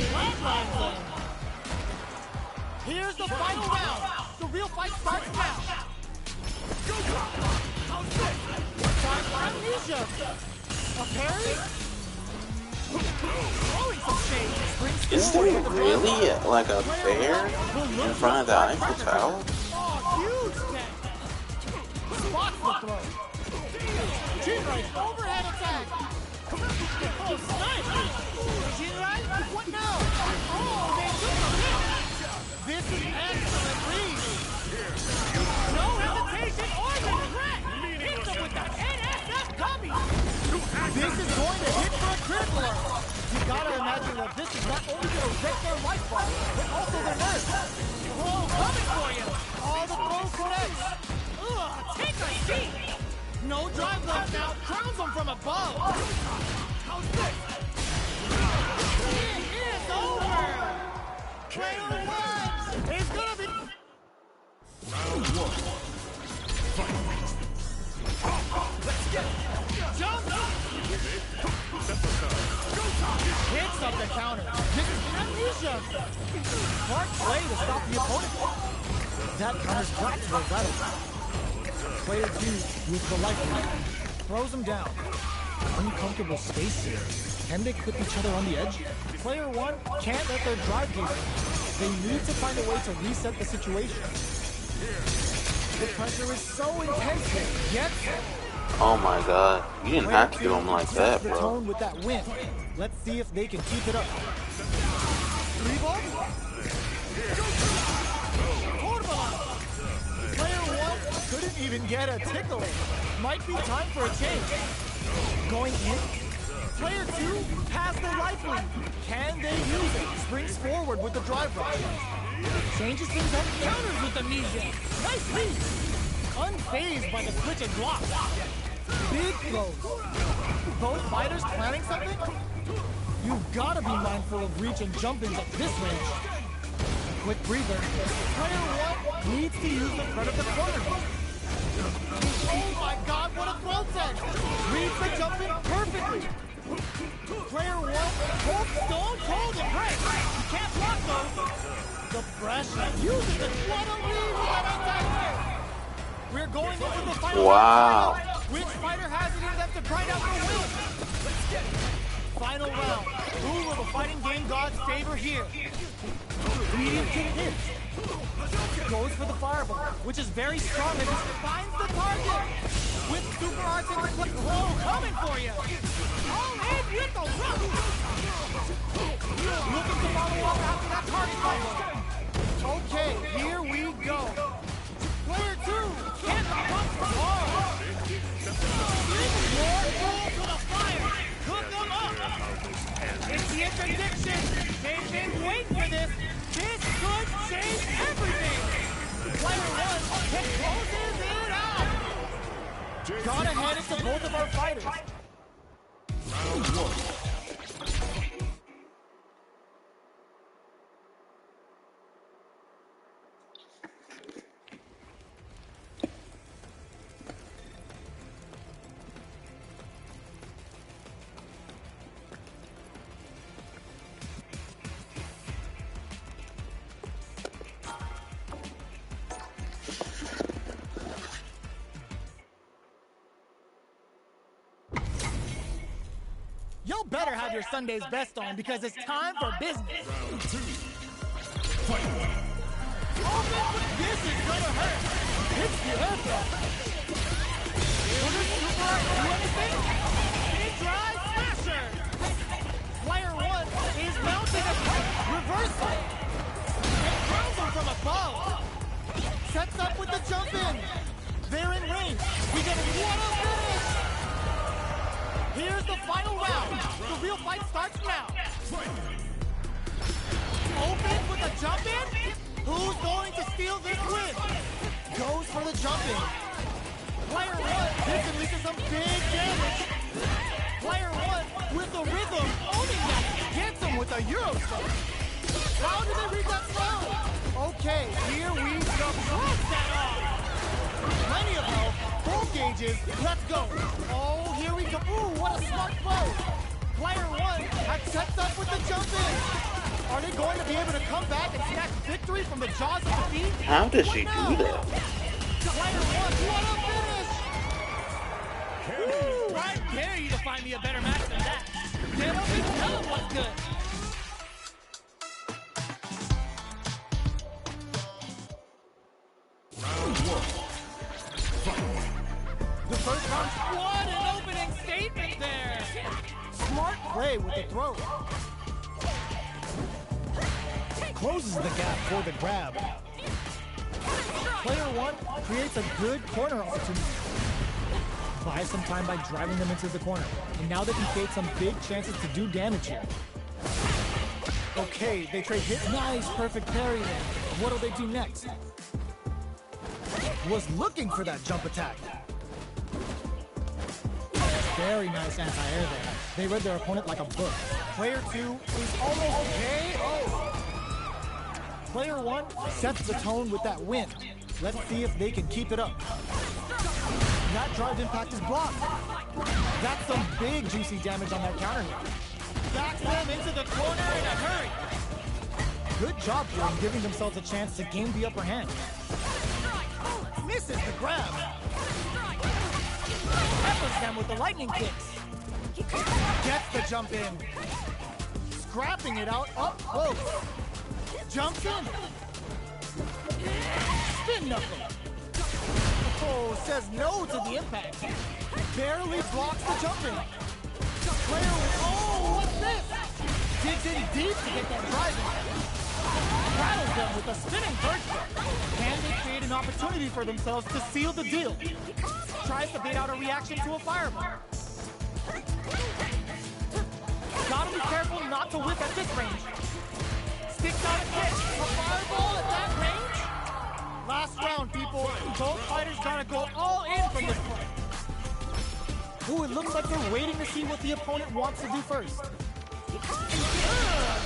Flatline them. Here's the final round. The real fight starts now. Time for amnesia. A parry? Throwing some shade. Is there really like a fair in front of the Eiffel Tower? Oh, huge tech. Spots the throw. Chin right, overhead attack. Oh, snipe. Chin right, what now? Oh, they took the hit. This is excellent read. No hesitation or regret. Hits him with the NSF dummy. This is going to hit for a critical arc. You gotta imagine that this is not only going to wreck their life bar, but also their nerves. Throw coming for you. All the throws connects. Ugh, take a seat. No drive left now. Crowns them from above. How's this? It is over. Player 1 is gonna be. Round 1. Let's get it. Jump. Hits up the counter. This is amnesia. Smart play to stop the opponent. That counter's got to have rattled. Player 2 with the life lead. Throws him down. Uncomfortable space here. Can they clip each other on the edge? Player 1 can't let their drive gauge in. They need to find a way to reset the situation. The pressure is so intense here. Yet, Oh my god, you didn't have to do him like that, the bro. tone with that win. Let's see if they can keep it up. 3 ball. Player 1 couldn't even get a tickle in. Might be time for a change. Going in. Player 2 has the life lead. Can they use it? Springs forward with the drive rush. Changes things up. Counters with the amnesia. Nice lead. Unfazed by the switch and block. Big throws. Both fighters planning something? You've got to be mindful of reach and jumpings at this range. Quick breather. Player 1 needs to use the front of the corner. Oh my god, what a throw set! Reads the jumping perfectly. Player 1 holds stone cold and break. You can't block those. The pressure uses it. What a lead with that anti-air. We're going into the final Wow. round. Which fighter has it in them to grind out the win? Final round. Who will the fighting game gods favor here? Medium kick hits. Goes for the fireball, which is very strong and finds the target. With super arts in the clip. Whoa, coming for you. All in with the rush. Looking to follow up after that target combo. Okay, here we go. Player 2 can't pump the ball. More fuel to the fire. Cook them up. It's the interdiction. They've been waiting for this. This could change everything. Player 1 can closes it out. Gotta hand it to both of our fighters. Round 1. Y'all better have your Sunday's best on because it's time for business. Round 2. Fight. This is gonna hurt. It's the aircraft. Super, you understand? Spin drive smasher. Player 1 is mounting a reversal. And throws him from above. Sets up with the jump in. They're in range. We get what a finish. Here's the final round. The real fight starts now. Open with a jump in. Who's going to steal this win? Goes for the jump in. Player 1 hits and leads to some big damage. Player 1 with the rhythm, owning that, gets him with a Euro step. How did they read that slow? Okay, here we go. Cross that off. Plenty of health, full gauges, let's go. Oh, here we go. Ooh, what a smart blow. Player 1 has sets up with the jump in. Are they going to be able to come back and snatch victory from the jaws of defeat? How does she do that? Player 1, what a finish! Woo, I dare you to find me a better match than that. They don't even tell them what's good. Round 1. Fight. The first round, what an opening statement there! Smart play with the throw. Closes the gap for the grab. Player 1 creates a good corner opportunity. Buys some time by driving them into the corner. And now they can create some big chances to do damage here. Okay, they trade hit. Nice, perfect parry there. What'll they do next? Was looking for that jump attack. Very nice anti-air there. They read their opponent like a book. Player 2 is almost KO. Player 1 sets the tone with that win. Let's see if they can keep it up. That drive impact is blocked. That's some big juicy damage on that counter hit. Backs them into the corner in a hurry. Good job here in giving themselves a chance to gain the upper hand. Misses the grab. Peppers them with the lightning kicks. Gets the jump in. Scrapping it out up close. Jumps in. Spin knuckle. Oh, says no to the impact. Barely blocks the jump in. Player, oh, what's this? Digs in deep to get that drive in. Rattles them with a spinning bird kick. Can they create an opportunity for themselves to seal the deal? Tries to bait out a reaction to a fireball. Gotta be careful not to whip at this range. Sticks out a kick. A fireball at that range? Last round, people. Both fighters gotta go all in from this point. Ooh, it looks like they're waiting to see what the opponent wants to do first.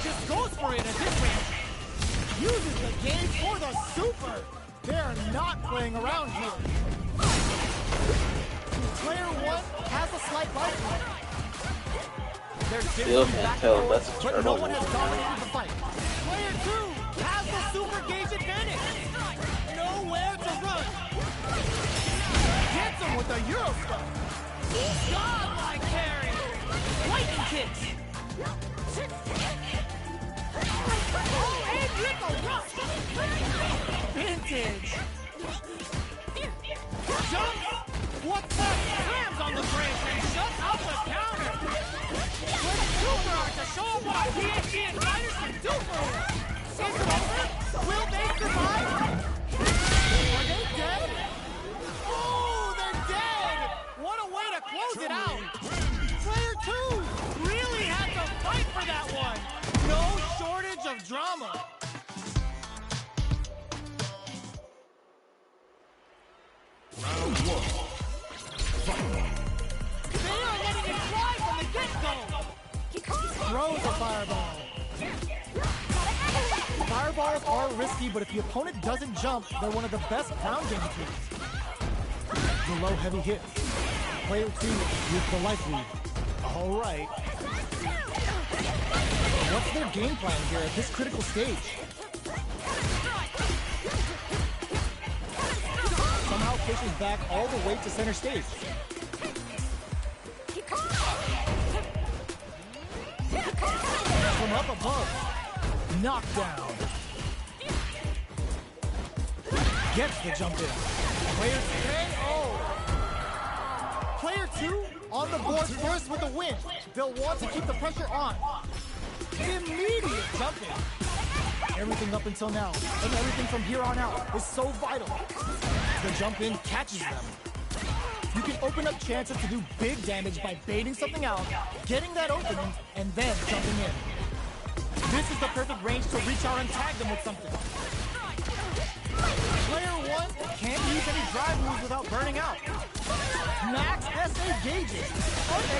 Just goes for it at this range. Uses the game for the super. They're not playing around here. Player 1 has a slight life lead. They're Still can't tell that's a but turtle. no one has dominated the fight. Player 2 has the super gauge advantage. Nowhere to run. Gets him with a Euro step. God-like carry. Lightning kicks. Oh, and Rico Rush. Vintage. Jumps. What's that? Slams on the bridge and shuts out the counter. With super art to show them what PhD fighters can do for them. Is it over? Will they survive? Are they dead? Oh, they're dead! What a way to close it out! Player 2 really had to fight for that one. No shortage of drama. Round 1. They are letting it fly from the get-go. Throws a fireball. Fireballs are risky, but if the opponent doesn't jump, they're one of the best ground game tools. The low heavy hits. Player 2 with the life lead. All right. What's their game plan here at this critical stage? Somehow pushes back all the way to center stage. up above. Knockdown. Gets the jump in. Player 10-0. Player 2 on the board first with the win. They'll want to keep the pressure on. Immediate jump in. Everything up until now and everything from here on out is so vital. The jump in catches them. You can open up chances to do big damage by baiting something out, getting that opening, and then jumping in. This is the perfect range to reach out and tag them with something. Player 1 can't use any drive moves without burning out. Max SA gauges,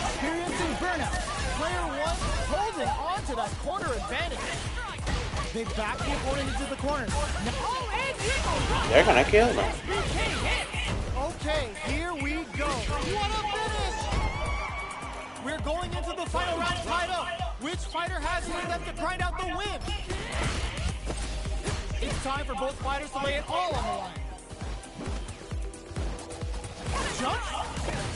experiencing burnout. Player 1 holding on to that corner advantage. They back the opponent into the corner. They're gonna kill them. Okay, here we go. What a finish! We're going into the final round tied up. Which fighter has it in them to grind out the win? It's time for both fighters to lay it all on the line. Jump!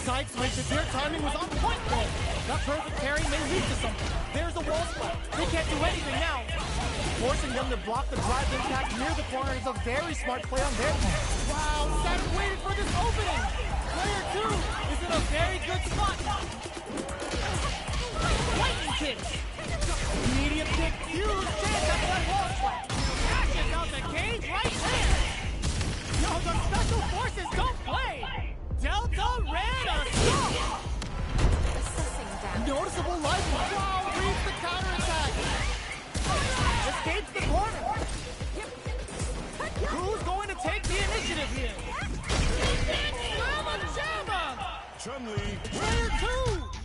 Side switch if their timing was on point there. That perfect parry may lead to something. There's a wall spot. They can't do anything now. Forcing them to block the drive impact near the corner is a very smart play on their part. Wow, Saturn waited for this opening. Player 2 is in a very good spot. Lightning kick. Medium kick. Huge chance at that wall spot. Dashes out the cage right there. Yo, the special forces don't play. Delta ran a stop. Noticeable life. Wow, reads the counterattack. Escapes the corner. Who's going to take the initiative here? Mama Jamma! Player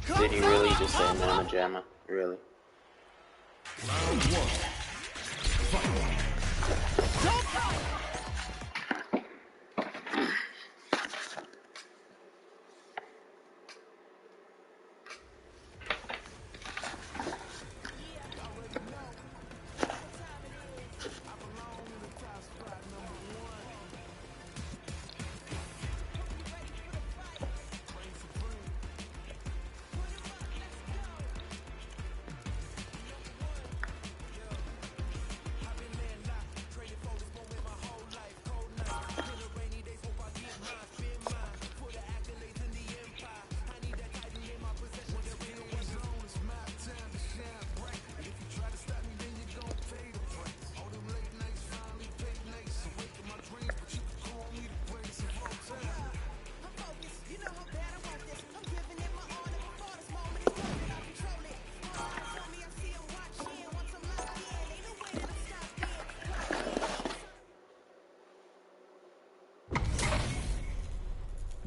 2! Did he really just say Mama Jamma? Really? Round 1. Fight.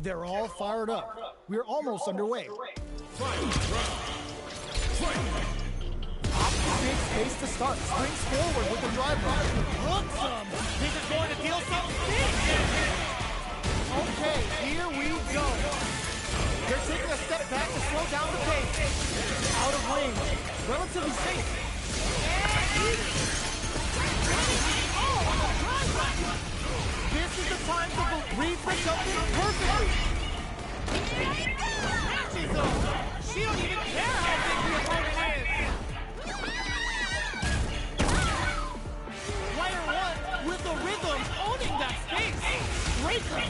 They're all fired up. We're almost underway. Big space to start. Springs forward with the drive run. Look some. This is going to deal something big. Okay, here we go. They're taking a step back to slow down the pace. Out of range. Relatively safe. And oh, on the drive run. This is the time to read the jumping perfectly. Matches them. She don't even care how big the opponent is. Player 1 with the rhythm owning that space. Breaker.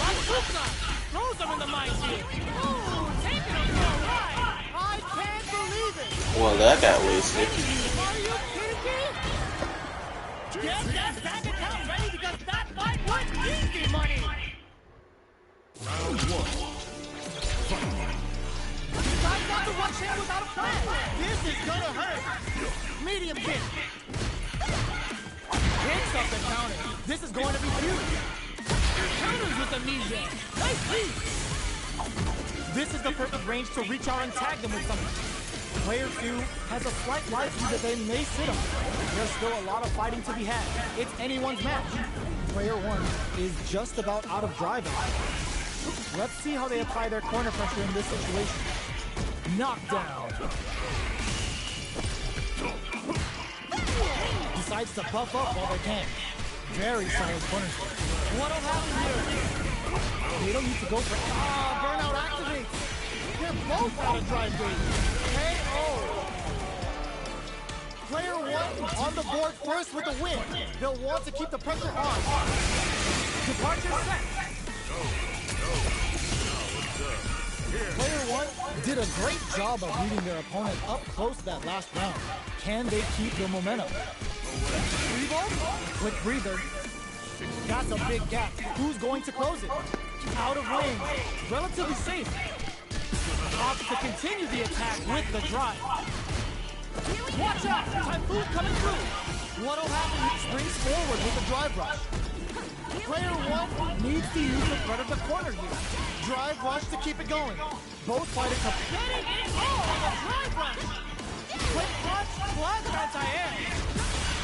Rasuka throws him in the minefield. Ooh, taking him for a ride. I can't believe it. Well, that got wasted. Are you kidding me? Get that bank account ready because that fight was easy money. Round 1. Guys got to rush in without a plan. This is gonna hurt. Medium kick. Hits up the counter. This is going to be huge. Counters with the knee jab. Nice lead. This is the perfect range to reach out and tag them with something. Player 2 has a slight life lead that they may sit on. There's still a lot of fighting to be had. It's anyone's match. Player 1 is just about out of driving. Let's see how they apply their corner pressure in this situation. Knockdown. Decides to buff up while they can. Very solid corner strike. What'll happen here? They don't need to go for burnout activates. They're both out of drive bait. KO. on the board first with the win. They'll want to keep the pressure on. Departure set. Player 1 did a great job of reading their opponent up close that last round. Can they keep the momentum? Revolve? Quick breather. That's a big gap. Who's going to close it? Out of range. Relatively safe. Opts to continue the attack with the drive. Watch out! Typhoon coming through. What'll happen? He springs forward with the drive rush. Player 1 needs to use the threat of the corner here. Drive rush to keep it going. Both fighters are getting it all on the drive rush. Quick punch, flash anti-air.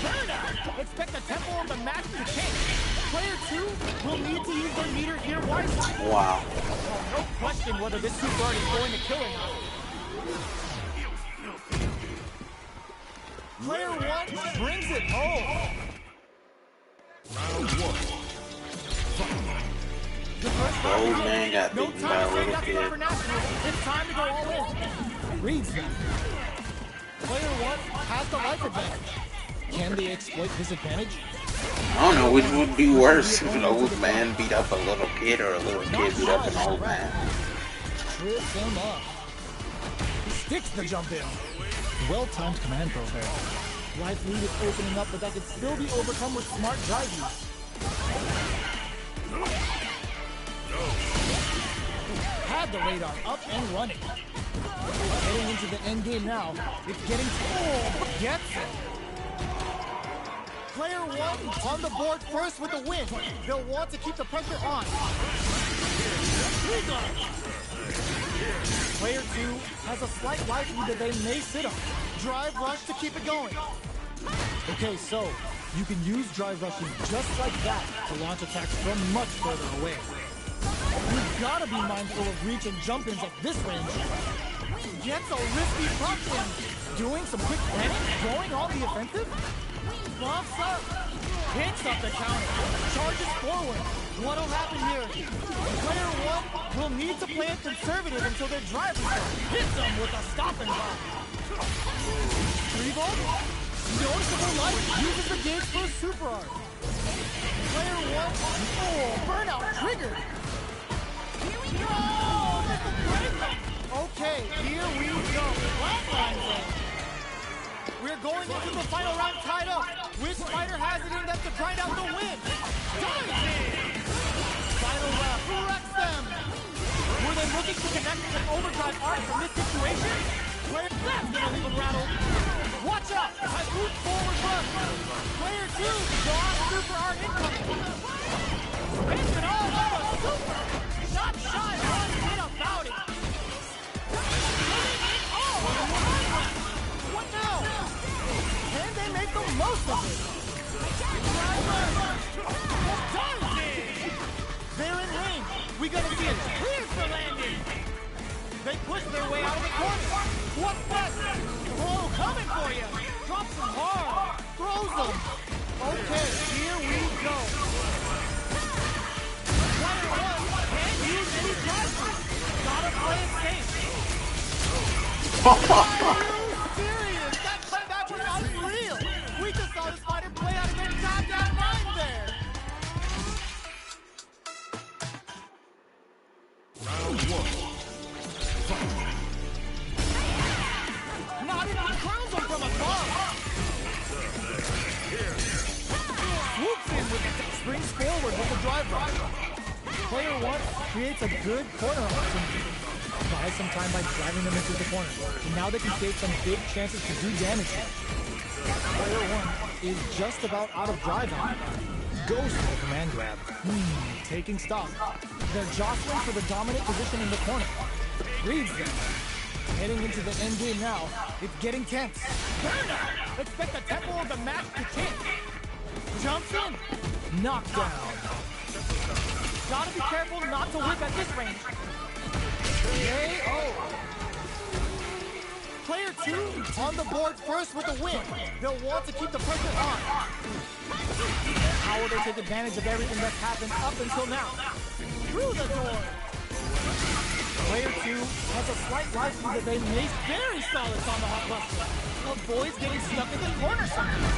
Burnout. Expect the tempo of the match to change. Player 2 will need to use their meter here wisely. Wow. Oh, no question whether this super guard is going to kill him. Player 1 brings it home. Round 1. The first The old man got no beaten by time a to save little nothing kid. for national. It's time to go all in. Reads them. Player 1 has the life advantage. Can they exploit this advantage? I don't know which would be worse, if an old man beat up a little kid or a little kid beat up an old man. Trips him up. He sticks the jump in. Well-timed command throw there. Life lead is opening up, but that can still be overcome with smart drive use. Had the radar up and running. Heading into the end game now. It's getting gets it. Player 1 on the board first with the win. They'll want to keep the pressure on. Player 2 has a slight life lead that they may sit on. Drive rush to keep it going. Okay, so you can use drive rushes just like that to launch attacks from much further away. You've got to be mindful of reach and jump-ins at this range. Gets a risky punch in. Doing some quick planning, going on the offensive. Bumps up. Hits up the counter. Charges forward. What'll happen here? Player 1 will need to play it conservative until their driver hits them with a stop and block. Revolve? Noticeable light uses the gauge for a super art. Player 1, burnout triggered. No, that's a break. Okay, here we go. Flatlines it. We're going into the final round tied up. Which fighter has it in them to grind out the win? Final round, who wrecks them? Were they looking to connect with an overdrive arc from this situation? Player that's gonna leave them rattled. Watch out! Typhoon forward run. Player 2, Dawn super art incoming. Spins it all over super. Not shy, one hit about it. What now? Can they make the most of it? They're in range. We gotta see it. Clear for landing. They push their way out of the corner. What's best? Throw coming for you. Drops them hard. Throws them. Okay, here we go. Player 1 can't use any drive-through. Gotta play it safe. Are you serious? That comeback was unreal. We just saw this fighter play out of their goddamn mind there. Round 1. Not even crowns them from above. Swoops in with the springs forward with the drive rush. Player 1 creates a good corner opportunity. Buys some time by driving them into the corner. And now they can take some big chances to do damage here. Player 1 is just about out of drive on. Goes for the command grab. Taking stock. They're jostling for the dominant position in the corner. Reads them. Heading into the end game now. It's getting tense. Burnout! Expect the tempo of the match to change. Jumps in. Knockdown. Gotta be careful not to whip at this range. KO. Player 2 on the board first with the win. They'll want to keep the pressure on. How will they take advantage of everything that's happened up until now? Through the door. Player 2 has a slight life lead that they make very solid on the hot buster. Avoids getting stuck in the corner sometimes.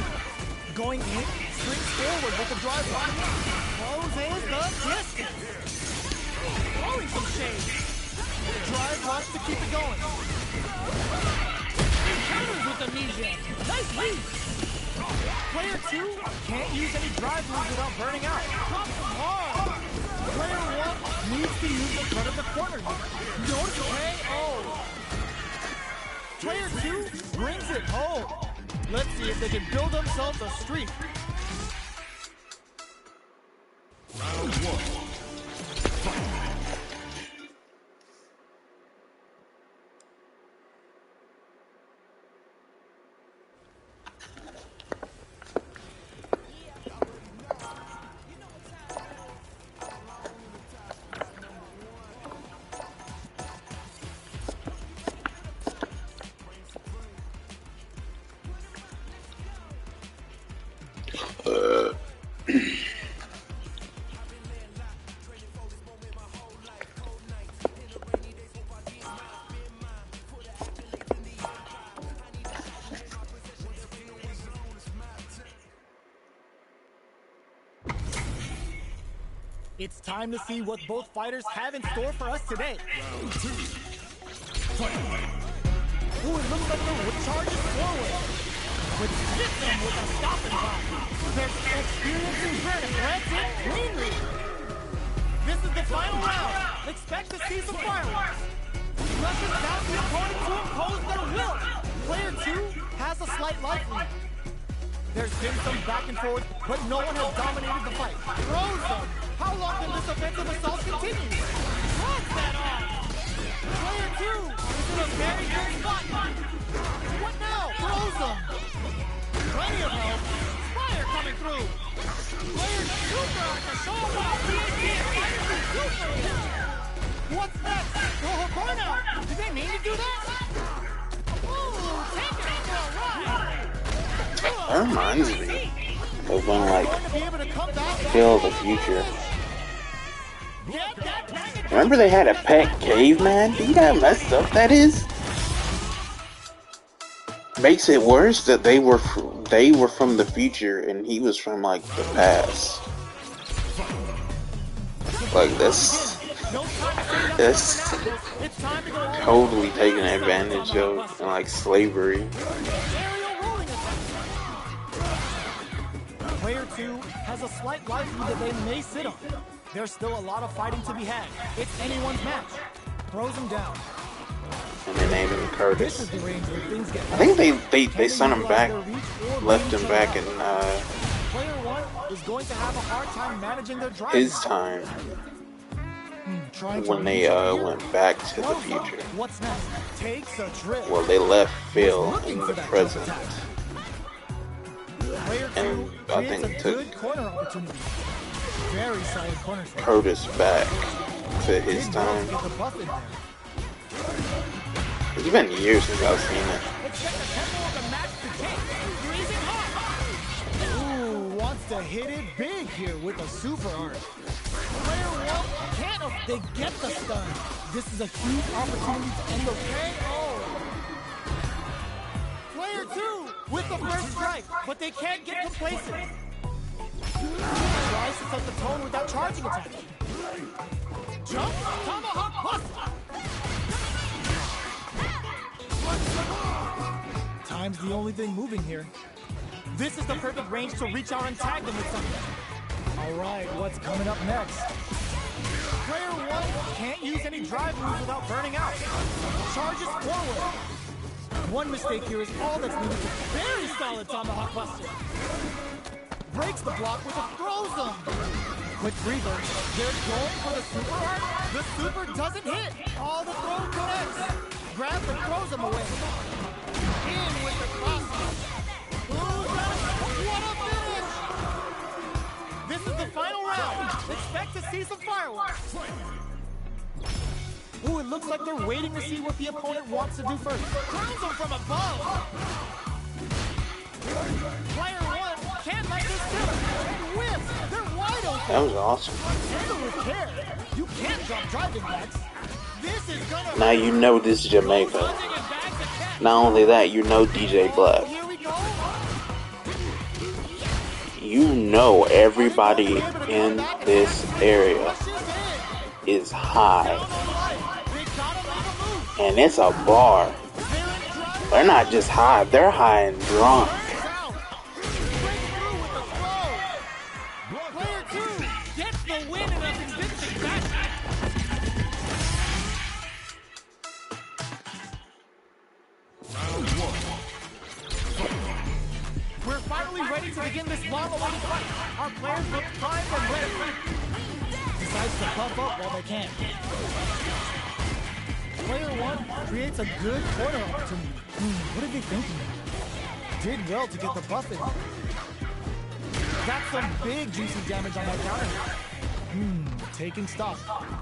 Going in, swings forward with the drive block. Closes the distance. Throwing some shade. Drive blocks to keep it going. Counters with the knee jab. Nice lead. Player 2 can't use any drive moves without burning out. Drops them hard. Player 1 needs to use the front of the corner here. Notice KO. Player 2 brings it home. Let's see if they can build themselves a streak. Round 1. It's time to see what both fighters have in store for us today. Round 2. Fight. Ooh, it looks like the charge is forward. With them with a stopping block. They're experiencing burn. That's it cleanly. This is the final round. Expect to see some fireworks. Rushes down the opponent to impose their will. Player 2 has a slight life lead. There's been some back and forth, but no one has dominated the fight. Throws them. How long can this offensive assault continue? Runs that off. Player 2 is in a very good spot. What now? Throws them. Plenty of help. Fire coming through. Player 2 to show off the idea. What's next? Oh, burnout. Did they mean to do that? Ooh, take it for a ride. That reminds me of when, like, Feel the Future. Remember they had a pet caveman? Do you know how messed up that is? Makes it worse that they were from the future and he was from, like, the past. Like, that's totally taking advantage of, like, slavery. Player 2 has a slight life lead that they may sit on. There's still a lot of fighting to be had. It's anyone's match. Throws him down. And they named him Curtis. This is the range where things get I think they sent him back, left him back in Player 1 is going to have a hard time managing their drive. his time when they went back to the future. What's next? Takes a trip. Well, they left Phil in the present. And I think took Very solid corner. Curtis back to his time. It's been years since I've seen it. Ooh, wants to hit it big here with a super art. Player 1 can't they get the stun. This is a huge opportunity to end the KO. Player 2 with the first strike, but they can't get complacent. Tries to set the tone with that charging attack. Jump, tomahawk buster. Time's the only thing moving here. This is the perfect range to reach out and tag them with something. All right, what's coming up next? Player 1 can't use any drive moves without burning out. Charges forward. One mistake here is all that's needed to very solid tomahawk buster. Breaks the block with a throws them. Quick breather. They're going for the super art. The super doesn't hit. All the throw connects. Grabs and throws them away. In with the cross. What a finish! This is the final round. Expect to see some fireworks. Ooh, it looks like they're waiting to see what the opponent wants to do first. Crowns them from above. Player 1 can't let this go. And whips. They're wide open. That was awesome. Handle with care. You can't drop driving backs. This is gonna Now you know this is Jamaica. plunging it back to Cat. Not only that, you know DJ Black. Here we go. You know everybody in this area Rushes in. is high. Down on life. They gotta make a move. And it's a bar. They're in drive. They're not just high, they're high and drunk. Out. Break through with the throw. Player 2 gets the win in a convincing fashion. Round one. We're finally ready to begin this long-awaited fight. Our players look primed and ready. Decides to puff up while they can. Player 1 creates a good corner opportunity. What are they thinking? Did well to get the buff in. Got some big juicy damage on that counter. Taking stock.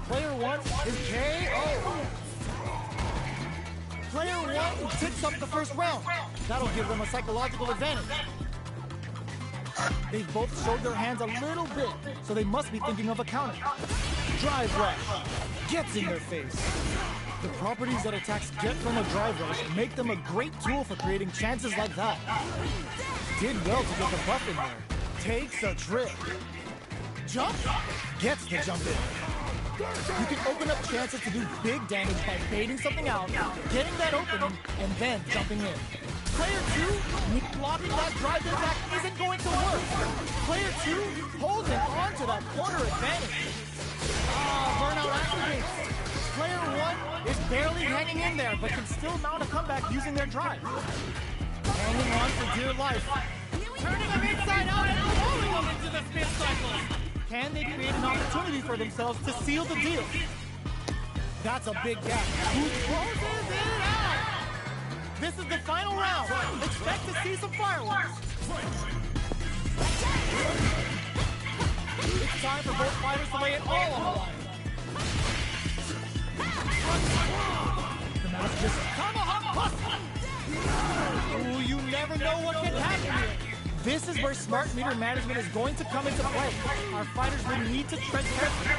Player 1 is KO. Player 1 takes up the first round. That'll give them a psychological advantage. They've both showed their hands a little bit, so they must be thinking of a counter. Drive rush gets in their face. The properties that attacks get from a drive rush make them a great tool for creating chances like that. Did well to get the buff in there. Takes a trip. Jump gets the jump in. You can open up chances to do big damage by baiting something out, getting that opening, and then jumping in. Player 2, blocking that drive attack isn't going to work. Player 2 holding on to that corner advantage. Burnout activates. Player 1 is barely hanging in there, but can still mount a comeback using their drive. Hanging on for dear life. Turning them inside out and rolling them into the spin cycle. Can they create an opportunity for themselves to seal the deal? That's a big gap. Who closes it out? This is the final round. Expect to see some fireworks. It's time for both fighters to lay it all on the line. The match just tomahawk bust. Ooh, you never know what can happen here. This is where smart meter management is going to come into play. Our fighters will need to tread carefully.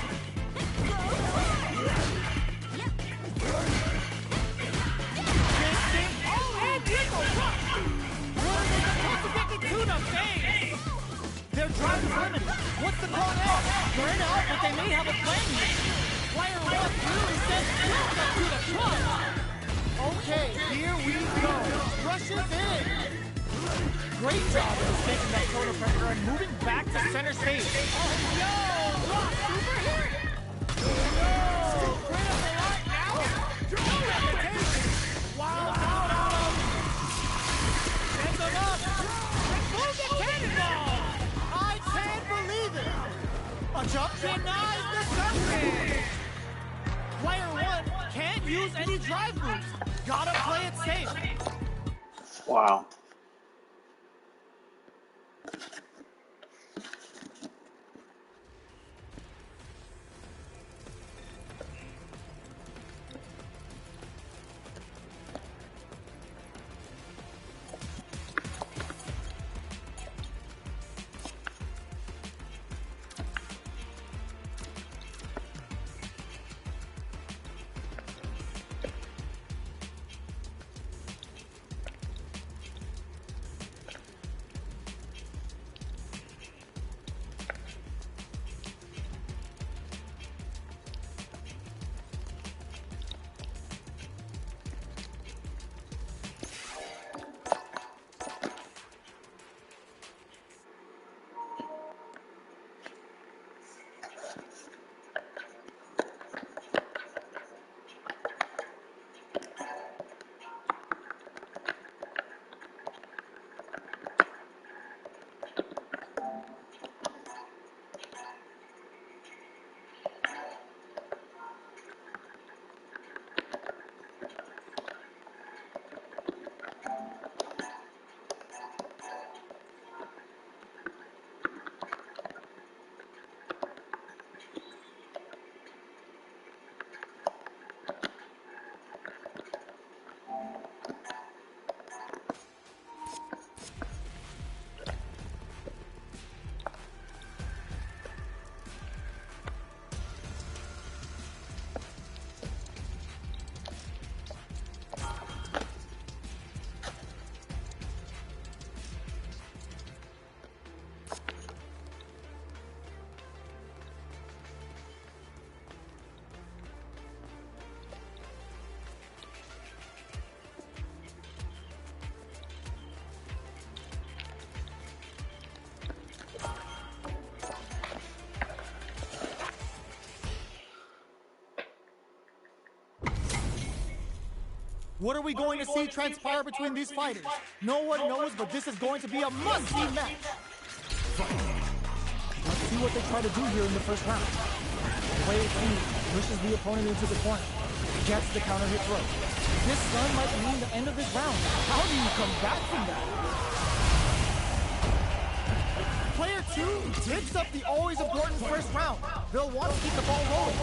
Their drive is limited. What's the call now? They're in out, but they may have a plan here. Player 1 really says to the front. Okay, here we go. Rushes in. Great job of escaping that corner pressure and moving back to center stage. Oh, yo! Rock super hit! Yo! Critical right now! No reputation! Wild out on him! Sends him up! Remove the cannonball! I can't believe it! A jump denies the jumping! Player 1 can't use any drive moves. Gotta play it safe. Wow. What are we going to see transpire between these fighters? No one knows, but this is going to be a must-see match. Let's see what they try to do here in the first round. Player 2 pushes the opponent into the corner. Gets the counter hit throw. This stun might mean the end of this round. How do you come back from that? Player 2 digs up the always important first round. They'll want to keep the ball rolling.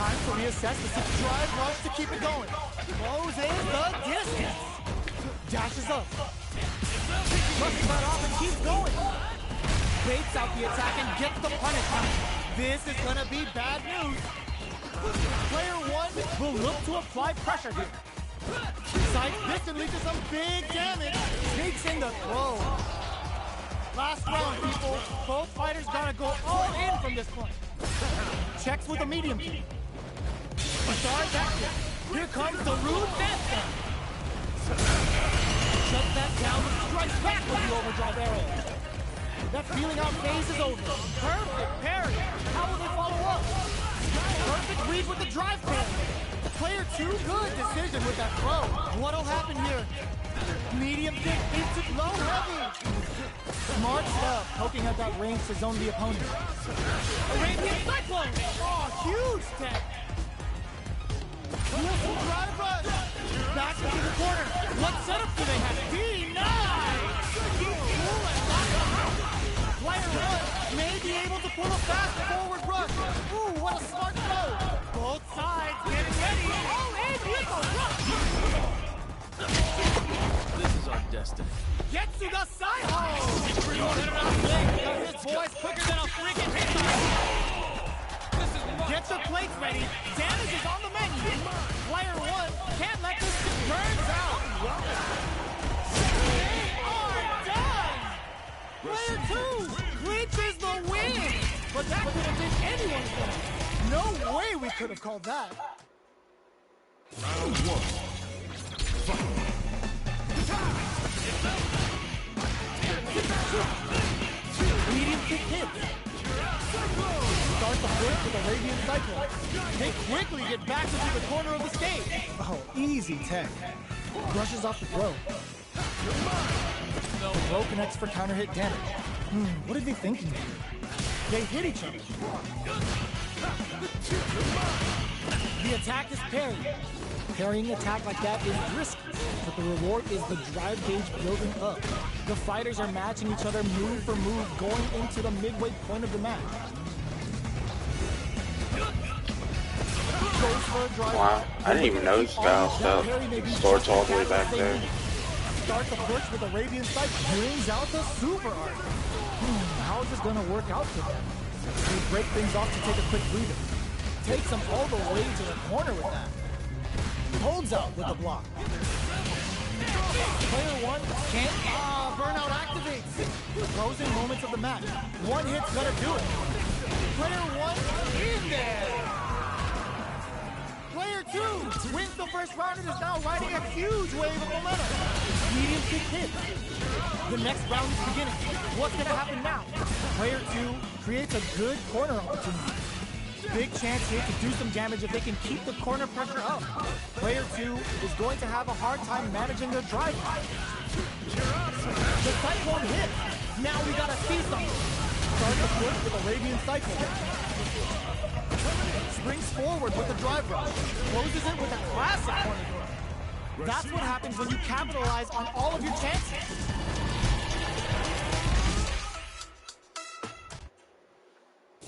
Time to reassess the drive rush to keep it going. Closes the distance. Dashes up. Brushes that off and keeps going. Baits out the attack and gets the punish. This is going to be bad news. Player 1 will look to apply pressure here. Sides this and leads to some big damage. Sneaks in the throw. Last round, people. Both fighters gotta go all in from this point. Checks with a medium kick. Star's active. Here comes the rude dance. Shuts that down and strikes back with the overdrive arrow. That feeling out phase is over. Perfect parry. How will they follow up? Perfect read with the drive parry. Player 2, good decision with that throw. What'll happen here? Medium kick into low heavy. Smart stuff, poking at that range to zone the opponent. Arabian Cyclone! Oh, huge tech! Beautiful drive rush! Back into the corner. What setup do they have? Denied! Player 1 may be able to pull a fast forward rush. Ooh, what a smart throw! Both sides getting ready. All in with a rush! This is our destiny. Get to the side hole! Because this boy's quicker than a freaking hitman! Get your plates ready. Damage is on the menu. Player 1 can't let this get burned out. They are done! Player 2 clinches the win! But that could have been anyone's win. No way we could have called that. Round 1. Fight. Medium kick hit. Start the first with a Arabian Cyclone. They quickly get back into the corner of the stage. Oh, easy tech. Brushes off the throw. The throw connects for counter hit damage. What are they thinking here? They hit each other. The attack is parried. Parrying attack like that is risky, but the reward is the drive gauge building up. The fighters are matching each other move for move going into the midway point of the match. Goes for a drive. Wow, I didn't even notice Val stuff. Swords all the way back there. Start the push with Arabian Cycle. Brings out the super art. How is this going to work out for them? They break things off to take a quick breather. Takes them all the way to the corner with that. Holds out with the block. Player 1 can't. Burnout activates. Closing moments of the match. One hit's gonna do it. Player 1 in there. Player 2 wins the first round and is now riding a huge wave of momentum. Medium kick hit. The next round is beginning. What's gonna happen now? Player 2 creates a good corner opportunity. Big chance here to do some damage if they can keep the corner pressure up. Player 2 is going to have a hard time managing their drive. The Cyclone hit. Now we gotta see something. Start the push with Arabian Cyclone. Springs forward with the drive rush. Closes it with a classic corner throw. That's what happens when you capitalize on all of your chances.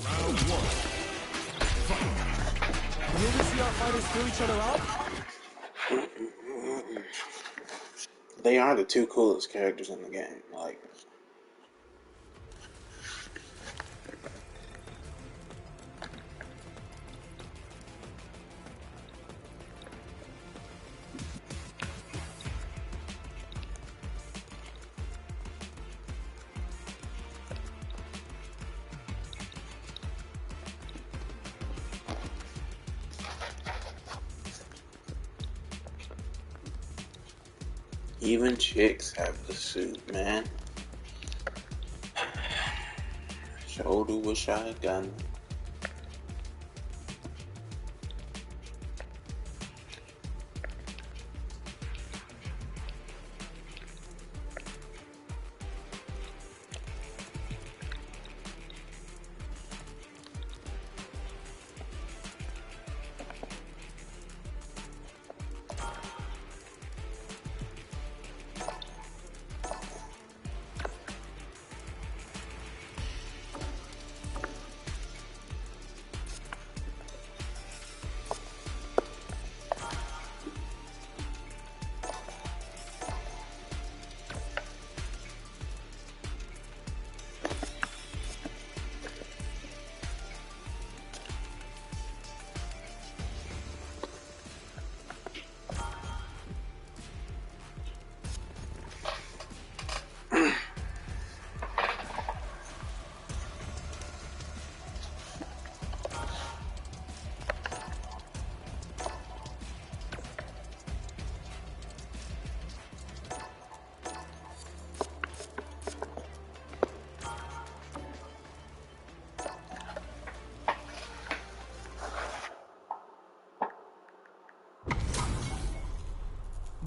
Round 1. Will we see our fighters fill each other out? They are the two coolest characters in the game. Like, even chicks have the suit, man. Shoulder wish I had gotten.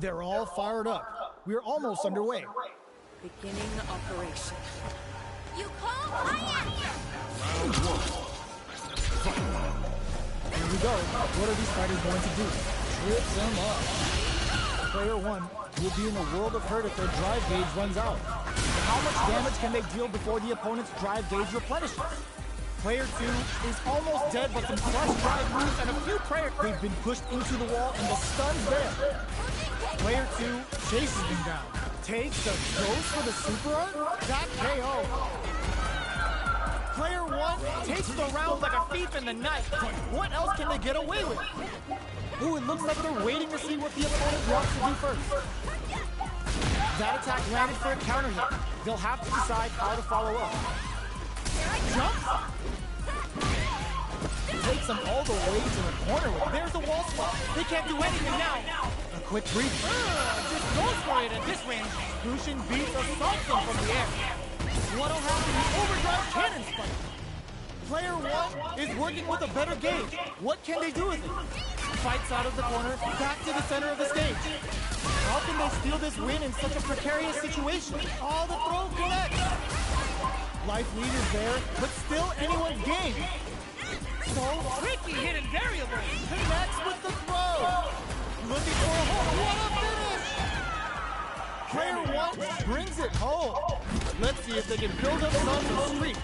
They're all fired up. We're almost underway. Beginning operation. You call, I answer. Here we go. What are these fighters going to do? Trip them up. Player 1 will be in a world of hurt if their drive gauge runs out. How much damage can they deal before the opponent's drive gauge replenishes? Player 2 is almost dead, but some clutch drive moves and a few prayer. They've been pushed into the wall and the stun's there. Player 2 chases them down. Takes the ghost for the super art? That KO. Player 1 takes the round like a thief in the night. But what else can they get away with? Ooh, it looks like they're waiting to see what the opponent wants to do first. That attack landed for a counter hit. They'll have to decide how to follow up. Jumps? Takes them all the way to the corner. There's the wall spot. They can't do anything now. A quick breathe. Just goes for it at this range. Cushion beats assaults them from the air. What'll happen? The overdrive cannon spike. Player 1 is working with a better gauge. What can they do with it? Fights out of the corner, back to the center of the stage. How can they steal this win in such a precarious situation? Oh, the throw connects. Life lead is there, but still anyone's game. So tricky hidden variable. Connects with the throw. Looking for a hole. What a finish! Player 1 brings it home. Let's see if they can build up some streak.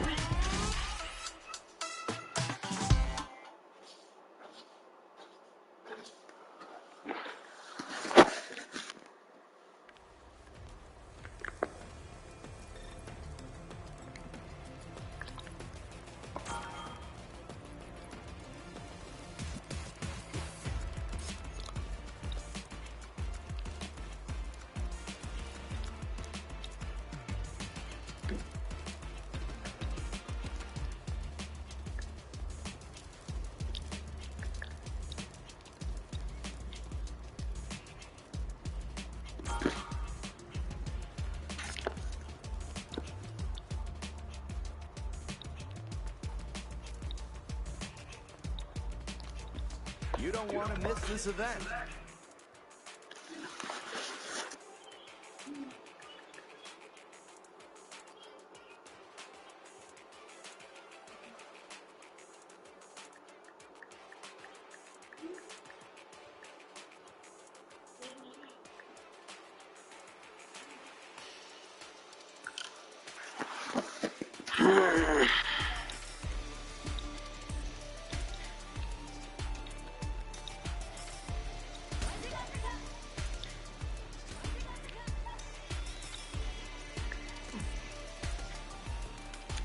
You don't want to miss this event.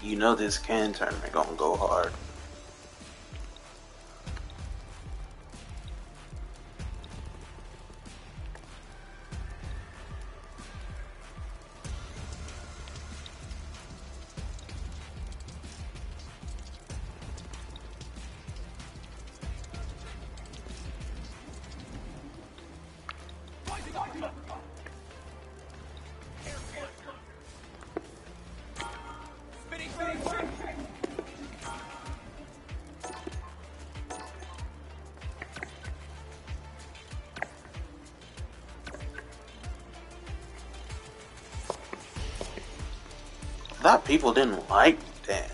You know this can tournament gonna go hard. I thought people didn't like that.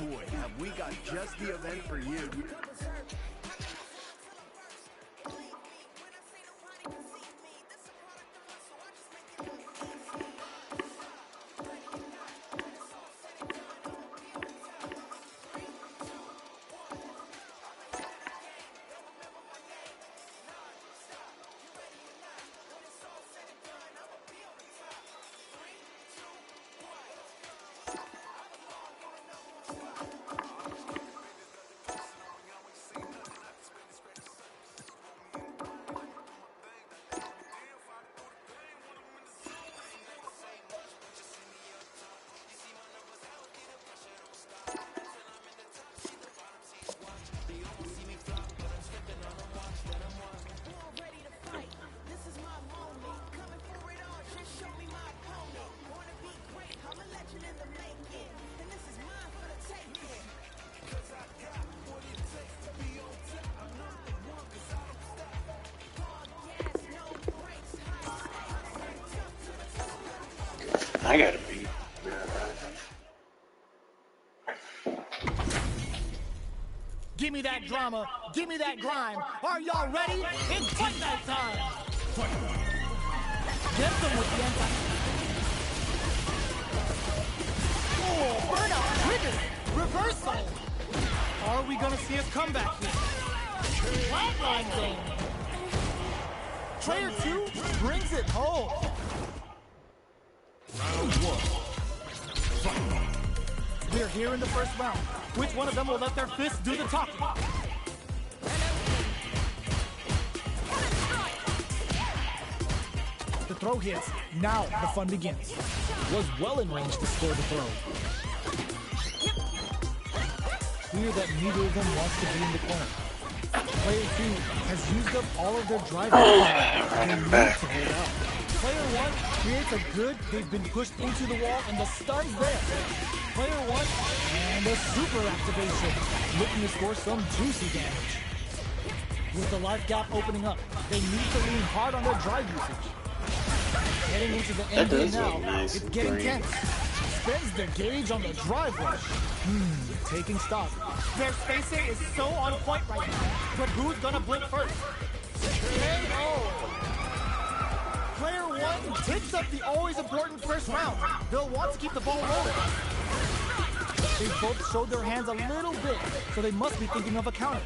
Boy, have we got just the event for you. I gotta be. Give me that drama. Give me that grime. Are y'all ready? It's fight night time. Get them with the anti. Oh, burnout triggered. Reversal. Are we gonna see a comeback here? Flatline game. Player 2 brings it home. Round 1. We're here in the first round. Which one of them will let their fists do the talking? The throw hits. Now the fun begins. Was well in range to score the throw. Clear that neither of them wants to be in the corner. Player 2 has used up all of their drive. Running back. Player 1 creates a good, they've been pushed into the wall, and the stun's there. Player 1, and a super activation, looking to score some juicy damage. With the life gap opening up, they need to lean hard on their drive usage. Getting into the end game now, nice it's getting green. tense. Spends the gauge on the drive rush. Taking stock. Their spacing is so on point right now, but who's gonna blink first? KO! Player 1 takes up the always important first round. They'll want to keep the ball rolling. They both showed their hands a little bit, so they must be thinking of a counter.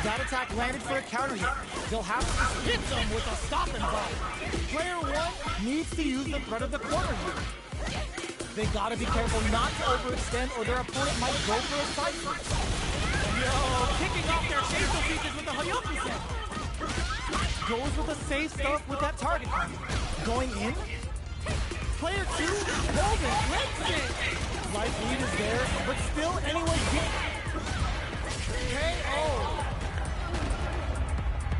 That attack landed for a counter hit. They'll have to hit them with a stop and drop. Player 1 needs to use the threat of the corner here. They gotta be careful not to overextend, or their opponent might go for a side switch. Yo, kicking off their facial features with the Hayoku set. Goes with the safe stuff with that target. Going in. Player 2, holding, breaks it. Life lead is there, but still anyone get KO.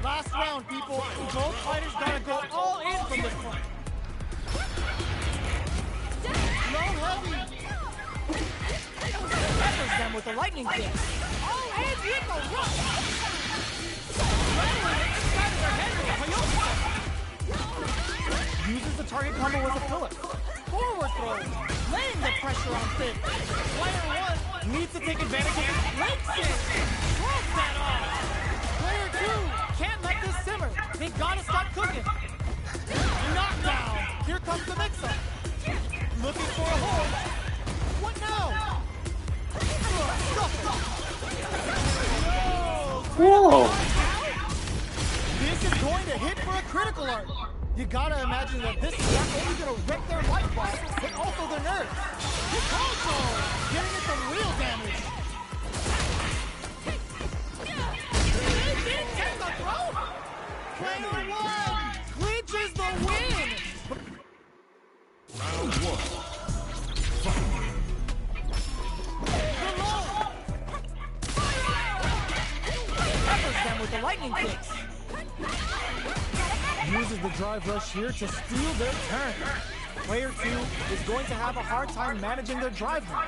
Last round, people. Both fighters gotta go all in from this point. Low heavy. Peppers them with the lightning kick. All in with the rush. Inside of their head with the Hayoku. Uses the target combo as a filler. Forward throw. Laying the pressure on Finn. Player 1 needs to take advantage of his leg kick. Throws that off. Player 2 can't let this simmer. They gotta start cooking. Knockdown. Here comes the mix-up. Looking for a hold. What now? Whoa! This is going to hit for a critical art. You gotta imagine that this is not only gonna wreck their life bar, but also their nerves. Console getting it some real damage. They didn't get the throw. Player 1 clinches the win. Round 1. Peppers them with the lightning kicks. Uses the drive rush here to steal their turn. Player 2 is going to have a hard time managing their drive now.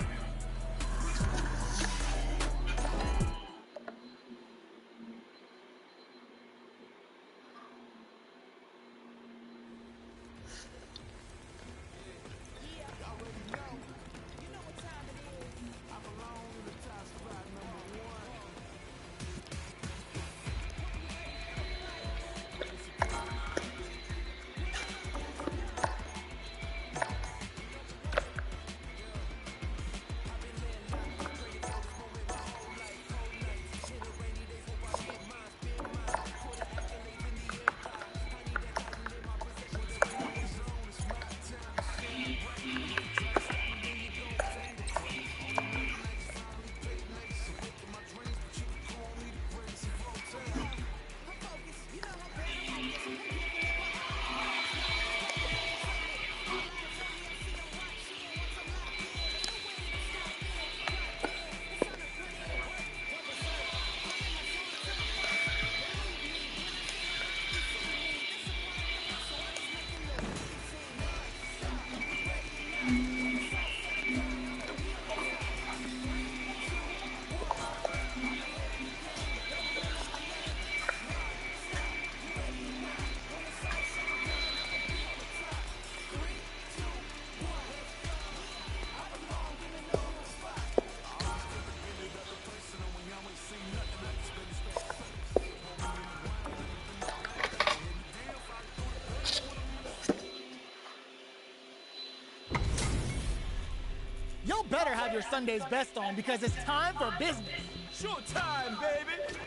better have your Sunday's best on because it's time for business. Showtime, baby!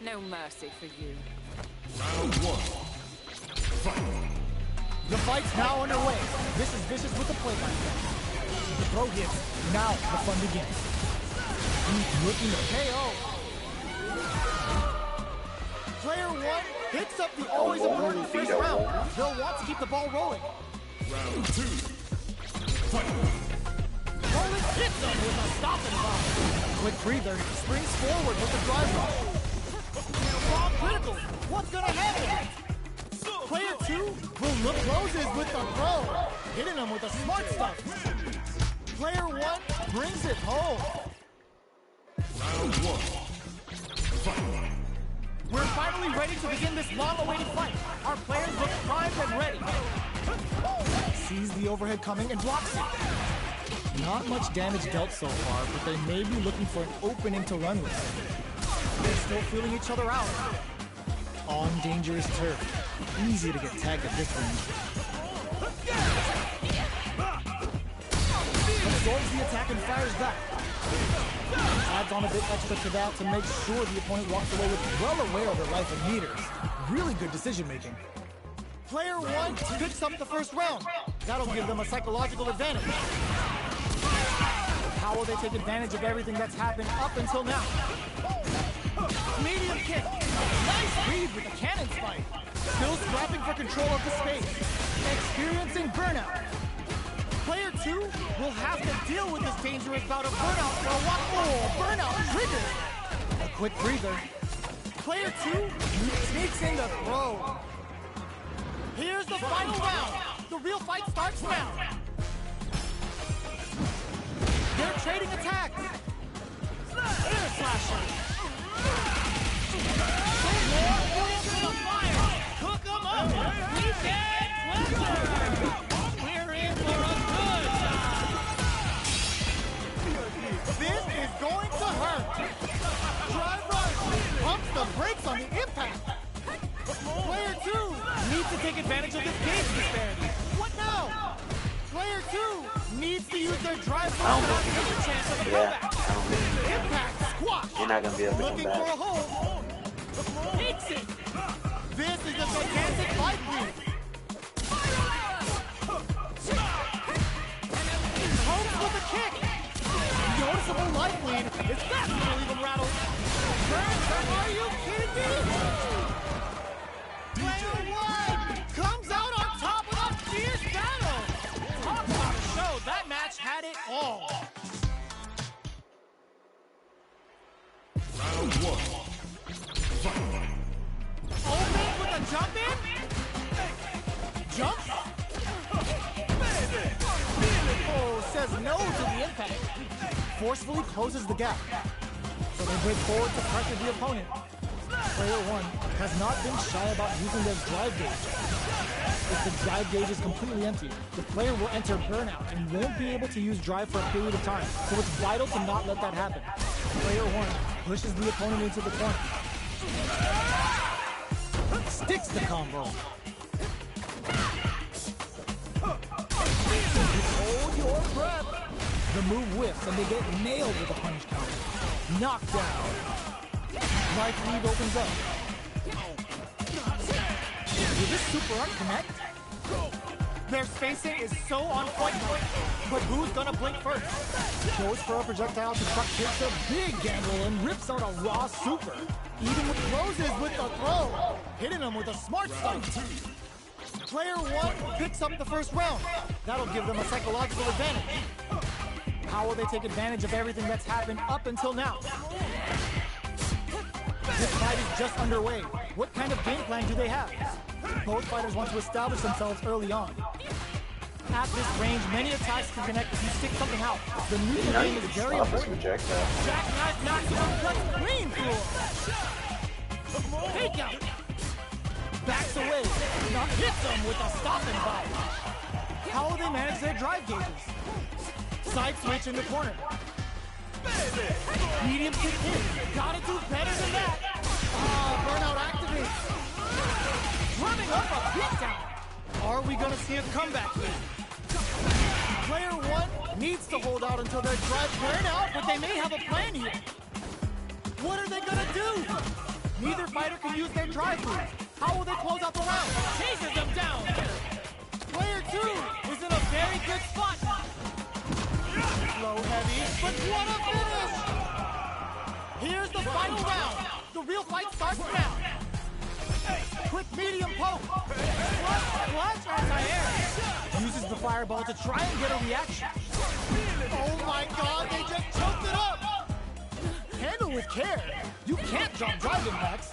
No mercy for you. Round one. Fight. The fight's now underway. This is Vicious with the play-by-play. The throw hits. Now the fun begins. He's looking to KO. Player one picks up the always important first round. They'll want to keep the ball rolling. Round two. Fight. Roland hits him with a stopping block. Quick breather, springs forward with the drive rush. Ball critical. What's gonna happen? Player two will look roses with the throw, hitting him with the smart stuff. Player one brings it home. Round one. Fight. We're finally ready to begin this long-awaited fight. Our players look primed and ready. Sees the overhead coming and blocks it. Not much damage dealt so far, but they may be looking for an opening to run with. They're still feeling each other out. On dangerous turf. Easy to get tagged at this range. Absorbs the attack and fires back. Adds on a bit extra to that to make sure the opponent walks away with well aware of their life and meters. Really good decision making. Player one picks up the first round. That'll give them a psychological advantage. How will they take advantage of everything that's happened up until now? Medium kick. Nice read with the cannon spike. Still scrapping for control of the space. Experiencing burnout. Player two will have to deal with this dangerous bout of burnout for a while. Oh, burnout triggered. A quick breather. Player two sneaks in the throw. Here's the final round. The real fight starts now. They're trading attacks. Air slasher. More points to the fire. Cook 'em up. Weekend pleasure. We're in for a good time. This is going to hurt. Drive rush. Pumps the brakes on the impact. Player two needs to take advantage of this gauge disparity. What now? Player two needs to use their drive rush to take a chance of a comeback. Impact squash. You're not gonna be able to come Looking for back. a hole. Takes it. This is a gigantic life lead. Holmes with a kick. Noticeable life lead. It's fast to leave him rattled. Are you kidding me? Player one comes out on top of a fierce battle. Talk about a show. That match had it all. Round one. Fight. Opens with a jump in. Jump. Oh, says no to the impact. Forcefully closes the gap. So they break forward to pressure the opponent. Player one has not been shy about using their drive gauge. If the drive gauge is completely empty, the player will enter burnout and won't be able to use drive for a period of time. So it's vital to not let that happen. Player one pushes the opponent into the corner. Sticks the combo. Hold your breath. The move whiffs and they get nailed with a punch counter. Knocked down. Life lead opens up. Will this super art connect? Their spacing is so on point, but who's gonna blink first? Goes for a projectile to truck, takes a big gamble and rips out a raw super. Even with roses with the throw, hitting him with a smart stunt. Player one picks up the first round. That'll give them a psychological advantage. How will they take advantage of everything that's happened up until now? This fight is just underway. What kind of game plan do they have? Both fighters want to establish themselves early on. At this range, many attacks can connect if you stick something out. The neutral game is very important. Jackknife knocks down, cuts clean through him. Take out. Backs away. Now hits him with a stopping bite. How will they manage their drive gauges? Side switch in the corner. Medium kick in. Gotta do better than that. Burnout activates. Running up a beatdown. Are we gonna see a comeback here? Player 1 needs to hold out until their drive burn out, but they may have a plan here. What are they gonna do? Neither fighter can use their drive move. How will they close out the round? Chases them down. Player 2 is in a very good spot. Low heavy, but what a finish! Here's the final round. The real fight starts now. Quick medium poke. Clutch anti-air. Uses the fireball to try and get a reaction. Oh my god, they just choked it up! Handle with care. You can't drop drive impacts.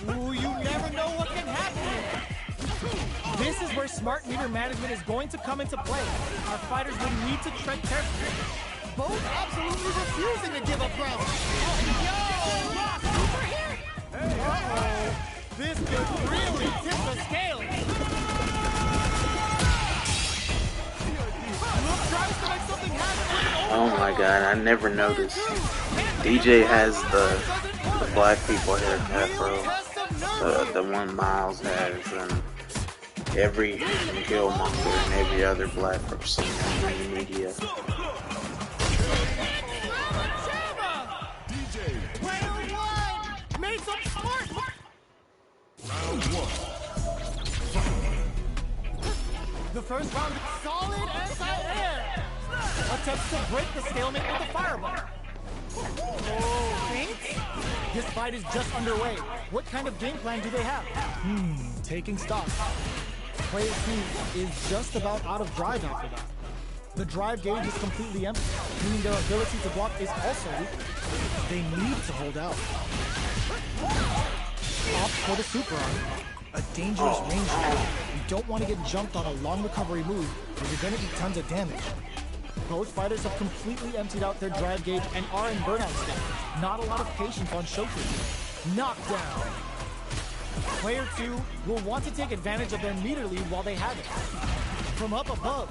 Ooh, you never know what can happen here. This is where smart meter management is going to come into play. Our fighters will need to tread carefully. Both absolutely refusing to give up ground. Yo! Super here! Uh-oh. This could really tip the scales. Luke tries to make something happen. Oh my god, I never noticed. DJ has the black people haircut, bro. The one Miles has, and every Killmonger and every other black person in the media. The first round is solid anti-air. Attempts to break the stalemate with the fireball. Oh, thanks. This fight is just underway. What kind of game plan do they have? Taking stock. Player 2 is just about out of drive after that. The drive gauge is completely empty, meaning their ability to block is also weak. They need to hold out. Opt for the super arm. A dangerous range move. You don't want to get jumped on a long recovery move, or you're going to eat tons of damage. Both fighters have completely emptied out their drive gauge and are in burnout state. Not a lot of patience on showcase. Knockdown. Player 2 will want to take advantage of their meter lead while they have it. From up above,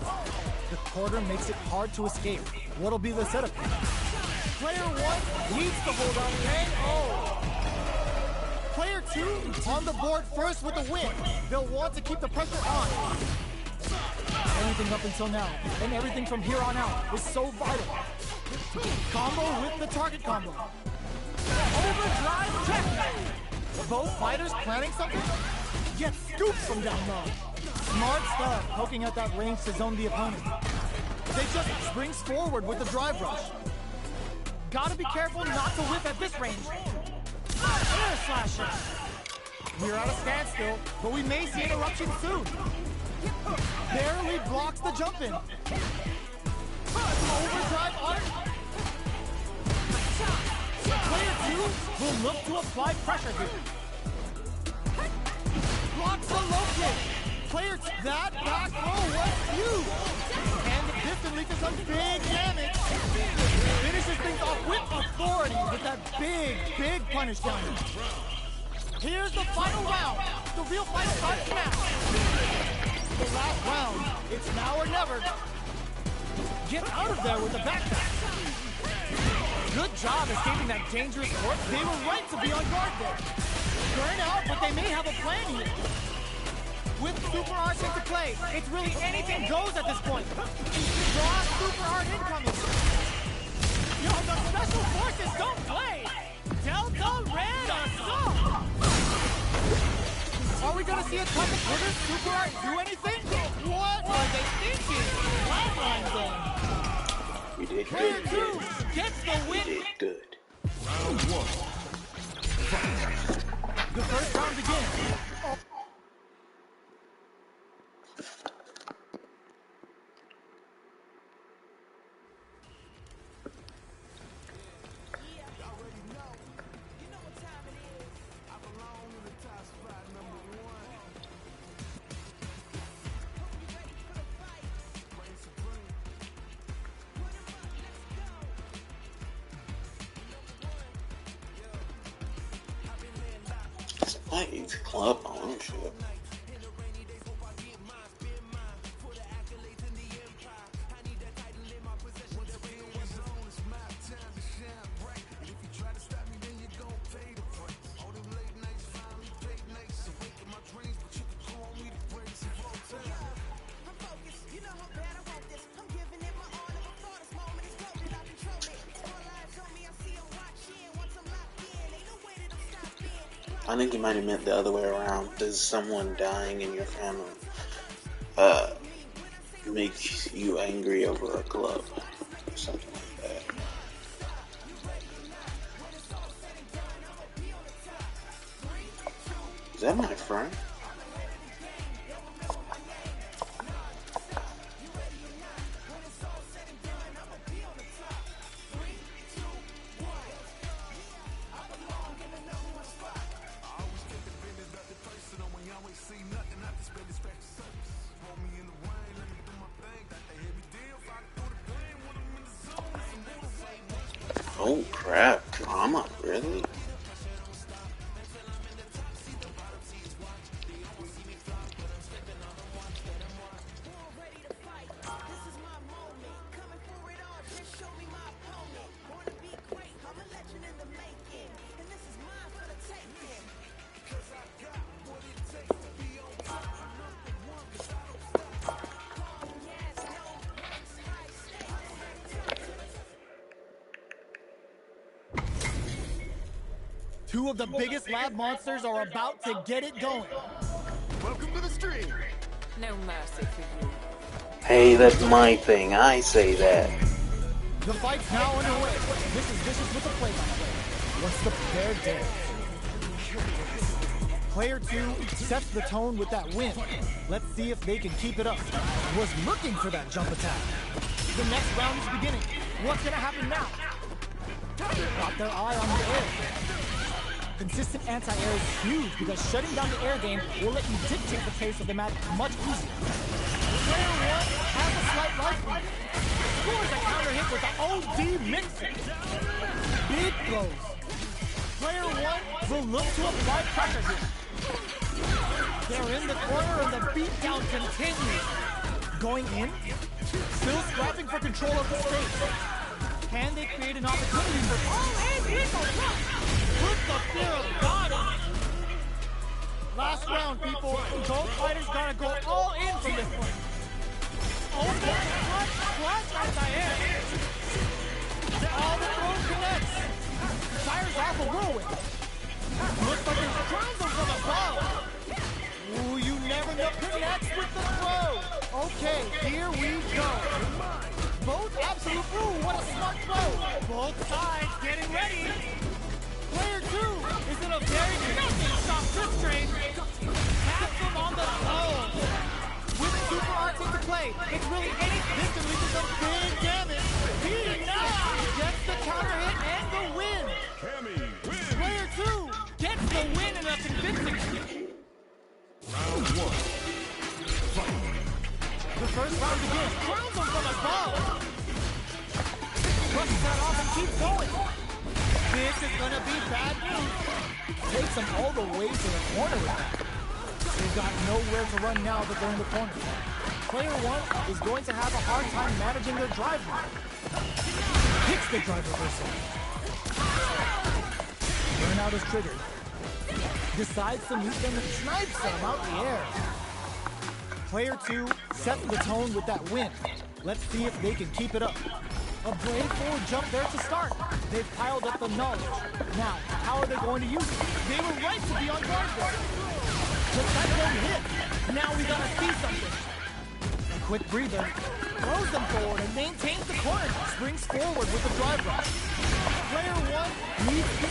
the quarter makes it hard to escape. What'll be the setup? Player 1 needs to hold on and Player 2 on the board first with the win. They'll want to keep the pressure on. Anything up until now, and everything from here on out, is so vital. Combo with the target combo. Overdrive check. Both fighters planning something? Get scooped from down low. Smart stuff, poking at that range to zone the opponent. They just springs forward with the drive rush. Gotta be careful not to whip at this range. Air slasher. We're at a standstill, but we may see an eruption soon. Barely blocks the jump in. Overdrive art. Player 2 will look to apply pressure here. Blocks the low kick. Player 2, that back row was huge. And the piston leak does some big damage. Finishes things off with authority with that big punish down. Here's the final round. The real fight starts now. The last round. It's now or never. Get out of there with the backpack. Good job escaping that dangerous court. They were right to be on guard there. Burn out, but they may have a plan here. With Super Art into play, it's really anything goes at this point. Draw Super Art incoming. Yo, the special forces don't play. Delta Red Assault. Are we gonna see a touch of Twitter Super Art do anything? What are they thinking? Flatlines then. You did Player good. 2 gets the win. You did good. Round 1. The first round begins. It's club ownership. I think you might have meant the other way around. Does someone dying in your family make you angry over a glove or something like that? Is that my friend? Oh crap, drama, really? Two of the biggest lab monsters are about to get it going. Welcome to the stream. No mercy for you. Hey, that's my thing, I say that. The fight's now underway. This is Vicious with the play-by-play. What's the pair dare? Player 2 sets the tone with that win. Let's see if they can keep it up. Was looking for that jump attack. The next round is beginning. What's gonna happen now? Got their eye on the air. Consistent anti-air is huge because shutting down the air game will let you dictate the pace of the match much easier. Player 1 has a slight life lead. Scores a counter hit with the OD mixer. Big blows. Player 1 will look to apply pressure here. They're in the corner and the beatdown continues. Going in, still scrapping for control of the stage. Can they create an opportunity for put the fear of God on it. Last round, people. Both fighters gotta go all in from this point. Open plus anti-air. All the throws connects. Fires off a whirlwind. Looks like there's triangle from above. Ooh, you never know. Connects with the throw. Okay, here we go. Both absolute. Ooh, what a smart throw. Both sides getting ready. Player 2 is in a very nothing stop this train. Taps him on the toe. With super arts into play, it's really any distance leads some big damage. He now gets the counter hit and the win. Player 2 gets the win in a convincing. Round 1. Fight. The first round begins. Crowns him from above. Brushes that off and keeps going. This is gonna be bad news. Takes them all the way to the corner with that. They've got nowhere to run now that they're in the corner. Player 1 is going to have a hard time managing their drive now. Hits the drive reversal. Burnout is triggered. Decides to meet them and snipes them out the air. Player 2 sets the tone with that win. Let's see if they can keep it up. A brave forward jump there to start. They've piled up the knowledge. Now, how are they going to use it? They were right to be on guard there. The cyclone hit. Now we gotta see something. A quick breather. Throws them forward and maintains the corner. Springs forward with the drive rush. Player 1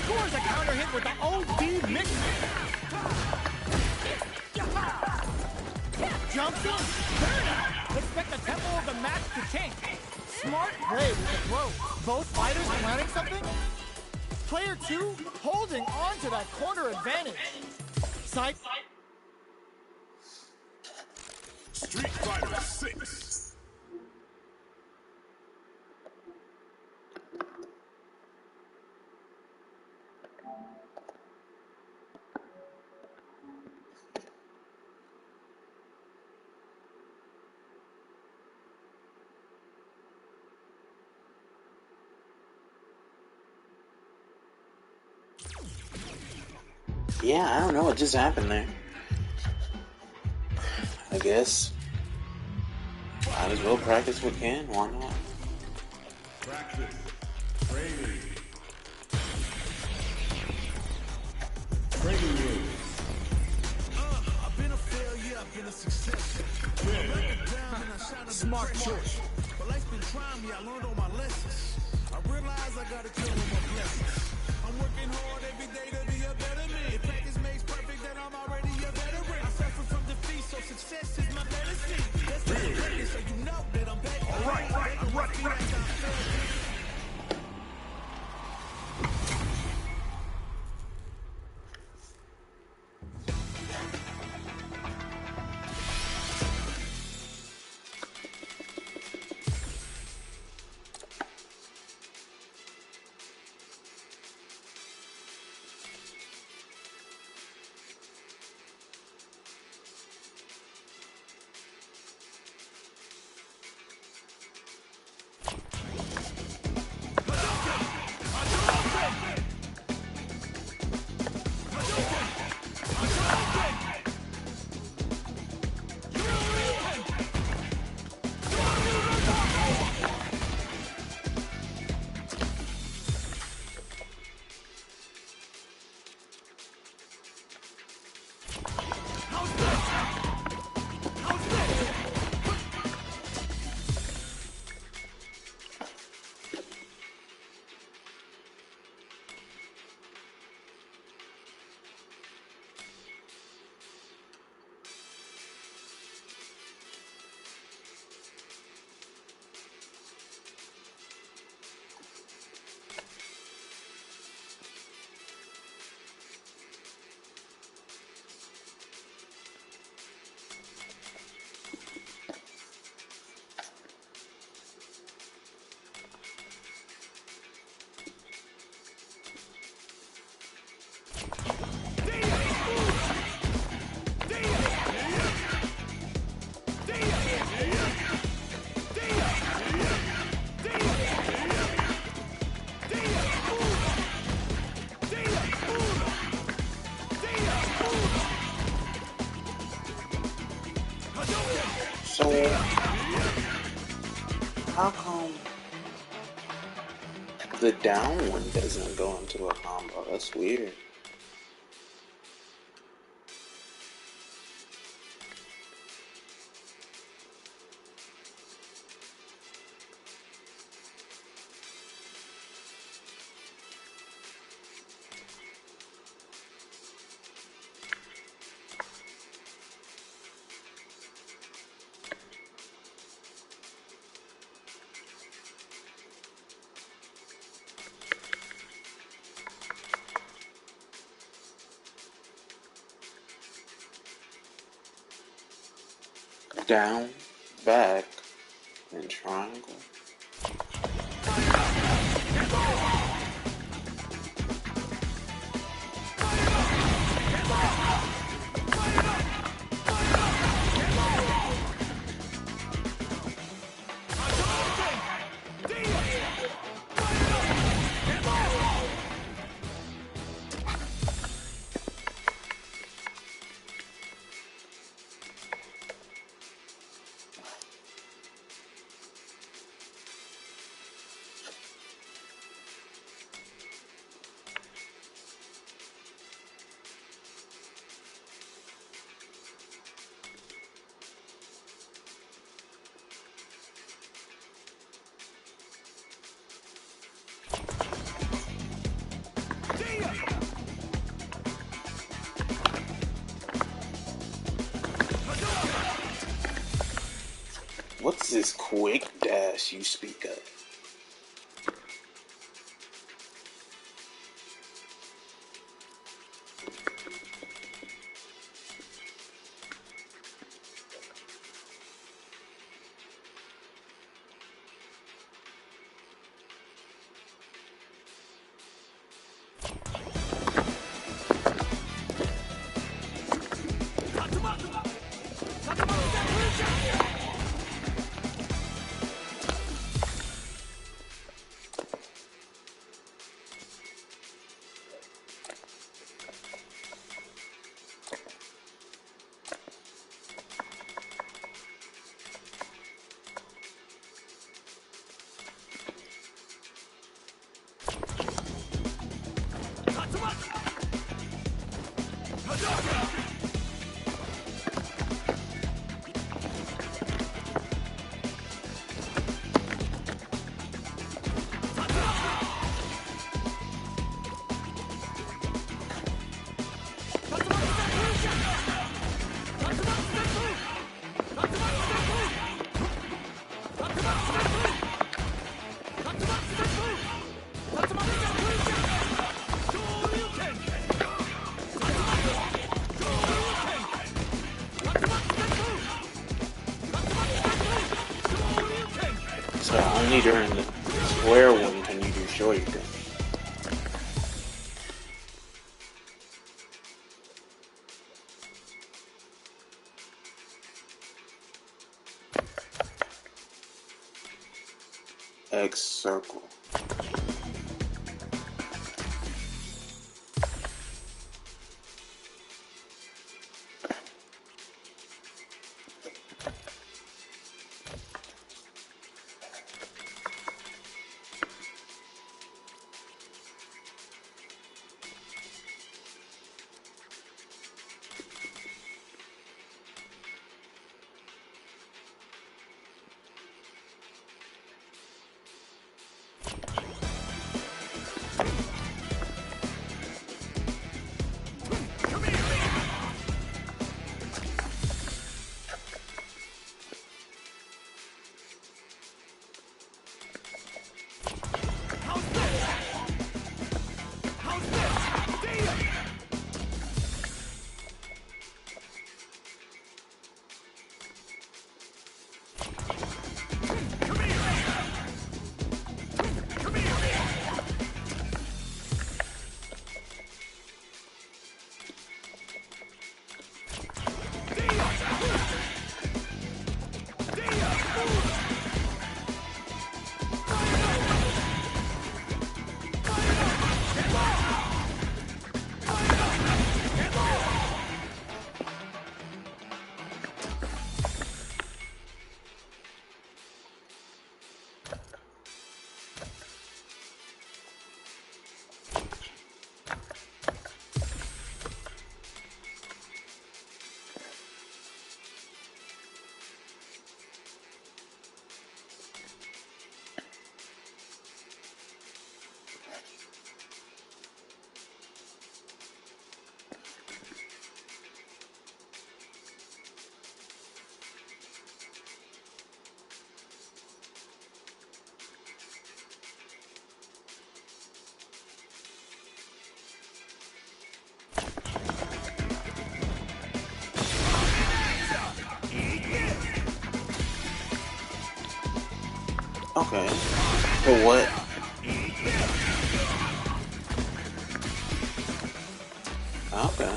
scores a counter hit with the OD mix. Jumps in. Expect the tempo of the match to change. Smart play with the throw. Both fighters planning something. Player 2 holding on to that corner advantage. Side. Street Fighter 6. Yeah, I don't know what just happened there. I guess might as well practice what can, why not? Practice. Training. Training room. Smart choice. But life's been trying me, I learned all my lessons. I realize I gotta chill with my blessings. I'm working hard every day to be a better man. If practice makes perfect, then I'm already a veteran. I suffer from defeat, so success is my medicine. That's the greatest, so you know that I'm back. Right. So, how come the down one doesn't go into a combo? That's weird. Down, back, and triangle. What's this quick dash you speak of? So only during the square one can you do Shoryuken. X circle. Okay. For what? Okay.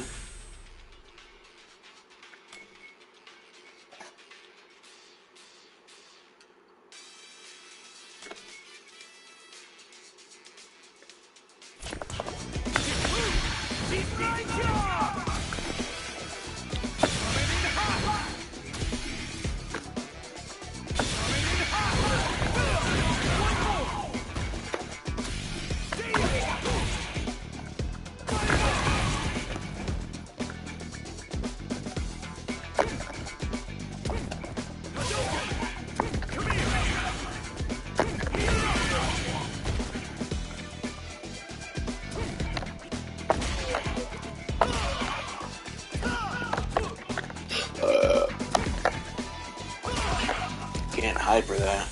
Can't hyper that.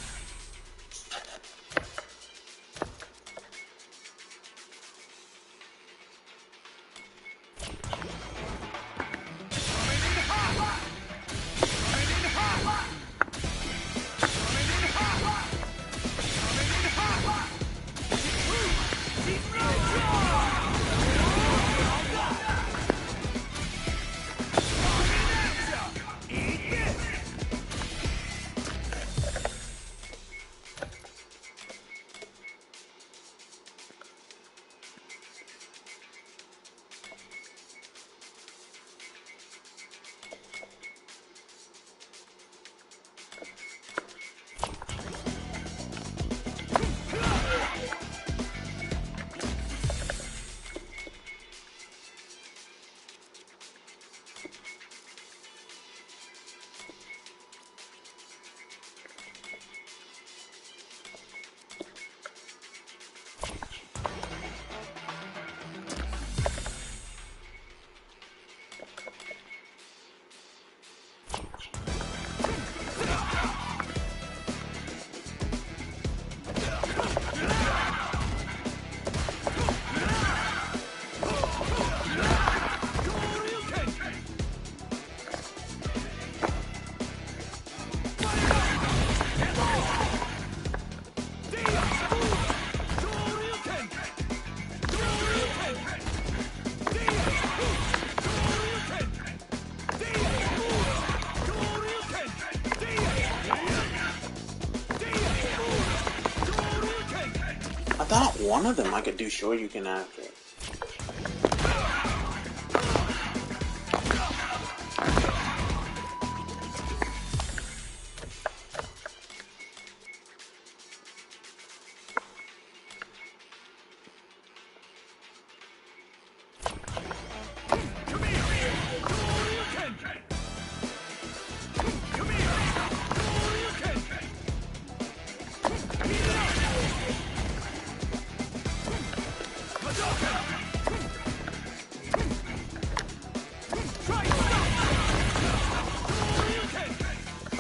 one of them I could do Shoryuken after.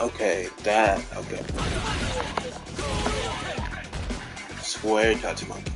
Okay, okay. Swear Tatsumaki.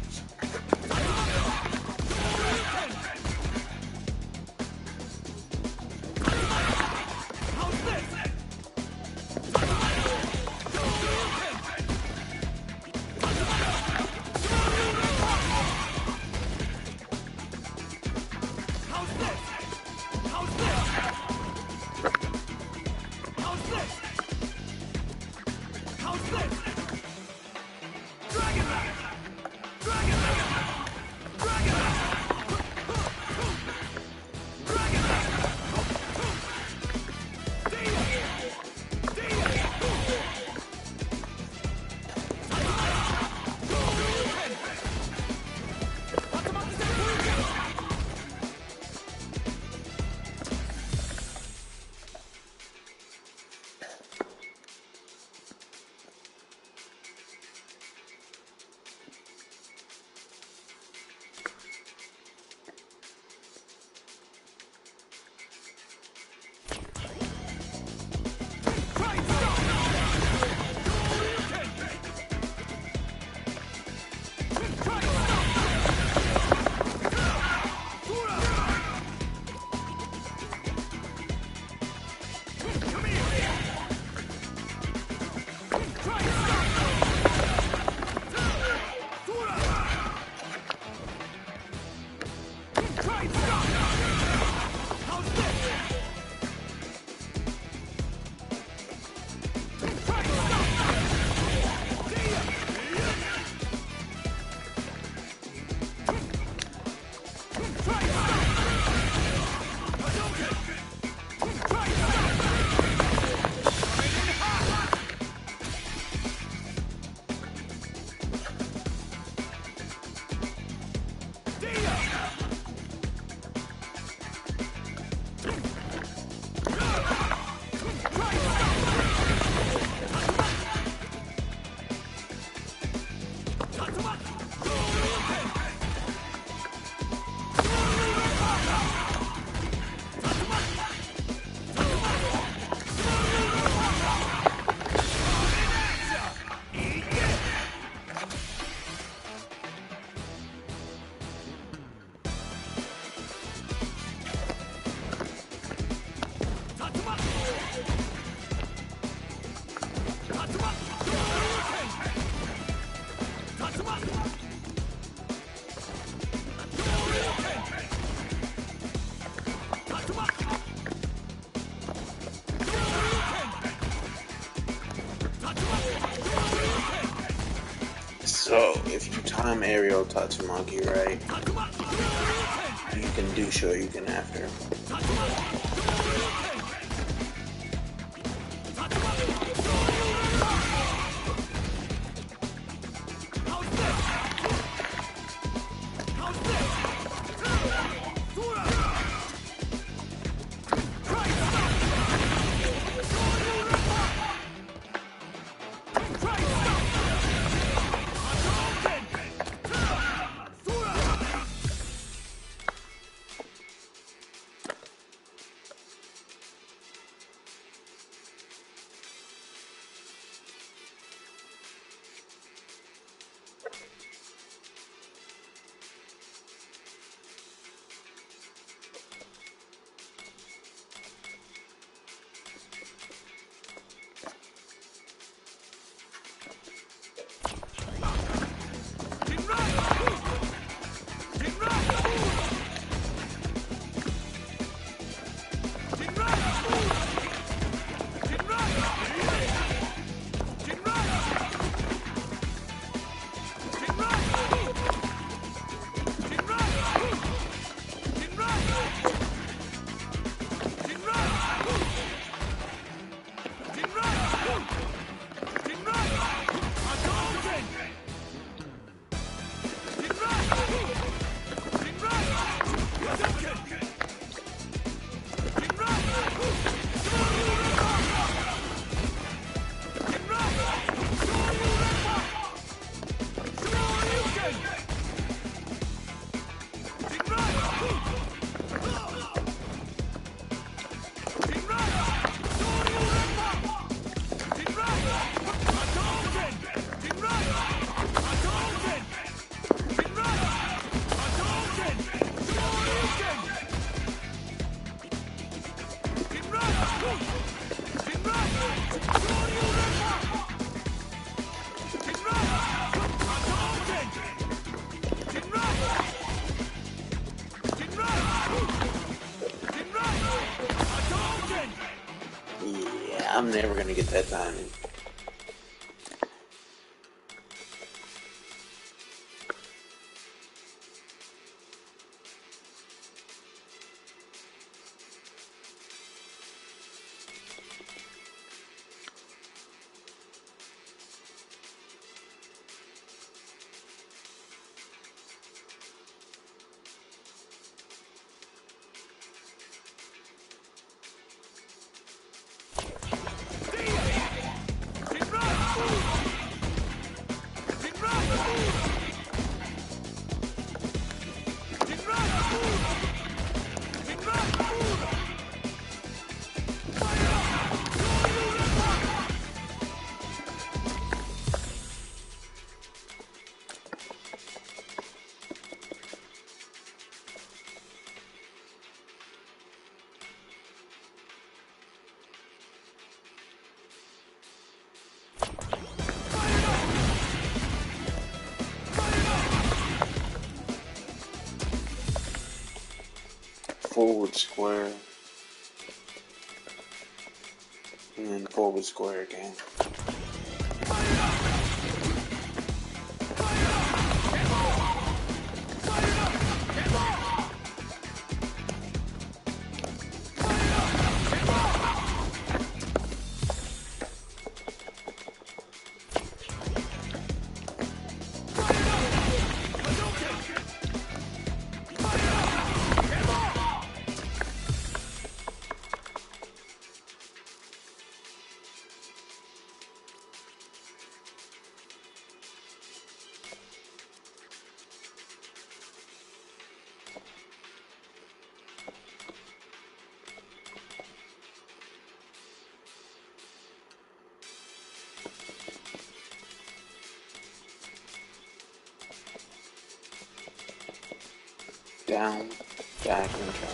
So, if you time aerial Tatsumaki right, you can do Shoryuken after. Yeah, I'm never gonna get that timing. Forward square. And then forward square again. Down, back, and try.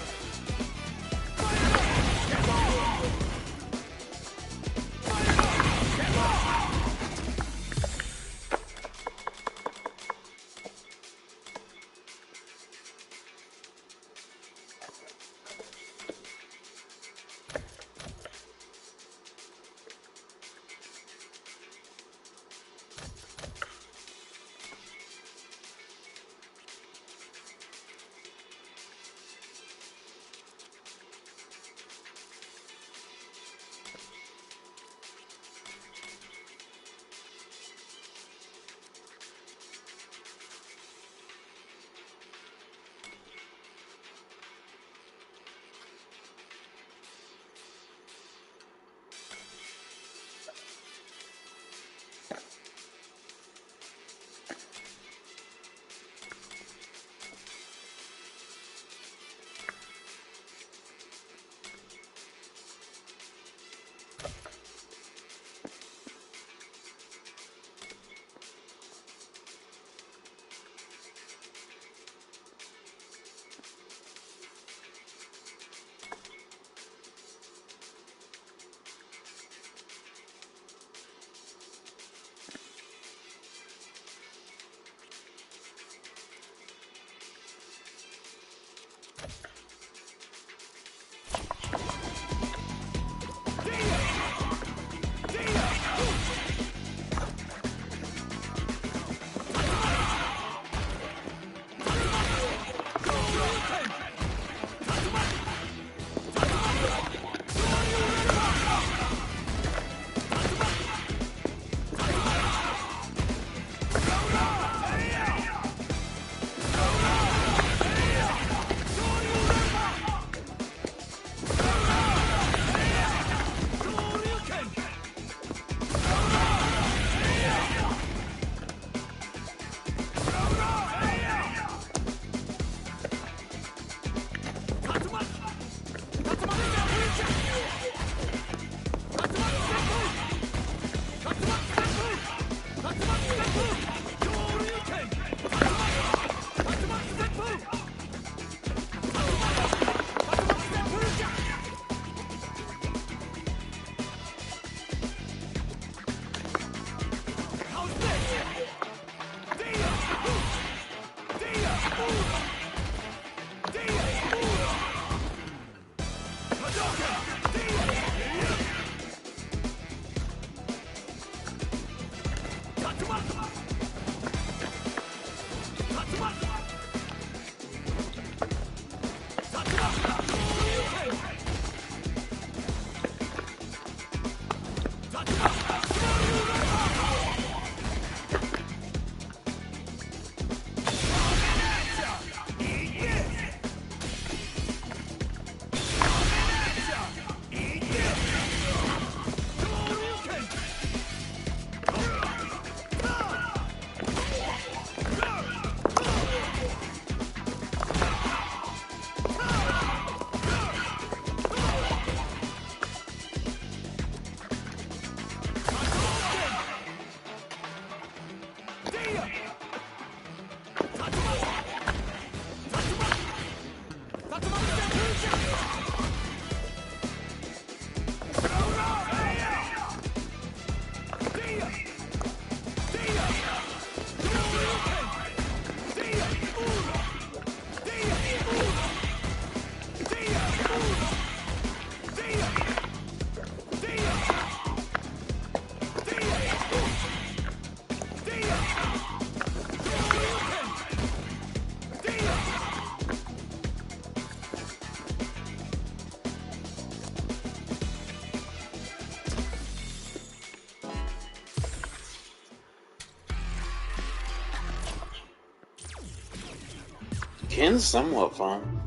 can somewhat foam.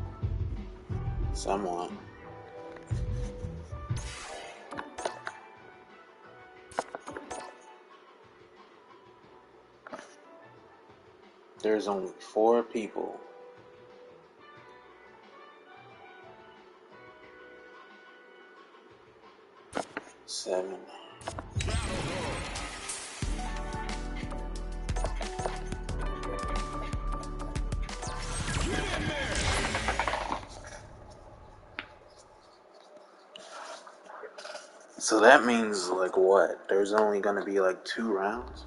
Somewhat. There's only 4 people. Seven. So that means like what? There's only gonna be like 2 rounds?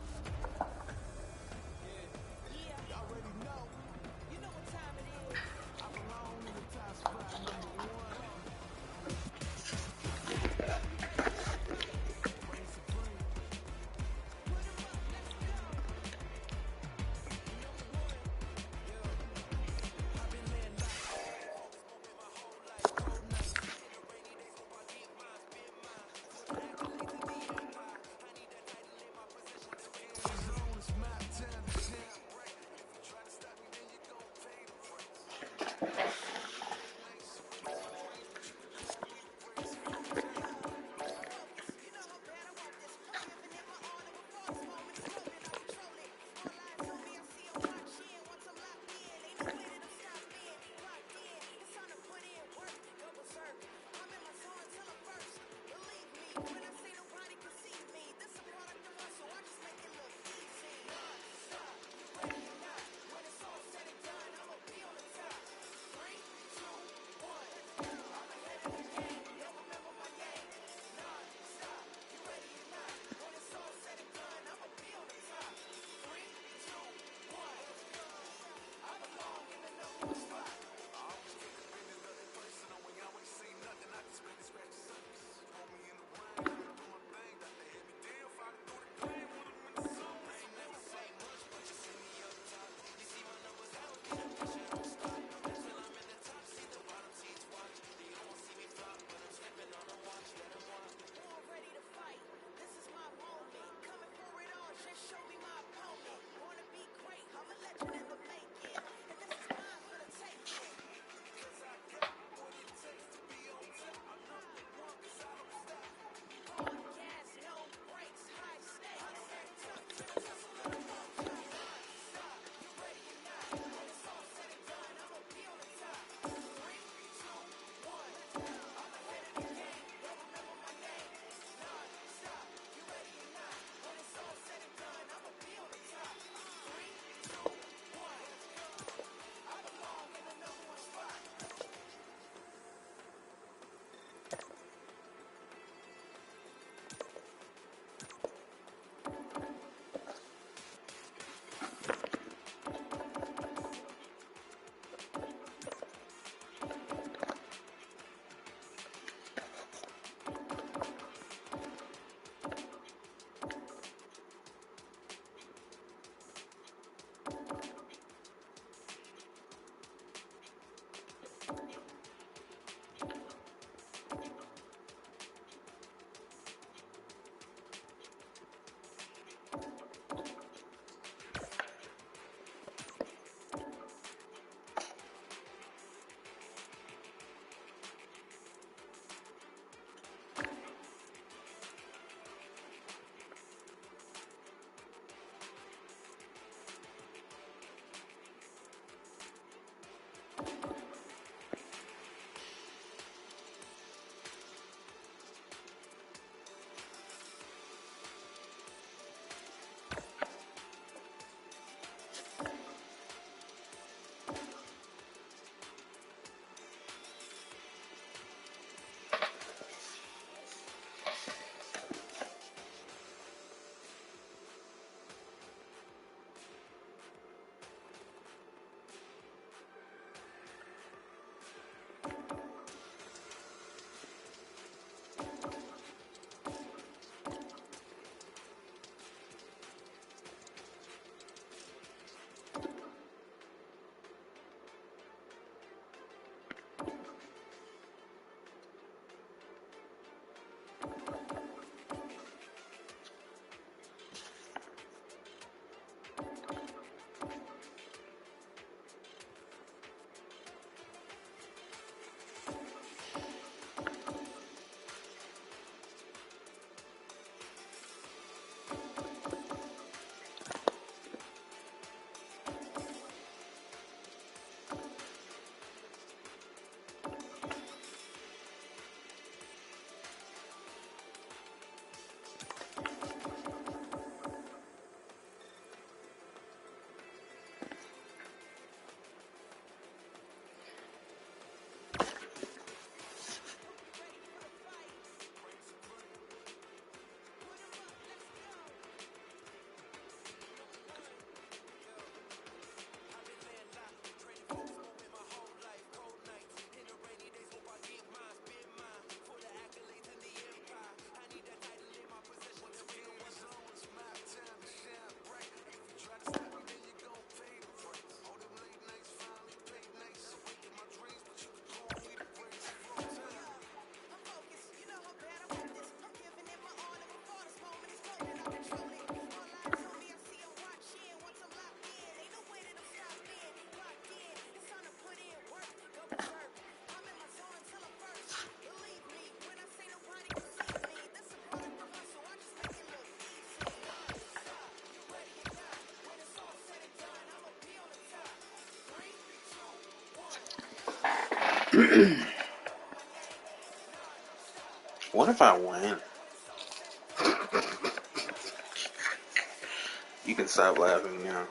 What if I win? You can stop laughing now.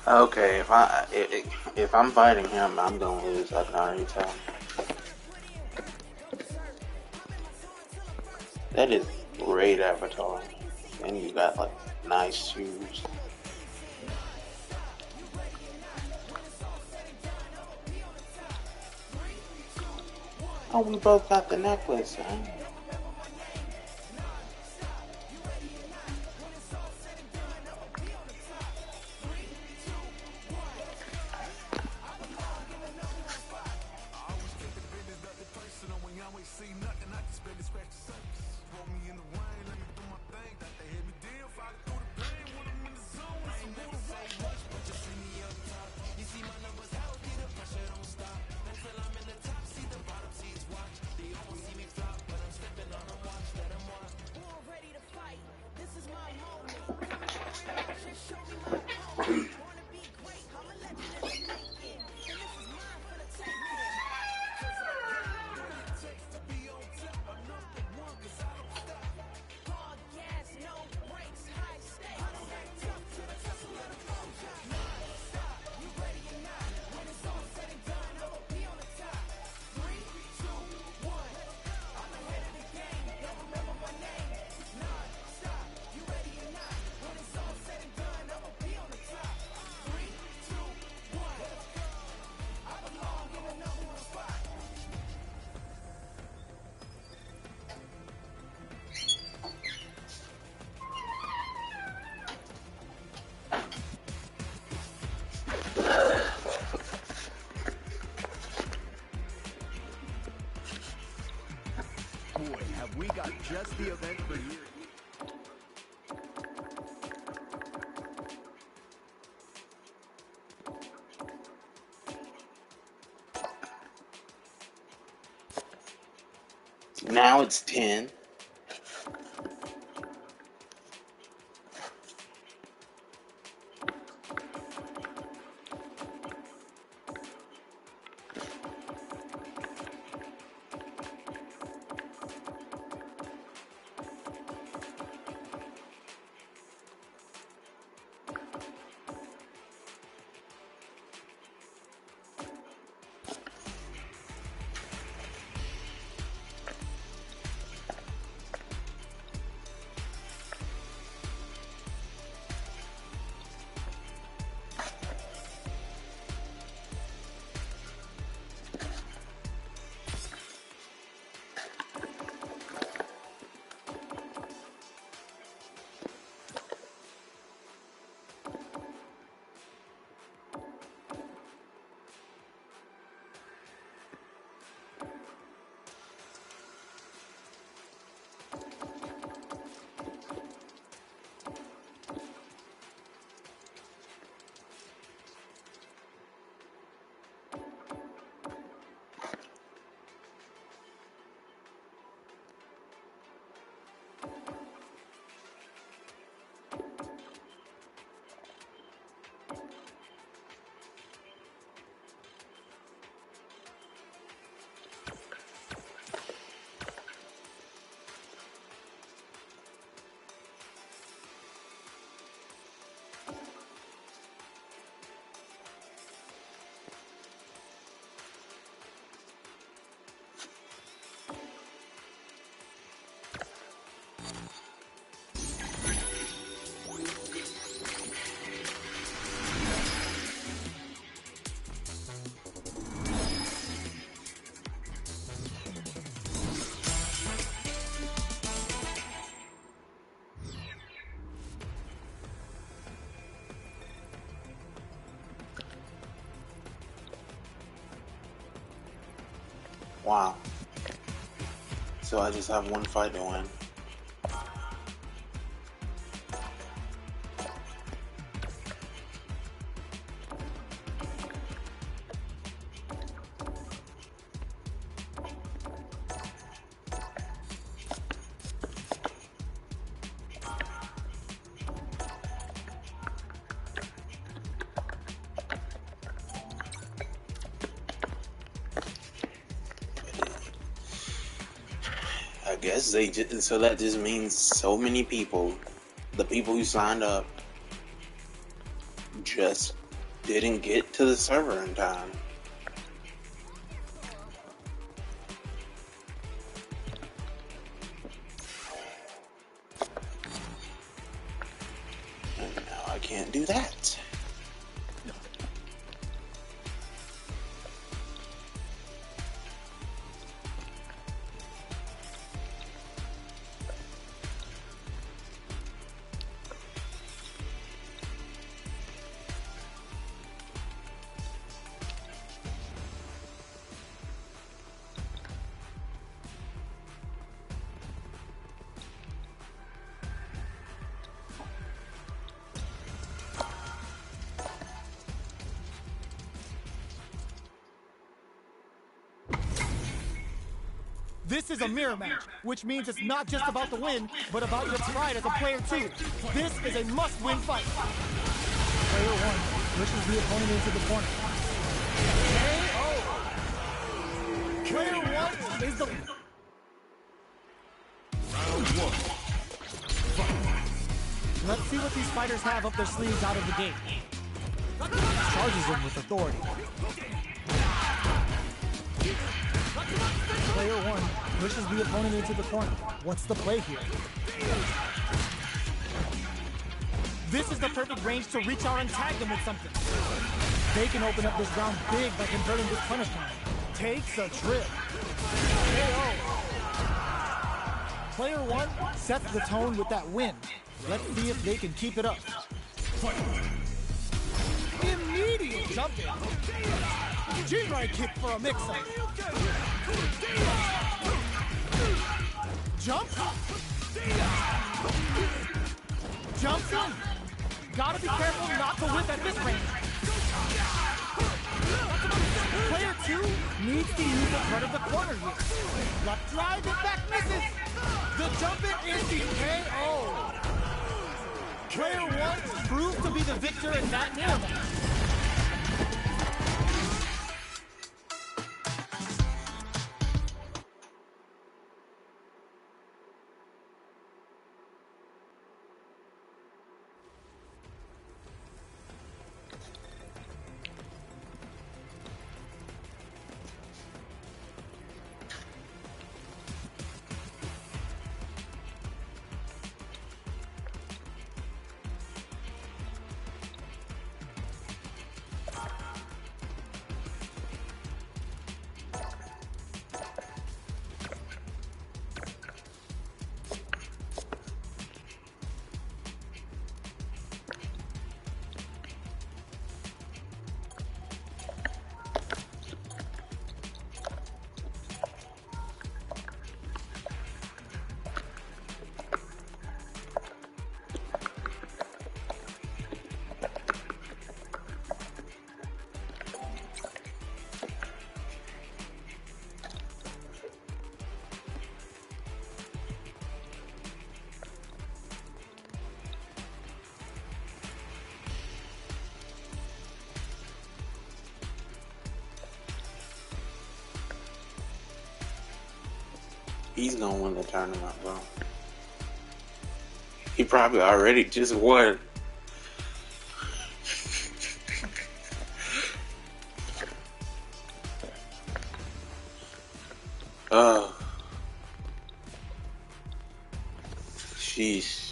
Okay, if I'm fighting him, I'm gonna lose. I can already tell. That is great avatar, and you got like nice shoes. Oh, we both got the necklace. Huh? the event for years. Now it's 10. Wow. So I just have one fight to win. I guess they just, so that just means so many people, the people who signed up, just didn't get to the server in time. And now I can't do that. This is a mirror match, which means it's not just about the win, but about your pride as a player too. This is a must-win fight. Player one pushes the opponent into the corner. KO. Player one is the... Round one. Let's see what these fighters have up their sleeves out of the gate. Charges him with authority. Player one pushes the opponent into the corner. What's the play here? This is the perfect range to reach out and tag them with something. They can open up this round big by converting this punish time. Takes a trip. KO. Player one sets the tone with that win. Let's see if they can keep it up. Immediate jump in. G-right kick for a mix-up. Jump. Jumps in. Gotta be careful not to whip at this range. Player 2 needs to use the threat of the corner here. Left drive and back misses. The jump in is the KO. Player 1 proved to be the victor in that mirror match. He's gonna win the tournament, bro. He probably already just won. Sheesh.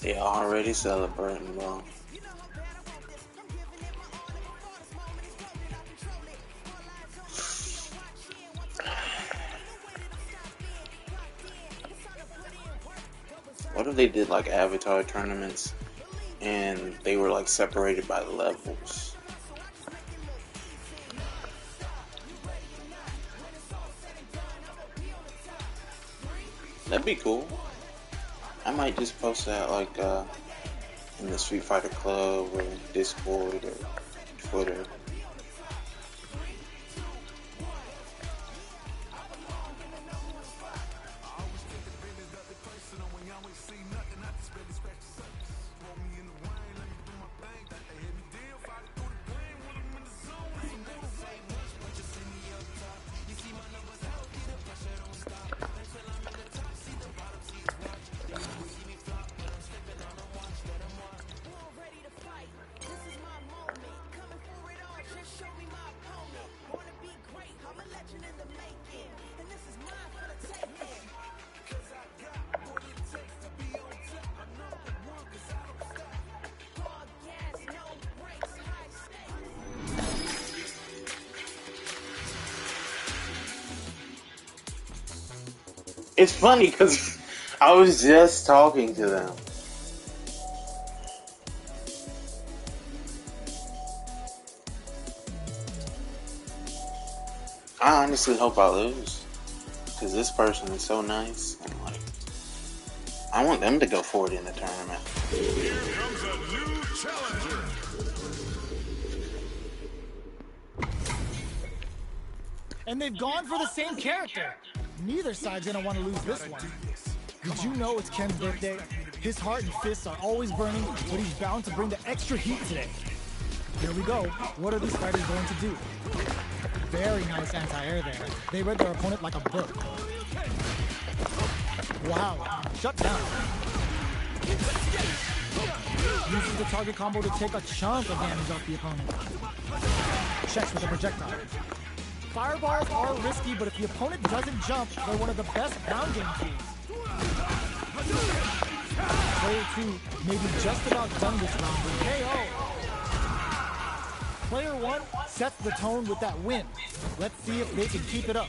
They already celebrating, bro. What if they did like avatar tournaments and they were like separated by levels? That'd be cool. I might just post that like in the Street Fighter Club or Discord or Twitter. It's funny because I was just talking to them. I honestly hope I lose because this person is so nice. And like, I want them to go forward in the tournament. Here comes a new challenger. And they've gone for the same character. Neither side's gonna want to lose this one. Did you know it's Ken's birthday? His heart and fists are always burning, but he's bound to bring the extra heat today. Here we go. What are these fighters going to do? Very nice anti-air there. They read their opponent like a book. Wow, shut down. Uses the target combo to take a chunk of damage off the opponent. Checks with a projectile. Fireballs are risky, but if the opponent doesn't jump, they're one of the best ground game keys. Player 2 may be just about done this round with KO. Player 1 sets the tone with that win. Let's see if they can keep it up.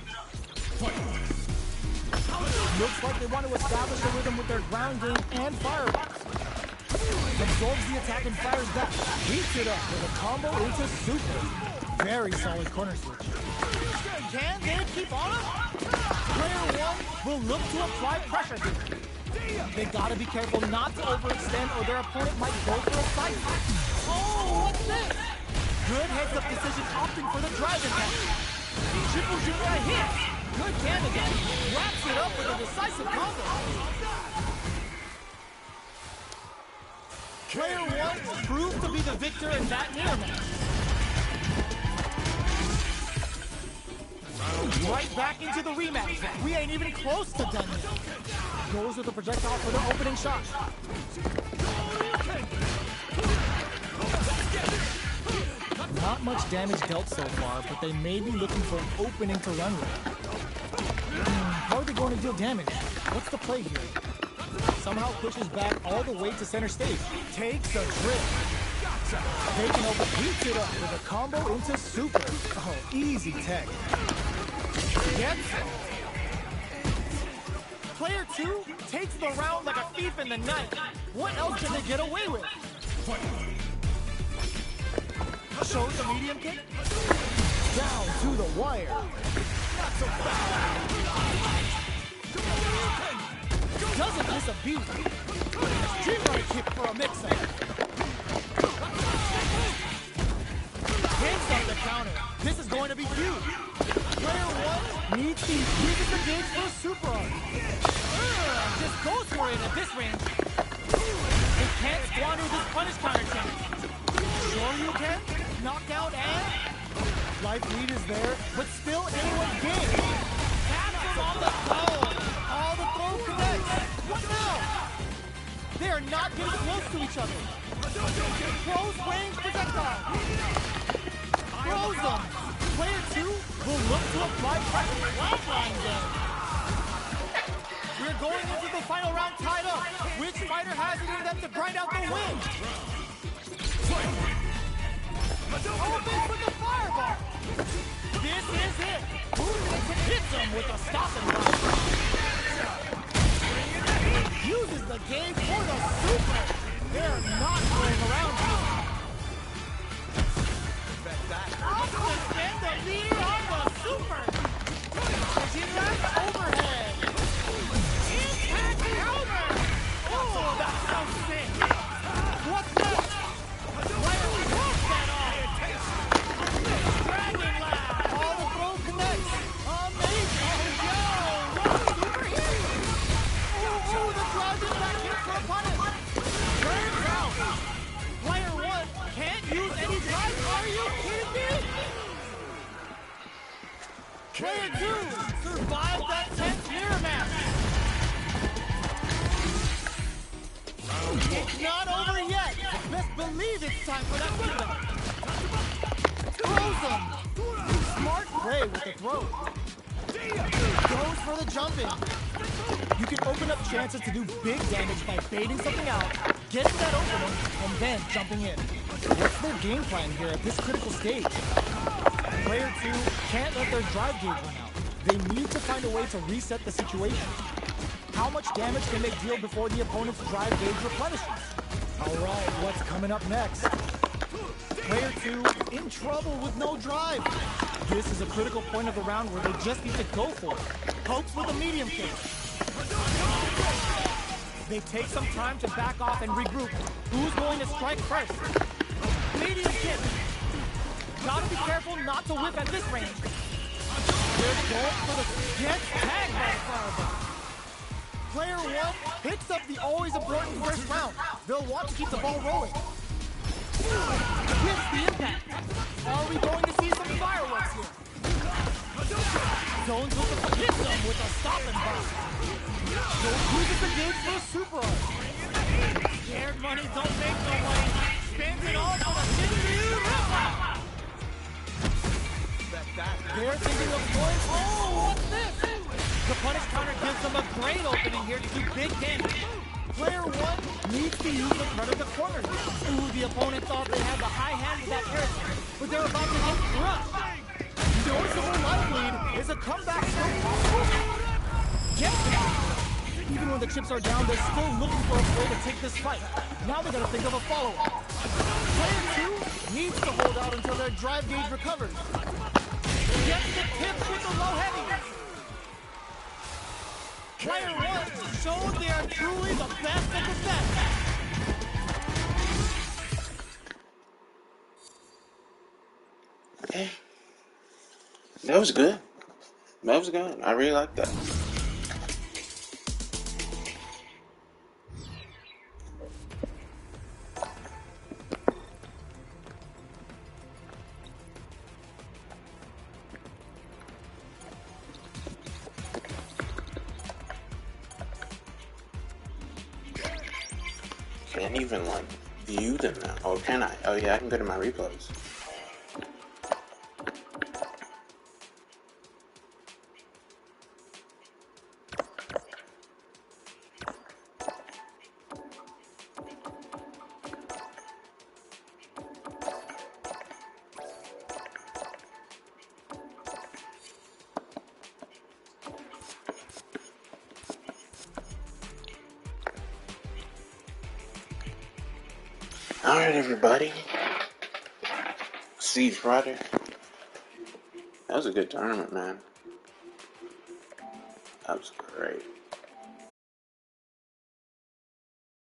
Looks like they want to establish a rhythm with their ground game and fireballs. Absorbs the attack and fires back. Heats it up with a combo into super. Very solid corner switch. Can they keep on him? Player 1 will look to apply pressure here. They gotta be careful not to overextend or their opponent might go for a fight. Oh, what's this? Good heads-up decision opting for the drive impact. Triple Junior hits. Good damage again. Wraps it up with a decisive combo. Player 1 proved to be the victor in that near match. Right back into the rematch. We ain't even close to done yet. Goes with the projectile for the opening shot. Not much damage dealt so far, but they may be looking for an opening to run with. How are they going to deal damage? What's the play here? Somehow pushes back all the way to center stage. Takes a trip. Taking over, heats it up with a combo into super. Oh, easy tech. Gets it. Player 2 takes the round like a thief in the night. What else can they get away with? Shows the medium kick. Down to the wire. Not so fast. Doesn't miss a beat. Street kick for a mix-up. Hits on the counter. This is going to be huge. Player 1 needs to use the gauge for a super arm. Just goes for it at this range. They can't squander this punish counter chance. Sure you can. Knockout and life lead is there, but still anyone's game. Taps on the throw. All the throw connects. What now? They are not getting close to each other. Close range projectile. Throws them. Player 2 will look to apply pressure. Flatline them. We're going into the final round tied up. Which fighter has it in them to grind out the win? Open for the fireball. This is it. Hits him with a stop and run. Uses the game for the super. They're not going around here. Extend the lead on the super. She left overhead. Impact counter. Oh, that's so sick. What's next? Player walks that off. Dragon laugh. All the throw connects. Amazing. Yo, what a super hit. Oh, the drive impact hit for opponent. Turns out. Player 1 can't use any drive. Are you kidding me? Player 2 survived that tense mirror match. It's not over yet. Best believe it's time for that rebound. Throws him. Smart play with the throw. Goes for the jumping. You can open up chances to do big damage by baiting something out, getting that opening, and then jumping in. What's their game plan here at this critical stage? Player 2 can't let their drive gauge run out. They need to find a way to reset the situation. How much damage can they deal before the opponent's drive gauge replenishes? Alright, what's coming up next? Player 2 in trouble with no drive. This is a critical point of the round where they just need to go for it. Pokes with a medium kick. They take some time to back off and regroup. Who's going to strike first? Medium kick. Gotta be careful not to whip at this range. They're going for the gets tagged by the fireball. Player 1 picks up the always important first round. They'll want to keep the ball rolling. Hits the impact. Are we going to see some fireworks here? Zones hits them with a stop and bomb. Uses the gauge for a super arc. Scared money don't make no money. Spins it all for the Shinryu rip-off. They're thinking of going, oh, what's this? The punish counter gives them a great opening here to do big damage. Player 1 needs to use the front of the corner. Ooh, the opponent thought they had the high hand with that parachute, but they're about to get crushed. Noticeable life lead is a comeback still possible. Even when the chips are down, they're still looking for a way to take this fight. Now they gotta think of a follow-up. Player 2 needs to hold out until their drive gauge recovers. Gets the tips with the low heavy. Player 1 shows they are truly the best of the best. Okay. That was good. That was good. I really like that. Can't even like view them now. Oh, can I? Oh yeah, I can go to my replays. Alright, everybody. See you Friday. That was a good tournament, man. That was great.